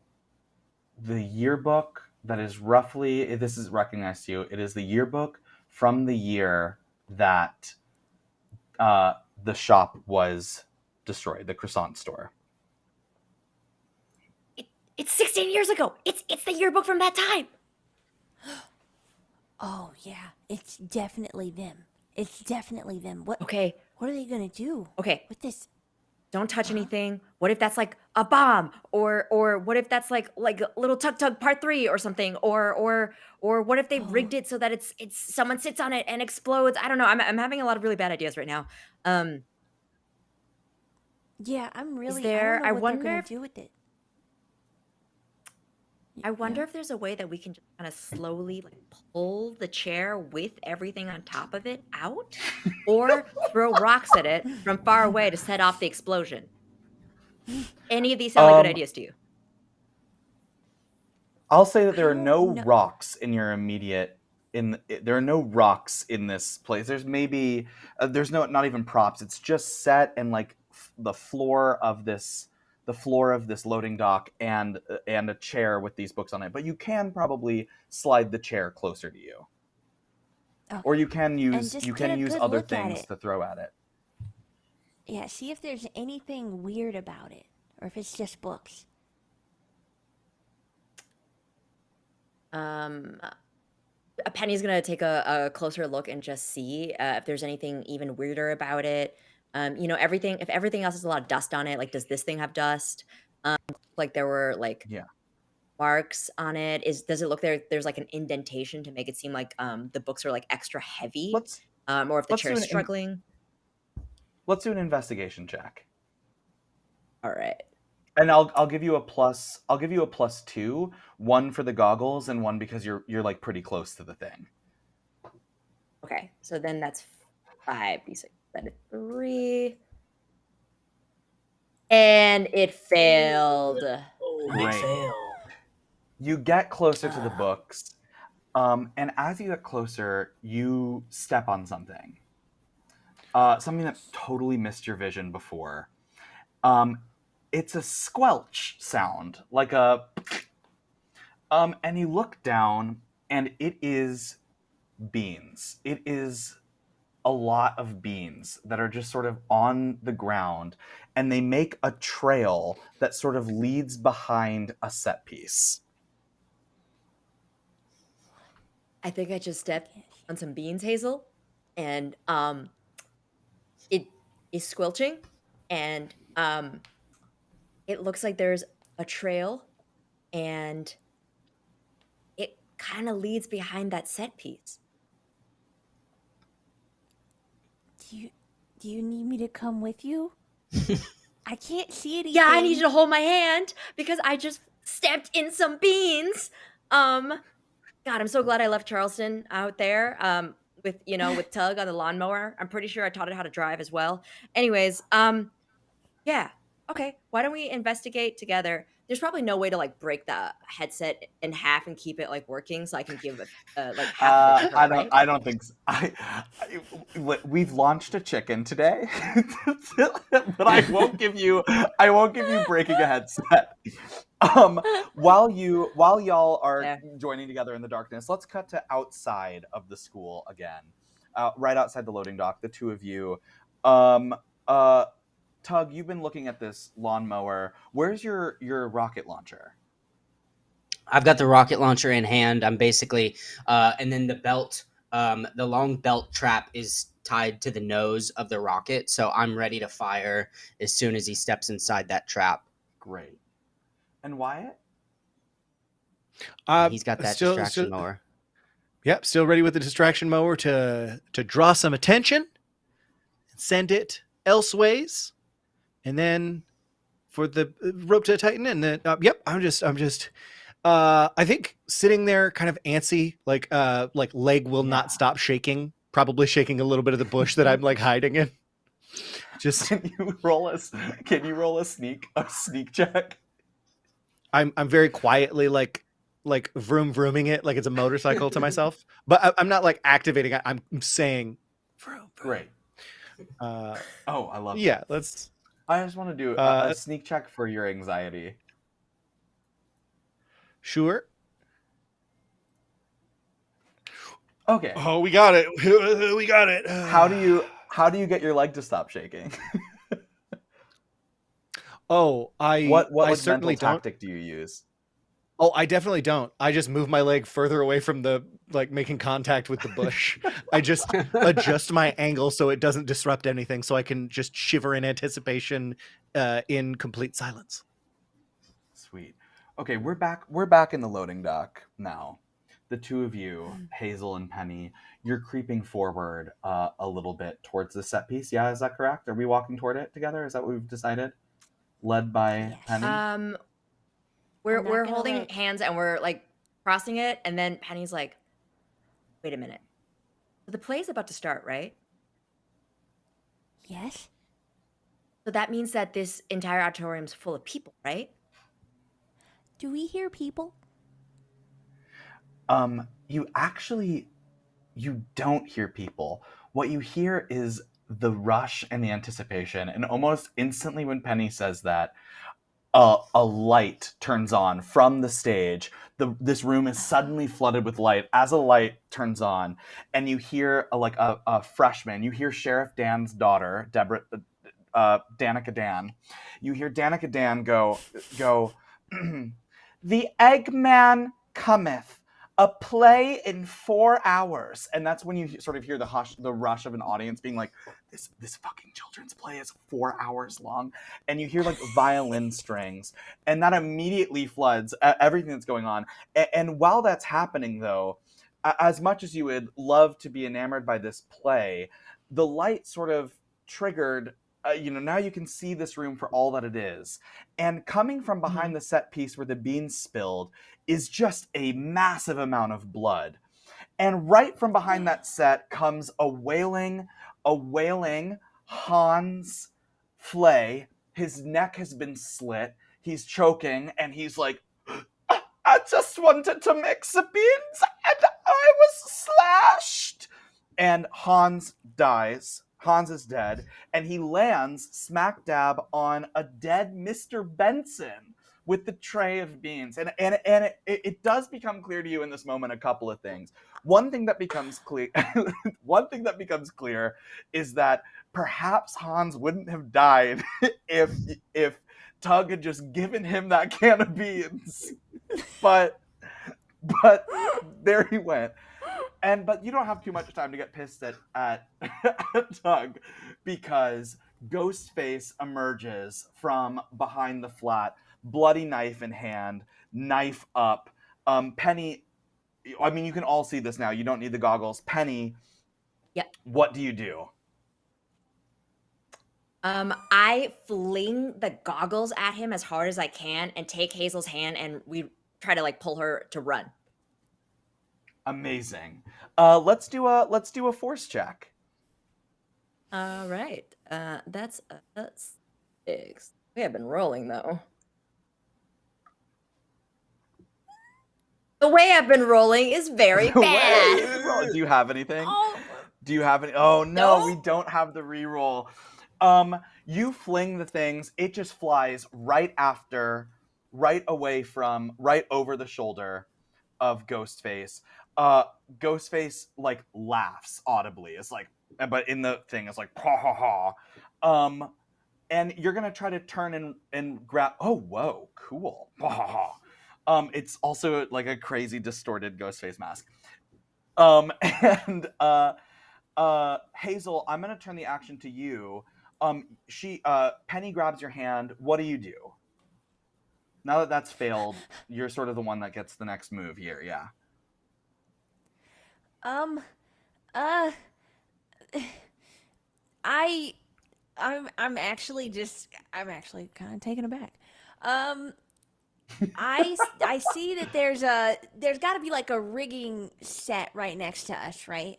yearbook that is roughly, this is recognized to you, it is the yearbook from the year that the shop was destroyed, the croissant store. It's 16 years ago. It's the yearbook from that time. Oh yeah, it's definitely them. What? Okay. What are they gonna do? Okay. With this? Don't touch anything. What if that's like a bomb, or what if that's like Little Tug Tug Part 3 or something, or what if they rigged it so that it's someone sits on it and explodes? I don't know. I'm having a lot of really bad ideas right now. Yeah, I'm really. there- I I don't know what wonder they're gonna if- do with it. I wonder if there's a way that we can just kind of slowly like pull the chair with everything on top of it out, or throw rocks at it from far away to set off the explosion. Any of these sound like good ideas to you? I'll say that there are I no don't know. rocks in your immediate there are no rocks in this place. There's maybe there's not even props. It's just set and like the floor of this loading dock and a chair with these books on it. But you can probably slide the chair closer to you, or you can use other things to throw at it. Yeah, see if there's anything weird about it, or if it's just books. Penny's gonna take a closer look and just see if there's anything even weirder about it. Everything. If everything else has a lot of dust on it, like does this thing have dust? Like there were like marks on it. Does it look there's like an indentation to make it seem like the books are like extra heavy, or if the chair's struggling? Let's do an investigation check. All right. And I'll give you a plus. I'll give you a +2, one for the goggles and one because you're like pretty close to the thing. Okay, so then that's 5d6. Then 3, and it failed. Big fail. You get closer to the books, and as you get closer, you step on something. Something that totally missed your vision before. It's a squelch sound, like a... and you look down, and it is beans. It is a lot of beans that are just sort of on the ground, and they make a trail that sort of leads behind a set piece. I think I just stepped on some beans, Hazel, and it is squelching, and it looks like there's a trail, and it kind of leads behind that set piece. Do you need me to come with you? I can't see anything. Yeah, I need you to hold my hand because I just stepped in some beans. God, I'm so glad I left Charleston out there with Tug on the lawnmower. I'm pretty sure I taught it how to drive as well. Anyways, yeah. Okay, why don't we investigate together? There's probably no way to like break the headset in half and keep it like working, so I can give like half of it to her, right? I don't think so. We've launched a chicken today, but I won't give you breaking a headset. While y'all are joining together in the darkness, let's cut to outside of the school again, right outside the loading dock. The two of you. Tug, you've been looking at this lawnmower. Where's your rocket launcher? I've got the rocket launcher in hand. I'm basically, and then the belt, the long belt trap is tied to the nose of the rocket, so I'm ready to fire as soon as he steps inside that trap. Great. And Wyatt? He's got that distraction mower. Yep, still ready with the distraction mower to draw some attention, send it elseways. And then for the rope to tighten, and then I'm just I think sitting there kind of antsy, like leg will not stop shaking, probably shaking a little bit of the bush that I'm like hiding in. Just can you roll a sneak check? I'm very quietly like vroom vrooming it like it's a motorcycle to myself, but I'm not like activating it. I'm saying vroom, vroom. Great. I love yeah that. let's I just want to do a sneak check for your anxiety. Sure. Okay. Oh, we got it. We got it. How do you get your leg to stop shaking? What I certainly mental tactic do you use? Oh, I definitely don't. I just move my leg further away from the making contact with the bush. I just adjust my angle so it doesn't disrupt anything, so I can just shiver in anticipation in complete silence. Sweet. Okay, we're back in the loading dock now. The two of you, Hazel and Penny, you're creeping forward a little bit towards the set piece. Yeah, is that correct? Are we walking toward it together? Is that what we've decided? Led by Penny? We're holding hands and we're like crossing it, and then Penny's like, wait a minute. The play's about to start, right? Yes. So that means that this entire auditorium's full of people, right? Do we hear people? You actually you don't hear people. What you hear is the rush and the anticipation. And almost instantly when Penny says that, a light turns on from the stage. This room is suddenly flooded with light as a light turns on, and you hear a freshman. You hear Sheriff Dan's daughter, Deborah, Danica Dan. You hear Danica Dan go. The Eggman cometh. A play in 4 hours, and that's when you sort of hear the rush of an audience being like, "This fucking children's play is 4 hours long," and you hear like violin strings, and that immediately floods everything that's going on. And while that's happening, though, as much as you would love to be enamored by this play, the light sort of triggered. Now you can see this room for all that it is, and coming from behind the set piece where the beans spilled is just a massive amount of blood. And right from behind that set comes a wailing Hans Flay. His neck has been slit. He's choking, and he's like, I just wanted to mix the beans, and I was slashed. And Hans dies. Hans is dead, and he lands smack dab on a dead Mr. Benson with the tray of beans. And it does become clear to you in this moment a couple of things. One thing that becomes clear is that perhaps Hans wouldn't have died if Tug had just given him that can of beans. But there he went. But you don't have too much time to get pissed at Tug, because Ghostface emerges from behind the flat, bloody knife in hand, knife up. Penny, I mean, you can all see this now. You don't need the goggles. Penny, Yep. What do you do? I fling the goggles at him as hard as I can and take Hazel's hand, and we try to like pull her to run. Amazing. Let's do a force check. All right. That's 6. We have been rolling though. The way I've been rolling is very bad. Do you have anything? Oh, Do you have any? Oh no, No. we don't have the reroll. You fling the things, it just flies right over the shoulder of Ghostface. Ghostface like laughs audibly. It's like, but in the thing, it's like ha ha ha. And you're gonna try to turn and grab. Oh whoa, cool. Ha ha ha. It's also like a crazy distorted Ghostface mask. And Hazel, I'm gonna turn the action to you. Penny grabs your hand. What do you do? Now that that's failed, you're sort of the one that gets the next move here. Yeah. I'm actually kind of taken aback. I see that there's got to be like a rigging set right next to us, right?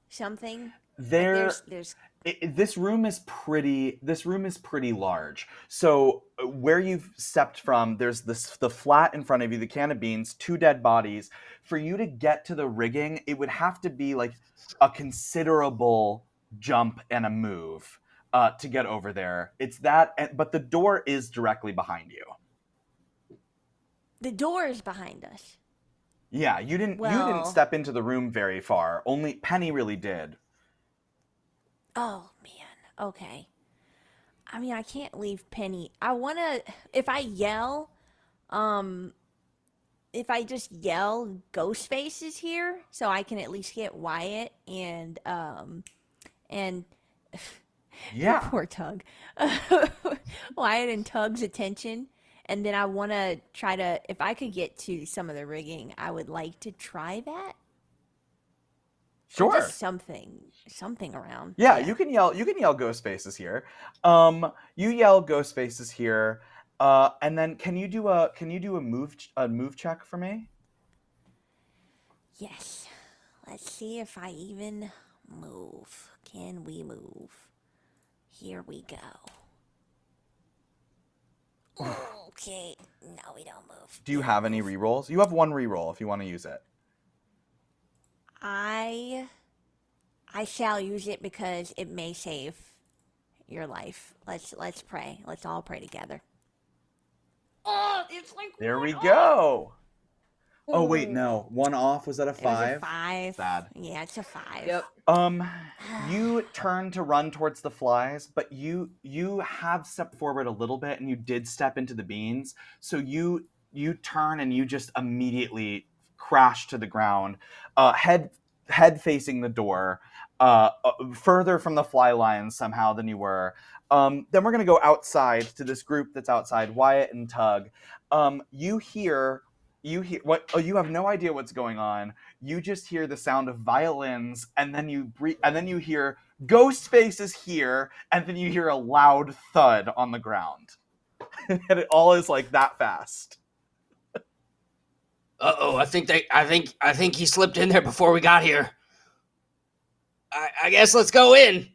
Something. There's This room is pretty large. So where you've stepped from, there's the flat in front of you, the can of beans, 2 dead bodies. For you to get to the rigging, it would have to be like a considerable jump and a move to get over there. It's that, but the door is directly behind you. the door is behind us. Yeah, you didn't step into the room very far. Only Penny really did. Oh man. Okay. I mean, I can't leave Penny. I want to if I just yell Ghostface is here so I can at least get Wyatt and Yeah. poor Tug. Wyatt and Tug's attention. And then I want to try to, if I could get to some of the rigging, I would like to try that. Or Sure. just something around. Yeah, you can yell Ghostface is here. You yell Ghostface is here. And then can you do a move check for me? Yes. Let's see if I even move. Can we move? Here we go. Okay. No, we don't move. Do you have any rerolls? You have 1 reroll if you want to use it. I shall use it because it may save your life. Let's pray. Let's all pray together. Oh, it's like There we one go. Ooh. Oh wait, no. One off. Was that a It was a 5? 5. Sad. Yeah, it's a 5. Yep. You turn to run towards the flies, but you have stepped forward a little bit, and you did step into the beans. So you turn and you just immediately crash to the ground, head facing the door, further from the fly lines somehow than you were. Then we're gonna go outside to this group that's outside, Wyatt and Tug. You hear what? Oh, you have no idea what's going on. You just hear the sound of violins, and then you hear Ghostface is here, and then you hear a loud thud on the ground, and it all is like that fast. Uh-oh, I think he slipped in there before we got here. I guess let's go in.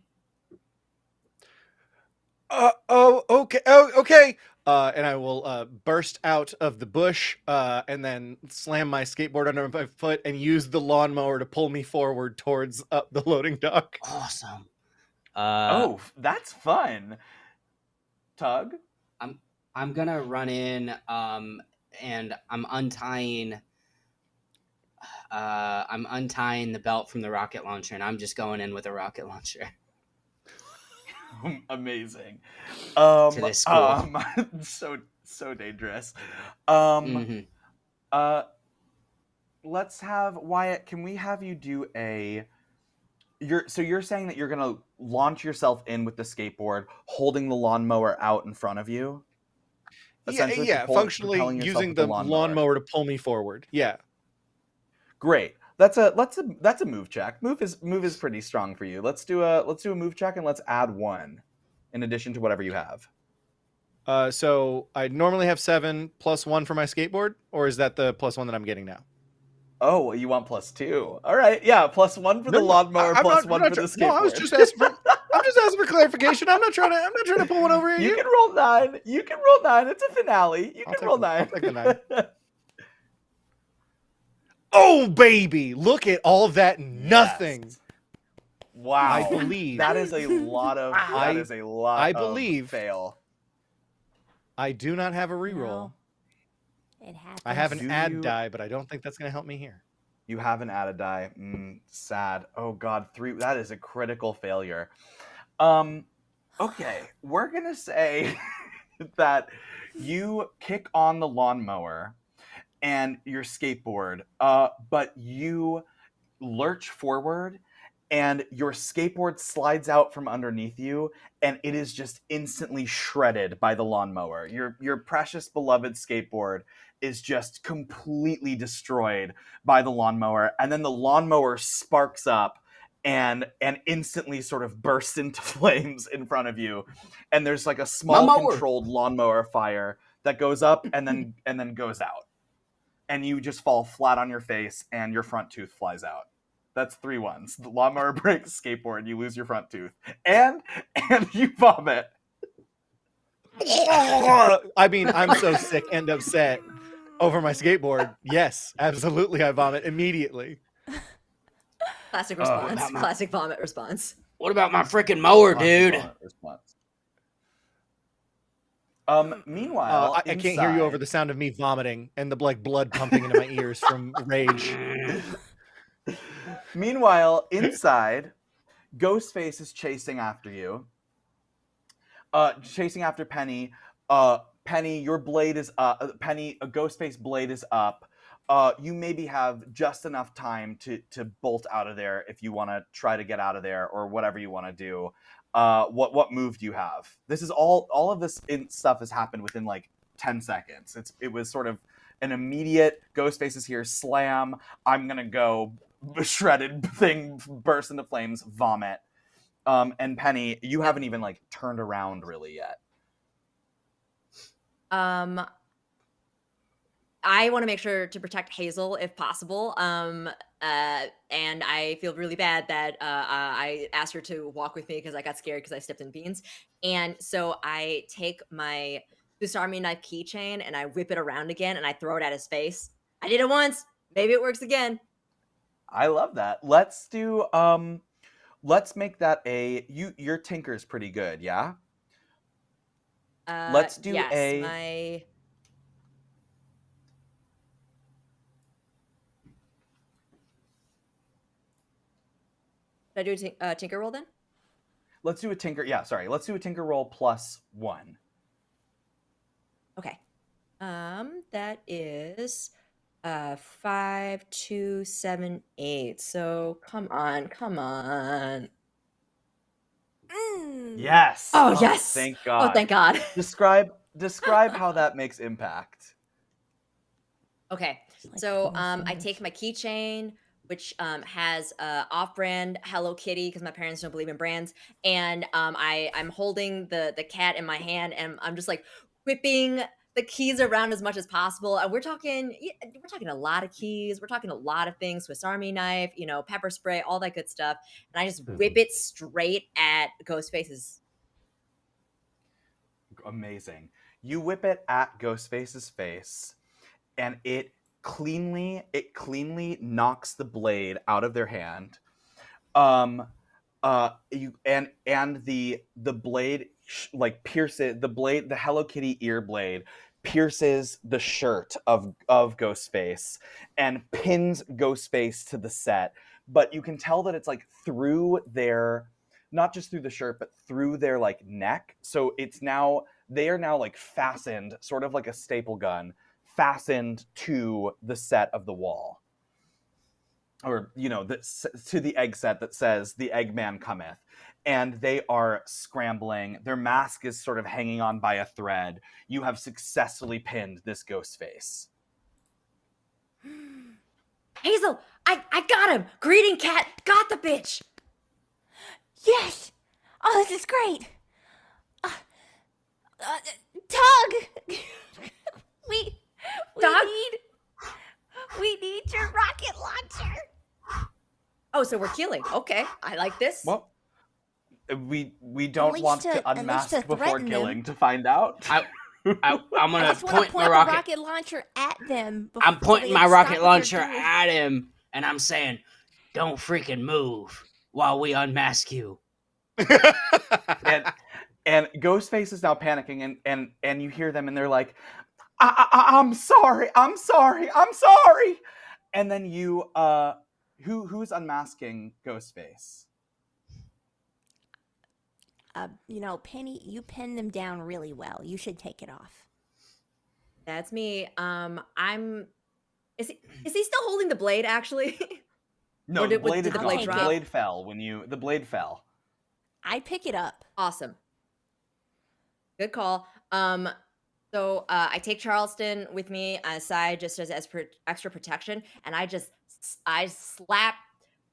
Okay. Oh, okay. And I will burst out of the bush and then slam my skateboard under my foot and use the lawnmower to pull me forward towards the loading dock. Awesome. Oh, that's fun. Tug? I'm gonna run in and I'm untying the belt from the rocket launcher, and I'm just going in with a rocket launcher. Amazing. To this school. So dangerous. Mhm. Let's have Wyatt, can we have you do you're saying that you're gonna launch yourself in with the skateboard, holding the lawnmower out in front of you? Essentially Functionally propelling yourself using with the lawnmower to pull me forward. Yeah. Great. That's a move check. Move is pretty strong for you. Let's do a move check, and let's add 1 in addition to whatever you have. So I normally have 7 plus 1 for my skateboard, or is that the plus 1 that I'm getting now? Oh, you want +2? All right, yeah, +1 for the lawnmower, +1 for the skateboard. No, I was just asking for. I'm just asking for clarification. I'm not trying to pull one over here. You can roll 9. You can roll 9. It's a finale. You can roll 9. I'll take the 9. Oh baby! Look at all that nothing. Yes. Wow, I believe that is a lot of. That is a lot. I of believe fail. I do not have a reroll. No. It happens. I have an Do add you- die, but I don't think that's going to help me here. You haven't added die. Sad. Oh god, 3. That is a critical failure. Okay, we're gonna say that you kick on the lawnmower and your skateboard, but you lurch forward and your skateboard slides out from underneath you, and it is just instantly shredded by the lawnmower. Your precious beloved skateboard is just completely destroyed by the lawnmower, and then the lawnmower sparks up and instantly sort of bursts into flames in front of you, and there's like a small controlled lawnmower fire that goes up and then goes out, and you just fall flat on your face and your front tooth flies out. That's 3 ones. The lawnmower breaks, skateboard, you lose your front tooth, and you vomit. I mean, I'm so sick and upset over my skateboard. Yes, absolutely, I vomit immediately. Classic response. Classic vomit response. What about my freaking mower, dude? Meanwhile, I can't hear you over the sound of me vomiting and the blood pumping into my ears from rage. Meanwhile, inside, Ghostface is chasing after you. Chasing after Penny. Penny, your blade is up. Penny, a Ghostface blade is up. You maybe have just enough time to bolt out of there if you want to try to get out of there, or whatever you want to do. What move do you have? This is all of this stuff has happened within like 10 seconds. It was sort of an immediate Ghostface is here, slam, I'm gonna go, shredded thing, burst into flames, vomit. And Penny, you haven't even like turned around really yet. I want to make sure to protect Hazel if possible. And I feel really bad that I asked her to walk with me because I got scared because I stepped in beans. And so I take my Swiss Army knife keychain and I whip it around again and I throw it at his face. I did it once. Maybe it works again. I love that. Let's do let's make that a your tinker's pretty good, yeah? Let's do Yes, a my. Should I do a tinker roll then? let's do a tinker. Yeah, sorry. Let's do a tinker roll +1. Okay. That is 5, 2, 7, 8. So come on, come on. Yes. Oh yes. Thank Oh, God. thank God. Describe how that makes impact. Okay. Like So Four I Fingers. take my keychain, which has off-brand Hello Kitty because my parents don't believe in brands, and I'm holding the cat in my hand, and I'm just like whipping the keys around as much as possible. And we're talking a lot of keys. We're talking a lot of things: Swiss Army knife, pepper spray, all that good stuff. And I just whip it straight at Ghostface's. Amazing. You whip it at Ghostface's face, and it cleanly knocks the blade out of their hand. You and the blade like pierces the Hello Kitty ear blade pierces the shirt of Ghostface and pins Ghostface to the set. But you can tell that it's like through their, not just through the shirt, but through their like neck. So they are now like fastened, sort of like a staple gun, fastened to the set of the wall. Or, to the egg set that says "The Eggman cometh," and they are scrambling. Their mask is sort of hanging on by a thread. You have successfully pinned this ghost face. Hazel, I got him. Greeting cat, got the bitch. Yes! Oh, this is great! Tug! we Tug? need your rocket launcher! Oh, so we're killing. Okay, I like this. Well, we don't want to unmask before threaten killing them. to find out. I'm I gonna just want to point my point the rocket. rocket launcher at them. I'm so pointing they my stop rocket what they're launcher doing. at him, and I'm saying, "Don't freaking move while we unmask you." and Ghostface is now panicking, and you hear them, and they're like, I'm sorry, I'm sorry, I'm sorry. And then you, who's unmasking Ghostface? Penny, you pinned them down really well. You should take it off. That's me. Is he still holding the blade actually? No, the blade did is the blade gone. drop? The blade fell the blade fell. I pick it up. Awesome. Good call. So I take Charleston with me aside just as extra protection, and I slap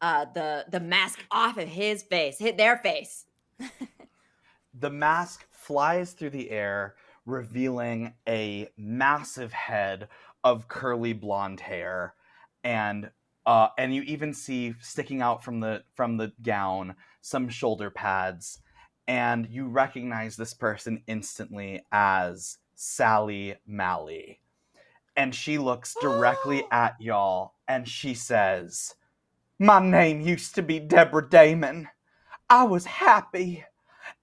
the mask off of his face, hit their face. The mask flies through the air, revealing a massive head of curly blonde hair, and you even see sticking out from the gown some shoulder pads, and you recognize this person instantly as Sally Malley. And she looks directly at y'all, and she says, "My name used to be Deborah Damon. I was happy.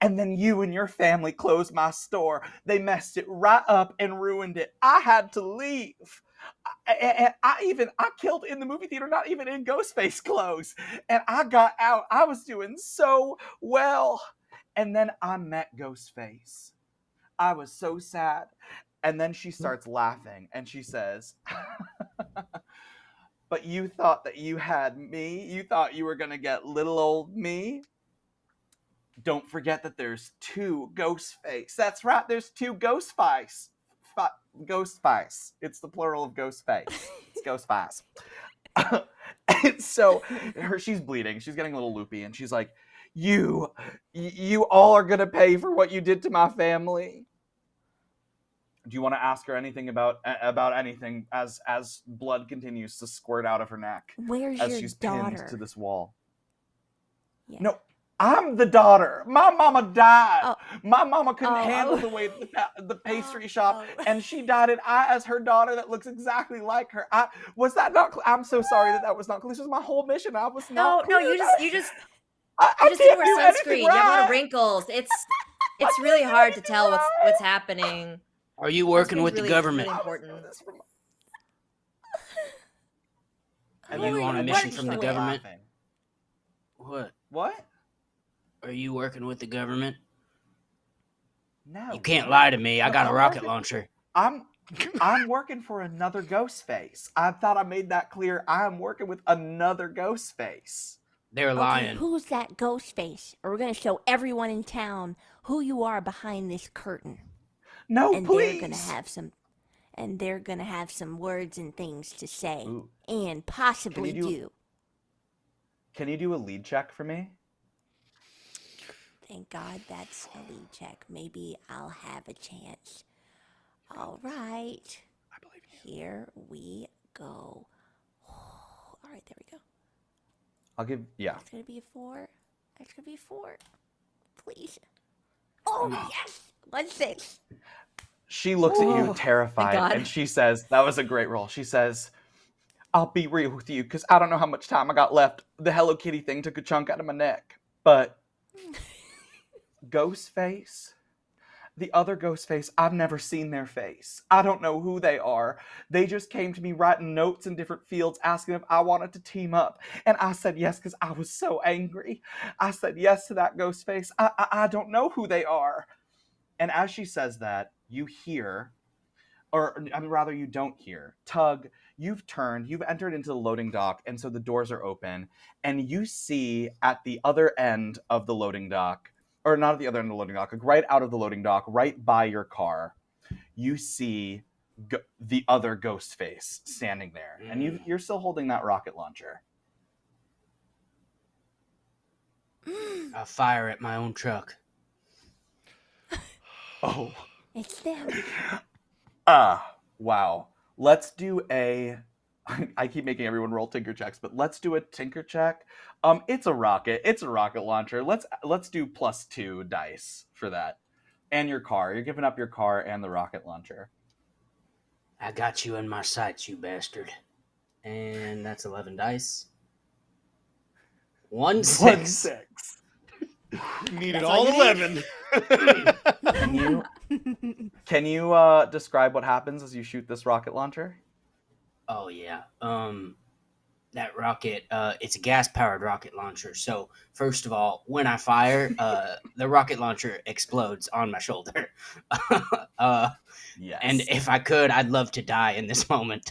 And then you and your family closed my store. They messed it right up and ruined it. I had to leave. And I killed in the movie theater, not even in Ghostface clothes. And I got out. I was doing so well. And then I met Ghostface. I was so sad." And then she starts laughing and she says, "But you thought that you had me? You thought you were going to get little old me? Don't forget that there's two Ghostface. That's right, there's two Ghostface. Ghostface. It's the plural of Ghostface. It's Ghostface." And so she's bleeding. She's getting a little loopy, and she's like, You all are gonna pay for what you did to my family." Do you want to ask her anything about anything as blood continues to squirt out of her neck Where's as your she's daughter? pinned to this wall? Yeah. No, I'm the daughter. My mama died. Oh. My mama couldn't Oh, handle oh. the way the pastry shop, oh. and she died. And I, as her daughter, that looks exactly like her. Was that not? I'm so sorry that was not clear. This was my whole mission. I was not. No, clear. you just I didn't can't wear do anything sunscreen. You have a lot of right. wrinkles. It's can't really do hard to anything tell right. what's happening. Are you working Sunscreen's with the really, government? really I was doing important. this for my- Are And then- you on a and then mission she from the started government? laughing. What? What? Are you working with the government? No. You can't lie to me. I No, got a I'm rocket working- launcher. I'm working for another Ghostface. I thought I made that clear. I am working with another Ghostface. They're Okay, lying. who's that Ghostface? Or we're gonna show everyone in town who you are behind this curtain. No, and please. they're gonna have some words and things to say. Ooh. And possibly do. Can you do a lead check for me? Thank God that's a lead check. Maybe I'll have a chance. All right. I believe in you. Here we go. All right, there we go. I'll give. Yeah. It's gonna be a 4. It's gonna be a 4. Please. Oh yes, 1-6. She looks at you God. terrified, and she says, "That was a great roll." She says, "I'll be real with you, because I don't know how much time I got left. The Hello Kitty thing took a chunk out of my neck, but Ghostface." The other Ghostface, I've never seen their face. I don't know who they are. They just came to me writing notes in different fields asking if I wanted to team up. And I said yes because I was so angry. I said yes to that Ghostface. I don't know who they are. And as she says that, you hear, or I mean, rather you don't hear, Tug, you've entered into the loading dock, and so the doors are open, and you see at the other end of the loading dock, or not at the other end of the loading dock, like right out of the loading dock, right by your car, you see the other Ghostface standing there. And you're still holding that rocket launcher. I fire at my own truck. Oh. It's them. Wow. Let's do I keep making everyone roll tinker checks, but let's do a tinker check. It's a rocket launcher. Let's do +2 dice for that. And your car. You're giving up your car and the rocket launcher. I got you in my sights, you bastard. And that's 11 dice. 1-6. 1-6. Needed That's all all you 11. Can you describe what happens as you shoot this rocket launcher? Oh yeah. That rocket, it's a gas-powered rocket launcher. So first of all, when I fire, the rocket launcher explodes on my shoulder. Yes. And if I could, I'd love to die in this moment.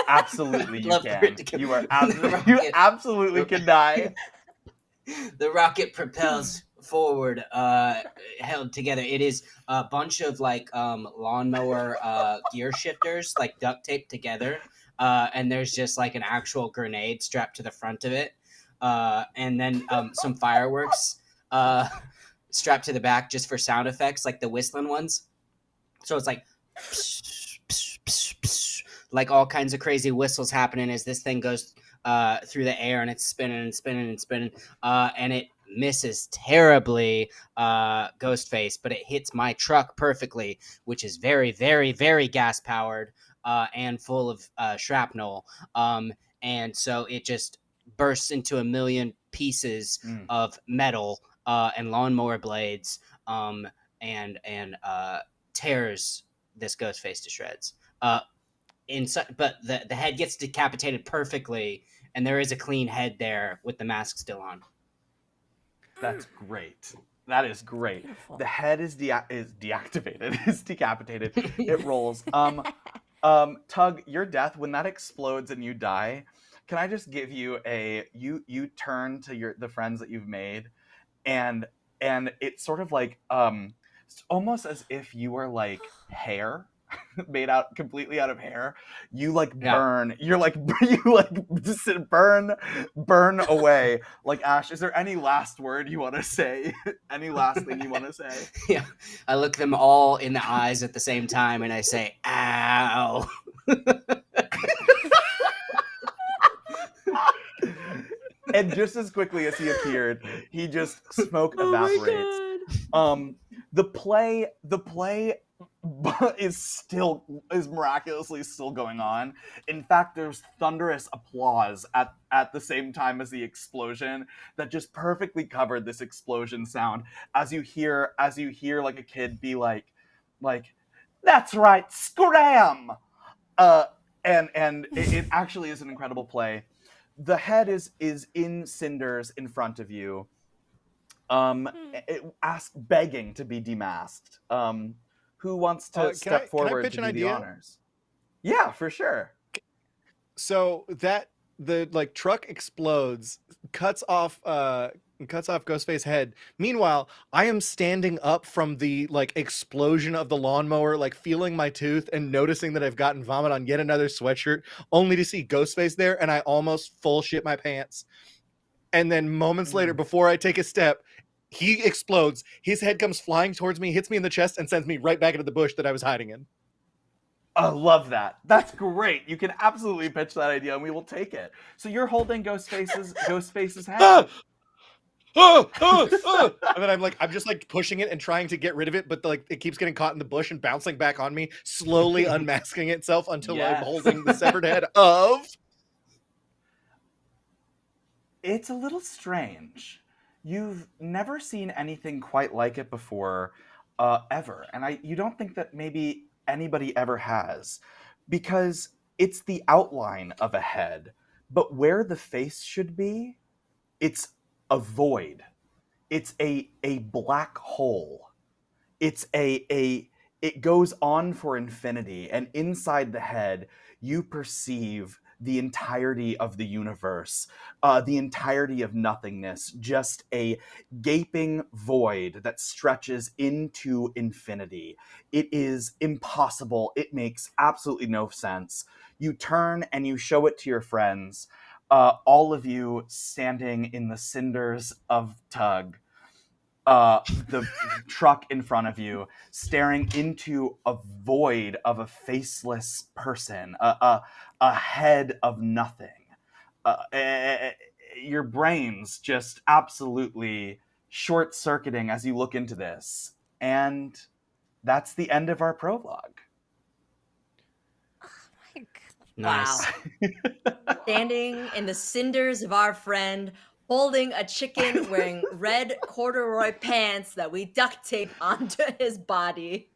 Absolutely, you Love for can. it to come- You are The you rocket- absolutely can die. The rocket propels forward, held together. It is a bunch of lawnmower gear shifters, like duct taped together. And there's just like an actual grenade strapped to the front of it. And then some fireworks strapped to the back just for sound effects, like the whistling ones. So it's like psh, psh, psh, psh, like all kinds of crazy whistles happening as this thing goes through the air, and it's spinning and spinning and spinning. And it misses terribly Ghostface, but it hits my truck perfectly, which is very, very, very gas powered. And full of shrapnel. And so it just bursts into a million pieces of metal and lawnmower blades and tears this Ghostface to shreds. But the head gets decapitated perfectly, and there is a clean head there with the mask still on. That's great. That is great. Beautiful. The head is deactivated. Is decapitated. It rolls. Tug, your death, when that explodes and you die, can I just give you you turn to the friends that you've made, and it's sort of like it's almost as if you were like hair made out completely out of hair. You like burn. You're like you like just burn away like ash. Is there any last word you want to say? Any last thing you want to say? Yeah, I look them all in the eyes at the same time, and I say, "Ow." And just as quickly as he appeared, he just smoke Oh my evaporates. god. The play is miraculously still going on. In fact, there's thunderous applause at the same time as the explosion that just perfectly covered this explosion sound as you hear like a kid be like that's right, scram. And it actually is an incredible play. The head is in cinders in front of you. Begging to be demasked. Who wants to step forward pitch to an do the idea? honors? Yeah, for sure. So that the truck explodes, cuts off Ghostface's head. Meanwhile, I am standing up from the explosion of the lawnmower, feeling my tooth and noticing that I've gotten vomit on yet another sweatshirt, only to see Ghostface there, and I almost full shit my pants. And then moments later, before I take a step, he explodes. His head comes flying towards me, hits me in the chest, and sends me right back into the bush that I was hiding in. I love that. That's great. You can absolutely pitch that idea, and we will take it. So you're holding Ghostface's head. And then I'm just pushing it and trying to get rid of it, but it keeps getting caught in the bush and bouncing back on me, slowly unmasking itself until Yes. I'm holding the severed head of. It's a little strange. You've never seen anything quite like it before, ever, and you don't think that maybe anybody ever has, because it's the outline of a head, but where the face should be, it's a void. It's a black hole. It goes on for infinity, and inside the head, you perceive the entirety of the universe, the entirety of nothingness, just a gaping void that stretches into infinity. It is impossible. It makes absolutely no sense. You turn and you show it to your friends, all of you standing in the cinders of Tug. The truck in front of you, staring into a void of a faceless person, a head of nothing. Your brains just absolutely short-circuiting as you look into this. And that's the end of our prologue. Nice. Wow. Standing in the cinders of our friend, holding a chicken, wearing red corduroy pants that we duct tape onto his body,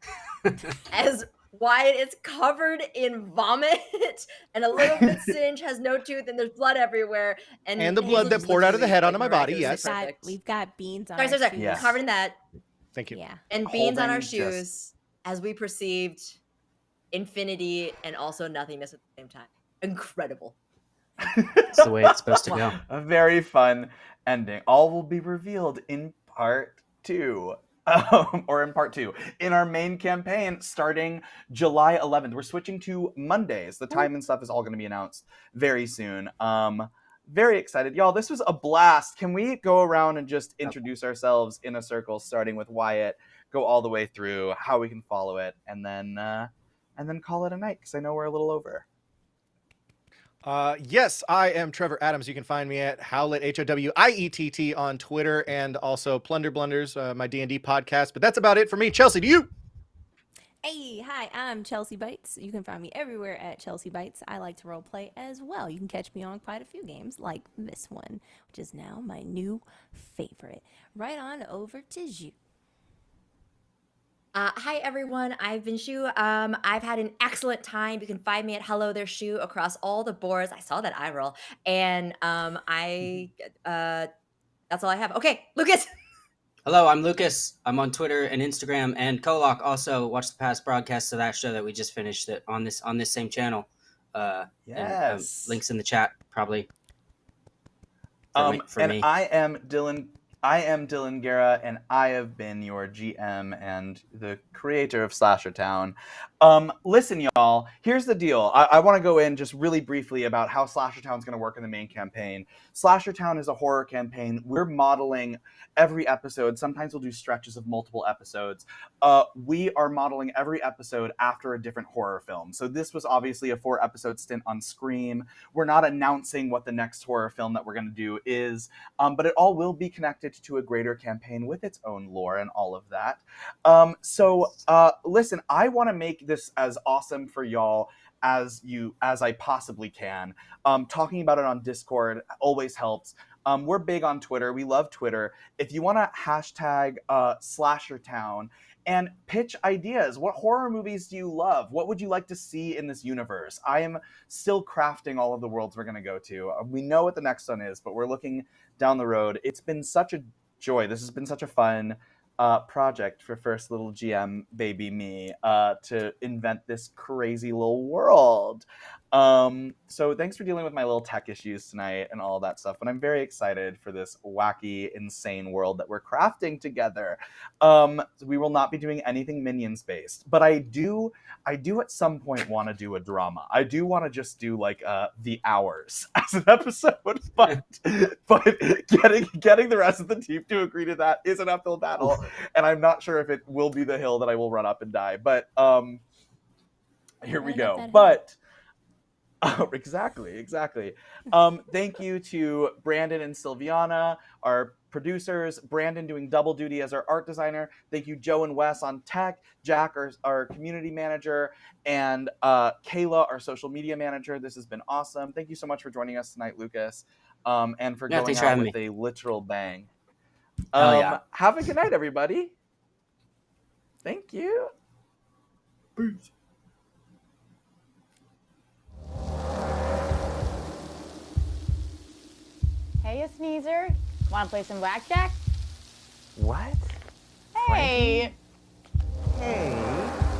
as Wyatt is covered in vomit and a little bit singed, has no tooth, and there's blood everywhere. And the blood that poured out of the head onto my body, yes. We've got beans on Sorry. our shoes. Yes. Covered in that. Thank you. Yeah. And beans on our Holding shoes just- as we perceived infinity and also nothingness at the same time. Incredible. That's the way it's supposed to go. A very fun ending. All will be revealed in part 2. Or in part 2. In our main campaign starting July 11th. We're switching to Mondays. The time and stuff is all going to be announced very soon. Very excited. Y'all, this was a blast. Can we go around and just introduce ourselves in a circle, starting with Wyatt, go all the way through, how we can follow it, and then call it a night, because I know we're a little over. Yes, I am Trevor Adams. You can find me at Howlett, HOWIETT on Twitter, and also Plunder Blunders, my D&D podcast. But that's about it for me. Chelsea, to you. Hey, hi, I'm Chelsea Bites. You can find me everywhere at Chelsea Bites. I like to roleplay as well. You can catch me on quite a few games, like this one, which is now my new favorite. Right on over to you. Hi everyone, I've been Shu. I've had an excellent time. You can find me at Hello There Shu across all the boards. I saw that eye roll, and that's all I have. Okay, Lucas. Hello, I'm Lucas. I'm on Twitter and Instagram, and Kolok. Also, watch the past broadcasts of that show that we just finished on this same channel. Yes. Links in the chat, probably. For And me. I am Dylan Guerra, and I have been your GM and the creator of Slasher Town. Listen, y'all, here's the deal. I want to go in just really briefly about how Slasher Town is going to work in the main campaign. Slasher Town is a horror campaign. We're modeling every episode. Sometimes we'll do stretches of multiple episodes. We are modeling every episode after a different horror film. So this was obviously a 4-episode stint on Scream. We're not announcing what the next horror film that we're going to do is, but it all will be connected to a greater campaign with its own lore and all of that. Listen, I want to make this as awesome for y'all as I possibly can. Talking about it on Discord always helps. We're big on Twitter. We love Twitter. If you want to hashtag SlasherTown and pitch ideas, what horror movies do you love? What would you like to see in this universe? I am still crafting all of the worlds we're going to go to. We know what the next one is, but we're looking down the road. It's been such a joy. This has been such a fun project for first little GM baby me to invent this crazy little world. So thanks for dealing with my little tech issues tonight and all that stuff, but I'm very excited for this wacky, insane world that we're crafting together. We will not be doing anything Minions based, but I do at some point want to do a drama. I do want to just do like The Hours as an episode, but getting the rest of the team to agree to that is an uphill battle, and I'm not sure if it will be the hill that I will run up and die. But here we go. But exactly. Thank you to Brandon and Silviana, our producers. Brandon doing double duty as our art designer. Thank you, Joe and Wes on tech. Jack, our community manager, and Kayla, our social media manager. This has been awesome. Thank you so much for joining us tonight, Lucas, and for going out with a literal bang. Yeah. Have a good night, everybody. Thank you. Peace. Hey, you sneezer. Want to play some blackjack? What? Hey. Hey.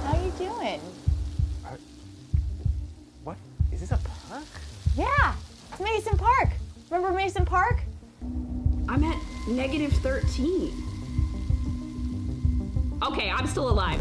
How you doing? What? Is this a park? Yeah, it's Mason Park. Remember Mason Park? I'm at -13. Okay, I'm still alive.